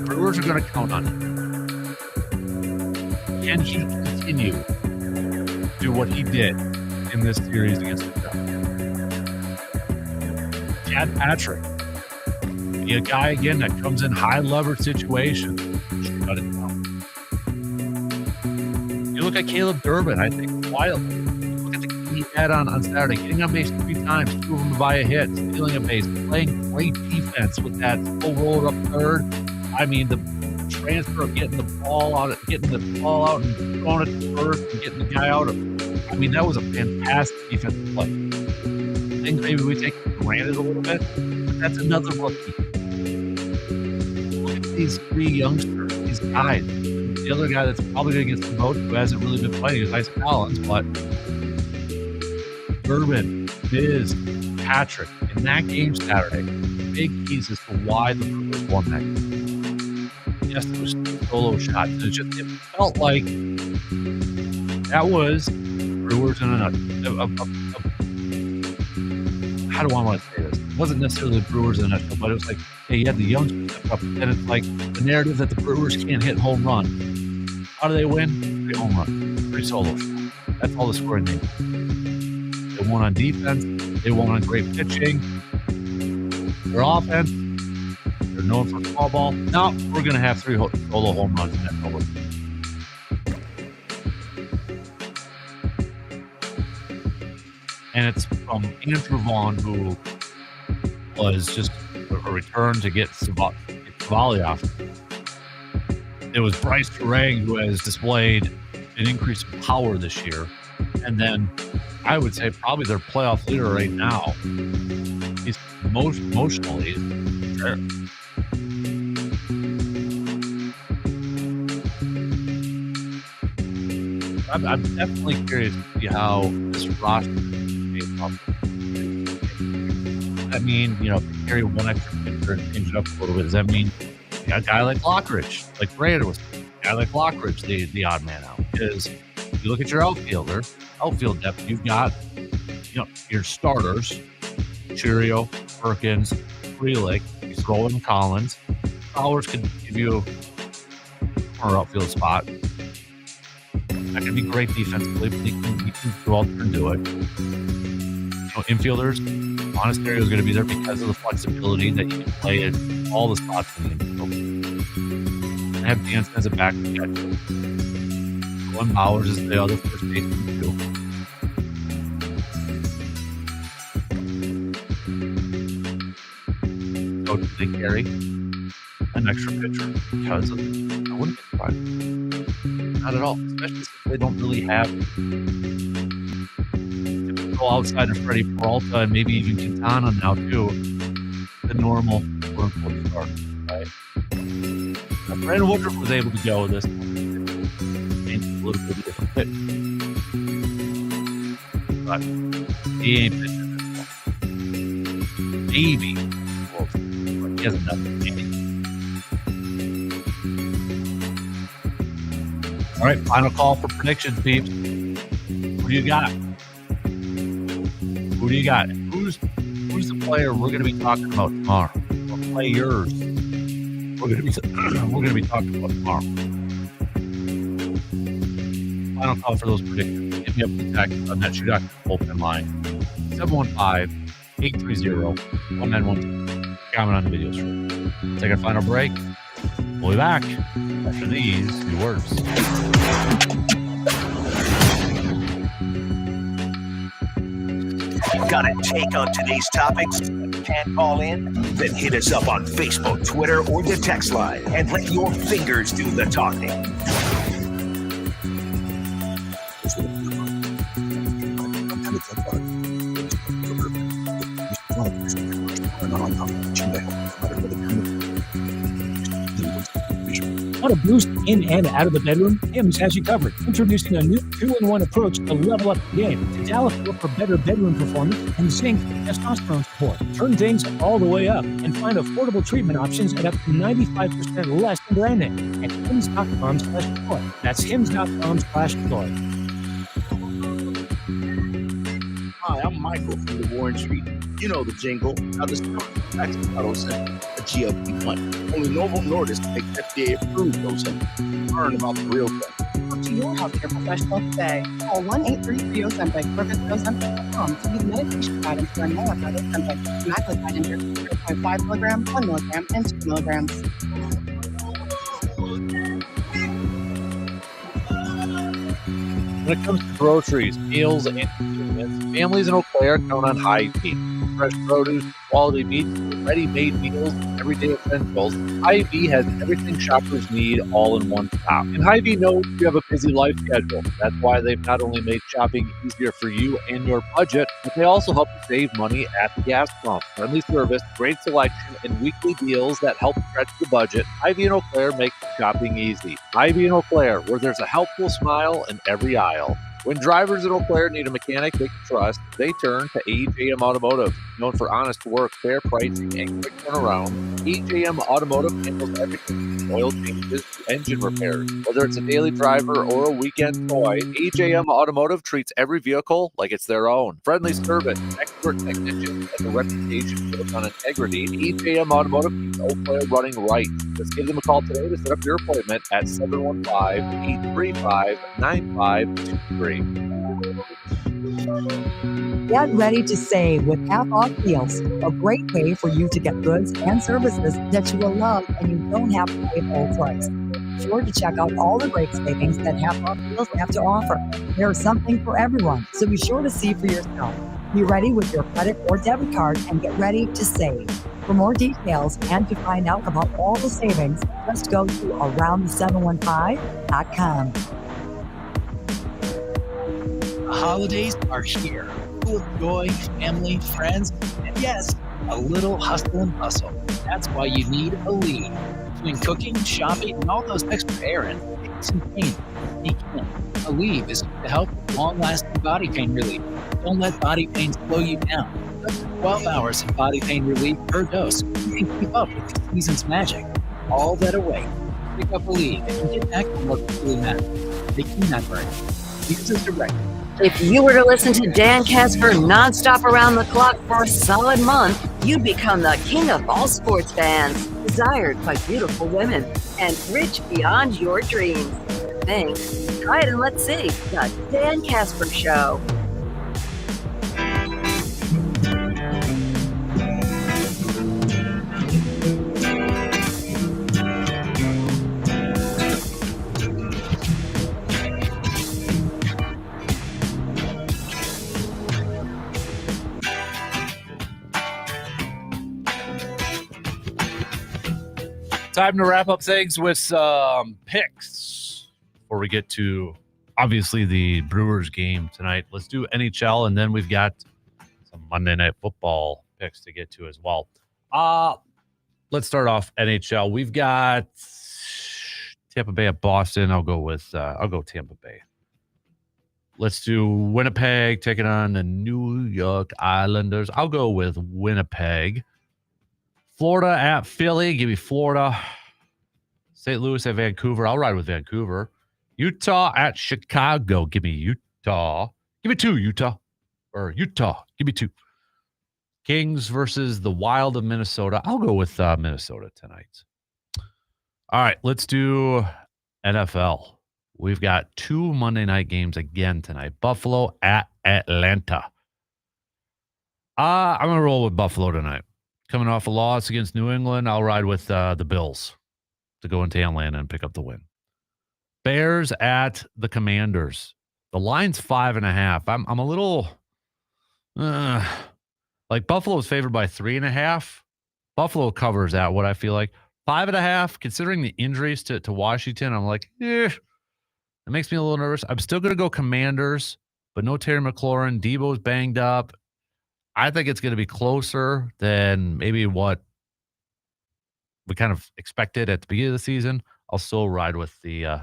Brewers are going to count on him. Can he continue to do what he did in this series against the Dodgers? Chad Patrick, be a guy again that comes in high leverage situations. Shut it down. You look at Caleb Durbin, I think wildly. Look at the game he had on Saturday, getting on base 3 times, 2 of them to buy a hit, stealing a base, playing great defense with that full roller up third. I mean, the transfer of getting the ball out and throwing it to first and getting the guy out. I mean, that was a fantastic defensive play. Things maybe we take for granted a little bit, but that's another rookie. Look at these 3 youngsters, these guys. The other guy that's probably going to get some votes who hasn't really been playing is Isaac Collins, but Urban, Biz, Patrick, in that game Saturday, big keys as to why the Brewers won that game. Yes, it was solo shots. It felt like that was Brewers in a nutshell. How do I want to say this? It wasn't necessarily the Brewers in a nutshell, but it was like, hey, you had the youngsters step up, and it's like the narrative that the Brewers can't hit home run. How do they win? 3 home runs, 3 solo shots. That's all the scoring they did. They won on defense. They won on great pitching. Their offense, they're known for small ball. Now we're going to have 3 solo home runs in that over. And it's from Andrew Vaughn, who was just a return to get Savali off. It was Bryce Terang, who has displayed an increase in power this year. And then I would say probably their playoff leader right now. He's most emotionally there. I'm definitely curious to see how this roster is up. I mean, if they carry one extra pitcher and change it up a little bit, does that mean you got a guy like Lockridge, like Brandon was, a guy like Lockridge, the odd man out? Because you look at your outfield depth, you've got your starters, Churio, Perkins, Frelick, you throw in Collins. Powers could give you a corner outfield spot. That can be great defensively, but he can go out there and do it. Infielders, Monasterio is going to be there because of the flexibility that you can play at all the spots in the infield. I have Jansen as a back catcher. Glenn Bowers is the other first baseman too. So do they carry an extra pitcher because of it? I wouldn't be surprised. Not at all, especially since they don't really have typical outside of Freddie Peralta and maybe even Quintana now too. The normal quote-unquote start, right? Now, Brandon Woodruff was able to go this and a little bit of a different pitch. But he ain't pitching this one. Maybe. Well, he hasn't done anything. All right, final call for predictions, peeps. Who do you got? Who do you got? Who's the player we're going to be talking about tomorrow? Or players we're going to be talking about tomorrow? Final call for those predictions. Hit me up with the text on that Shoot Doctor open line 715-830-1912. Comment on the video stream. Take a final break. We'll be back after these few words. Got a take on today's topics? Can't call in? Then hit us up on Facebook, Twitter, or the text line and let your fingers do the talking. Want a boost in and out of the bedroom? Hims has you covered. Introducing a new 2-in-1 approach to level up the game. Tadalafil for better bedroom performance and zinc for testosterone support. Turn things all the way up and find affordable treatment options at up to 95% less than brand name at hims.com/joy. That's hims.com/joy. Hi, I'm Michael from the Warren Street. You know the jingle. Now this that's Ozempic, a GLP-1. Only Novo Nordisk makes FDA-approved Ozempic. Learn about the real thing. Talk to your healthcare professional today. Call 1-833-OZEMPIC or visit Ozempic.com to view the medication guidance to learn more about Ozempic. Semaglutide injection 0.5 milligram, 1 milligram, and 2 milligrams. When it comes to groceries, meals, and convenience, families in Eau Claire count on Hy-Vee. Fresh produce, quality meats, ready-made meals, and everyday essentials, Hy-Vee has everything shoppers need all in one stop. And Hy-Vee knows you have a busy life schedule. That's why they've not only made shopping easier for you and your budget, but they also help you save money at the gas pump. Friendly service, great selection, and weekly deals that help stretch the budget. Hy-Vee in Eau Claire makes shopping easy. Hy-Vee in Eau Claire, where there's a helpful smile in every aisle. When drivers in Eau Claire need a mechanic they can trust, they turn to EJM Automotive. Known for honest work, fair pricing, and quick turnaround, EJM Automotive handles everything from oil changes to engine repairs. Whether it's a daily driver or a weekend toy, EJM Automotive treats every vehicle like it's their own. Friendly service, expert technicians, and a reputation built on integrity, EJM Automotive keeps Eau Claire running right. Just give them a call today to set up your appointment at 715-835-9523. Get ready to save with half-off deals. A great way for you to get goods and services that you will love and you don't have to pay full price. Be sure to check out all the great savings that half-off deals have to offer. There is something for everyone, so be sure to see for yourself. Be ready with your credit or debit card and get ready to save. For more details and to find out about all the savings, just go to aroundthe715.com. The holidays are here, full of joy, family, friends, and yes, a little hustle and bustle. That's why you need a lead. Between cooking, shopping, and all those extra errands, it's some pain. Sneak in. Aleve is to help with long-lasting body pain relief. Don't let body pain slow you down. Up to 12 hours of body pain relief per dose. You can keep up with the season's magic. All that away. Pick up Aleve and get back to what really matters. Making that right. Use as directed. If you were to listen to Dan Kasper nonstop around the clock for a solid month, you'd become the king of all sports fans, desired by beautiful women, and rich beyond your dreams. Thanks. Try it and let's see. The Dan Kasper Show. Time to wrap up things with some picks before we get to, obviously, the Brewers game tonight. Let's do NHL, and then we've got some Monday Night Football picks to get to as well. Let's start off NHL. We've got Tampa Bay at Boston. I'll go Tampa Bay. Let's do Winnipeg taking on the New York Islanders. I'll go with Winnipeg. Florida at Philly. Give me Florida. St. Louis at Vancouver. I'll ride with Vancouver. Utah at Chicago. Give me Utah. Give me 2, Utah. Or Utah. Give me 2. Kings versus the Wild of Minnesota. I'll go with Minnesota tonight. All right, let's do NFL. We've got 2 Monday night games again tonight. Buffalo at Atlanta. I'm going to roll with Buffalo tonight. Coming off a loss against New England, I'll ride with the Bills to go into Atlanta and pick up the win. Bears at the Commanders. The line's 5.5. I'm a little like Buffalo's favored by 3.5. Buffalo covers at what I feel like 5.5. Considering the injuries to Washington, I'm like, it makes me a little nervous. I'm still going to go Commanders, but no Terry McLaurin. Debo's banged up. I think it's going to be closer than maybe what we kind of expected at the beginning of the season. I'll still ride with the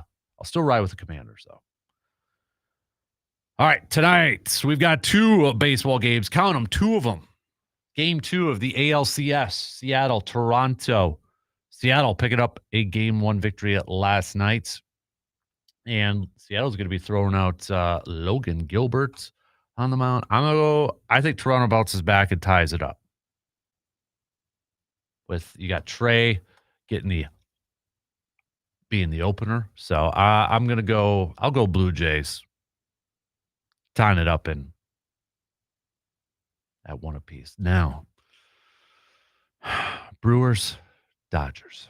Commanders, though. All right, tonight we've got 2 baseball games. Count them, 2 of them. Game 2 of the ALCS, Seattle, Toronto. Seattle picking up a Game 1 victory last night, and Seattle's going to be throwing out Logan Gilbert on the mound. I think Toronto bounces back and ties it up. You got Trey being the opener. So I'll go Blue Jays. Tying it up at 1 apiece. Now, Brewers, Dodgers.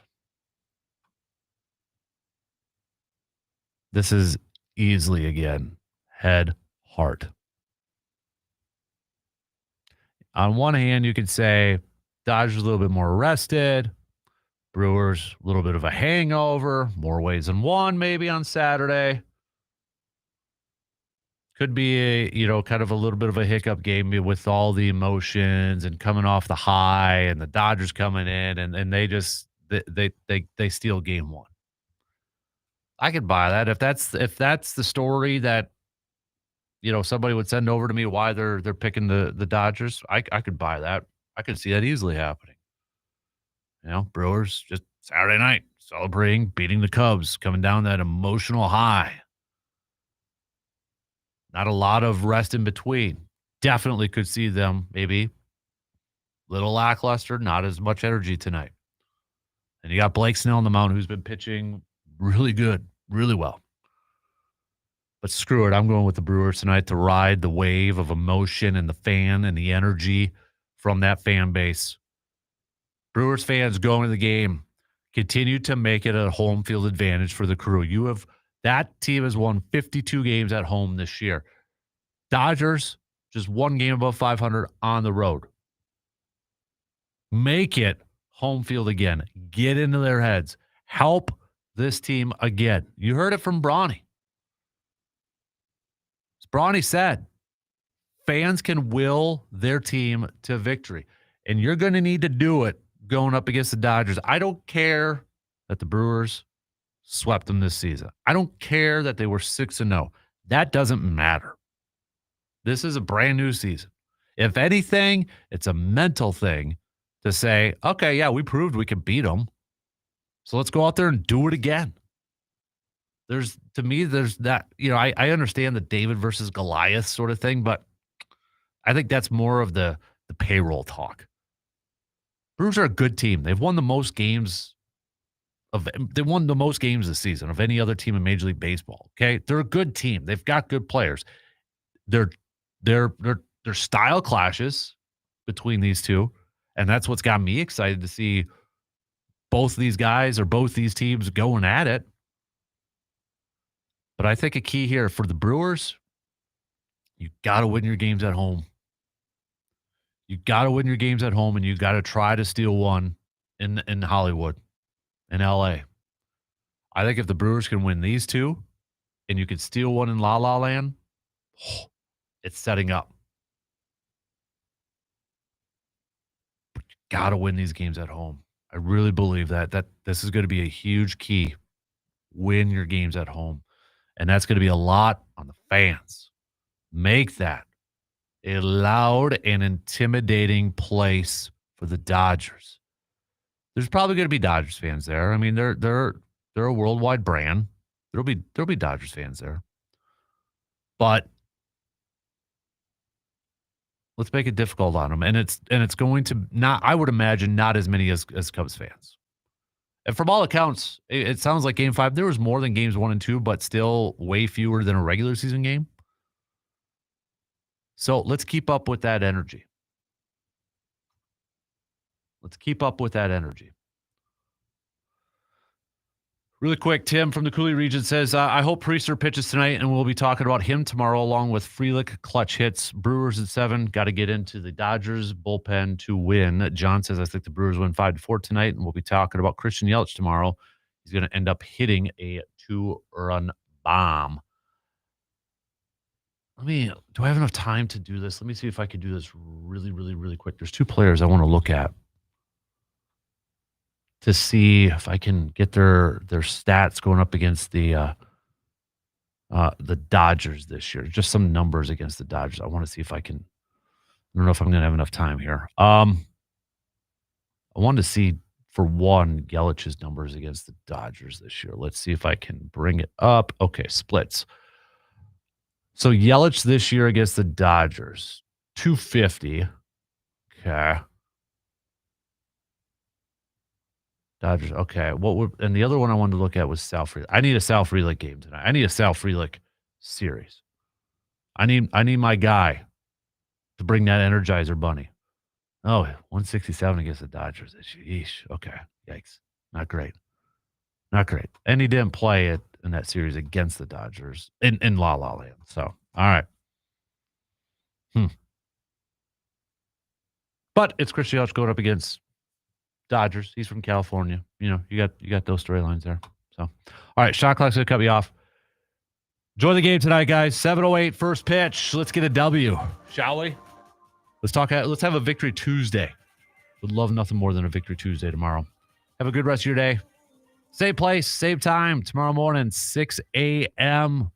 This is easily, again, head, heart. On one hand, you could say Dodgers a little bit more rested. Brewers, a little bit of a hangover. More ways than one, maybe on Saturday. Could be kind of a little bit of a hiccup game with all the emotions and coming off the high, and the Dodgers coming in, and they just they steal Game 1. I could buy that if that's the story that somebody would send over to me why they're picking the Dodgers. I could buy that. I could see that easily happening. Brewers just Saturday night celebrating, beating the Cubs, coming down that emotional high. Not a lot of rest in between. Definitely could see them maybe little lackluster, not as much energy tonight. And you got Blake Snell on the mound, who's been pitching really good, really well. But screw it, I'm going with the Brewers tonight to ride the wave of emotion and the fan and the energy from that fan base. Brewers fans going to the game, continue to make it a home field advantage for the Crew. That team has won 52 games at home this year. Dodgers, just one game above 500 on the road. Make it home field again. Get into their heads. Help this team again. You heard it from Bronny. As Bronny said, fans can will their team to victory. And you're going to need to do it going up against the Dodgers. I don't care that the Brewers swept them this season. I don't care that they were 6-0. That doesn't matter. This is a brand new season. If anything, it's a mental thing to say, okay, yeah, we proved we can beat them. So let's go out there and do it again. There's that, I understand the David versus Goliath sort of thing, but I think that's more of the payroll talk. Brewers are a good team. They've won the most games this season of any other team in Major League Baseball. Okay, they're a good team. They've got good players. Their style clashes between these two, and that's what's got me excited to see both these guys or both these teams going at it. But I think a key here for the Brewers, you got to win your games at home. You got to win your games at home, and you got to try to steal one in Hollywood, in L.A. I think if the Brewers can win these two, and you could steal one in La La Land, it's setting up. But you got to win these games at home. I really believe that this is going to be a huge key. Win your games at home. And that's going to be a lot on the fans. Make that a loud and intimidating place for the Dodgers. There's probably going to be Dodgers fans there. I mean, they're a worldwide brand. There'll be Dodgers fans there. But let's make it difficult on them. And it's going to not, I would imagine, not as many as Cubs fans. And from all accounts, it sounds like Game 5, there was more than Games 1 and 2, but still way fewer than a regular season game. So let's keep up with that energy. Really quick, Tim from the Cooley region says, I hope Priester pitches tonight, and we'll be talking about him tomorrow along with Frelick clutch hits. Brewers at 7. Got to get into the Dodgers bullpen to win. John says, I think the Brewers win 5-4 tonight, and we'll be talking about Christian Yelich tomorrow. He's going to end up hitting a 2-run bomb. Do I have enough time to do this? Let me see if I can do this really, really, really quick. There's 2 players I want to look at to see if I can get their stats going up against the Dodgers this year. Just some numbers against the Dodgers. I want to see if I can. I don't know if I'm going to have enough time here. I wanted to see, for one, Yelich's numbers against the Dodgers this year. Let's see if I can bring it up. Okay, splits. So Yelich this year against the Dodgers, 250. Okay. Dodgers. Okay. And the other one I wanted to look at was Sal Frelick. I need a Sal Frelick game tonight. I need a Sal Frelick series. I need my guy to bring that Energizer bunny. Oh, 167 against the Dodgers. Yeesh. Okay. Yikes. Not great. And he didn't play it in that series against the Dodgers in La La Land. So, all right. But it's Christian Yelich going up against Dodgers. He's from California. You got those storylines there. So, all right, shot clock's going to cut me off. Enjoy the game tonight, guys. 7:08 first pitch. Let's get a W, shall we? Let's have a Victory Tuesday. Would love nothing more than a Victory Tuesday tomorrow. Have a good rest of your day. Same place, same time, tomorrow morning, 6 a.m.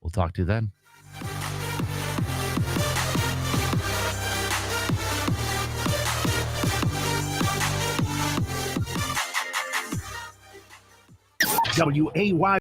We'll talk to you then. WAY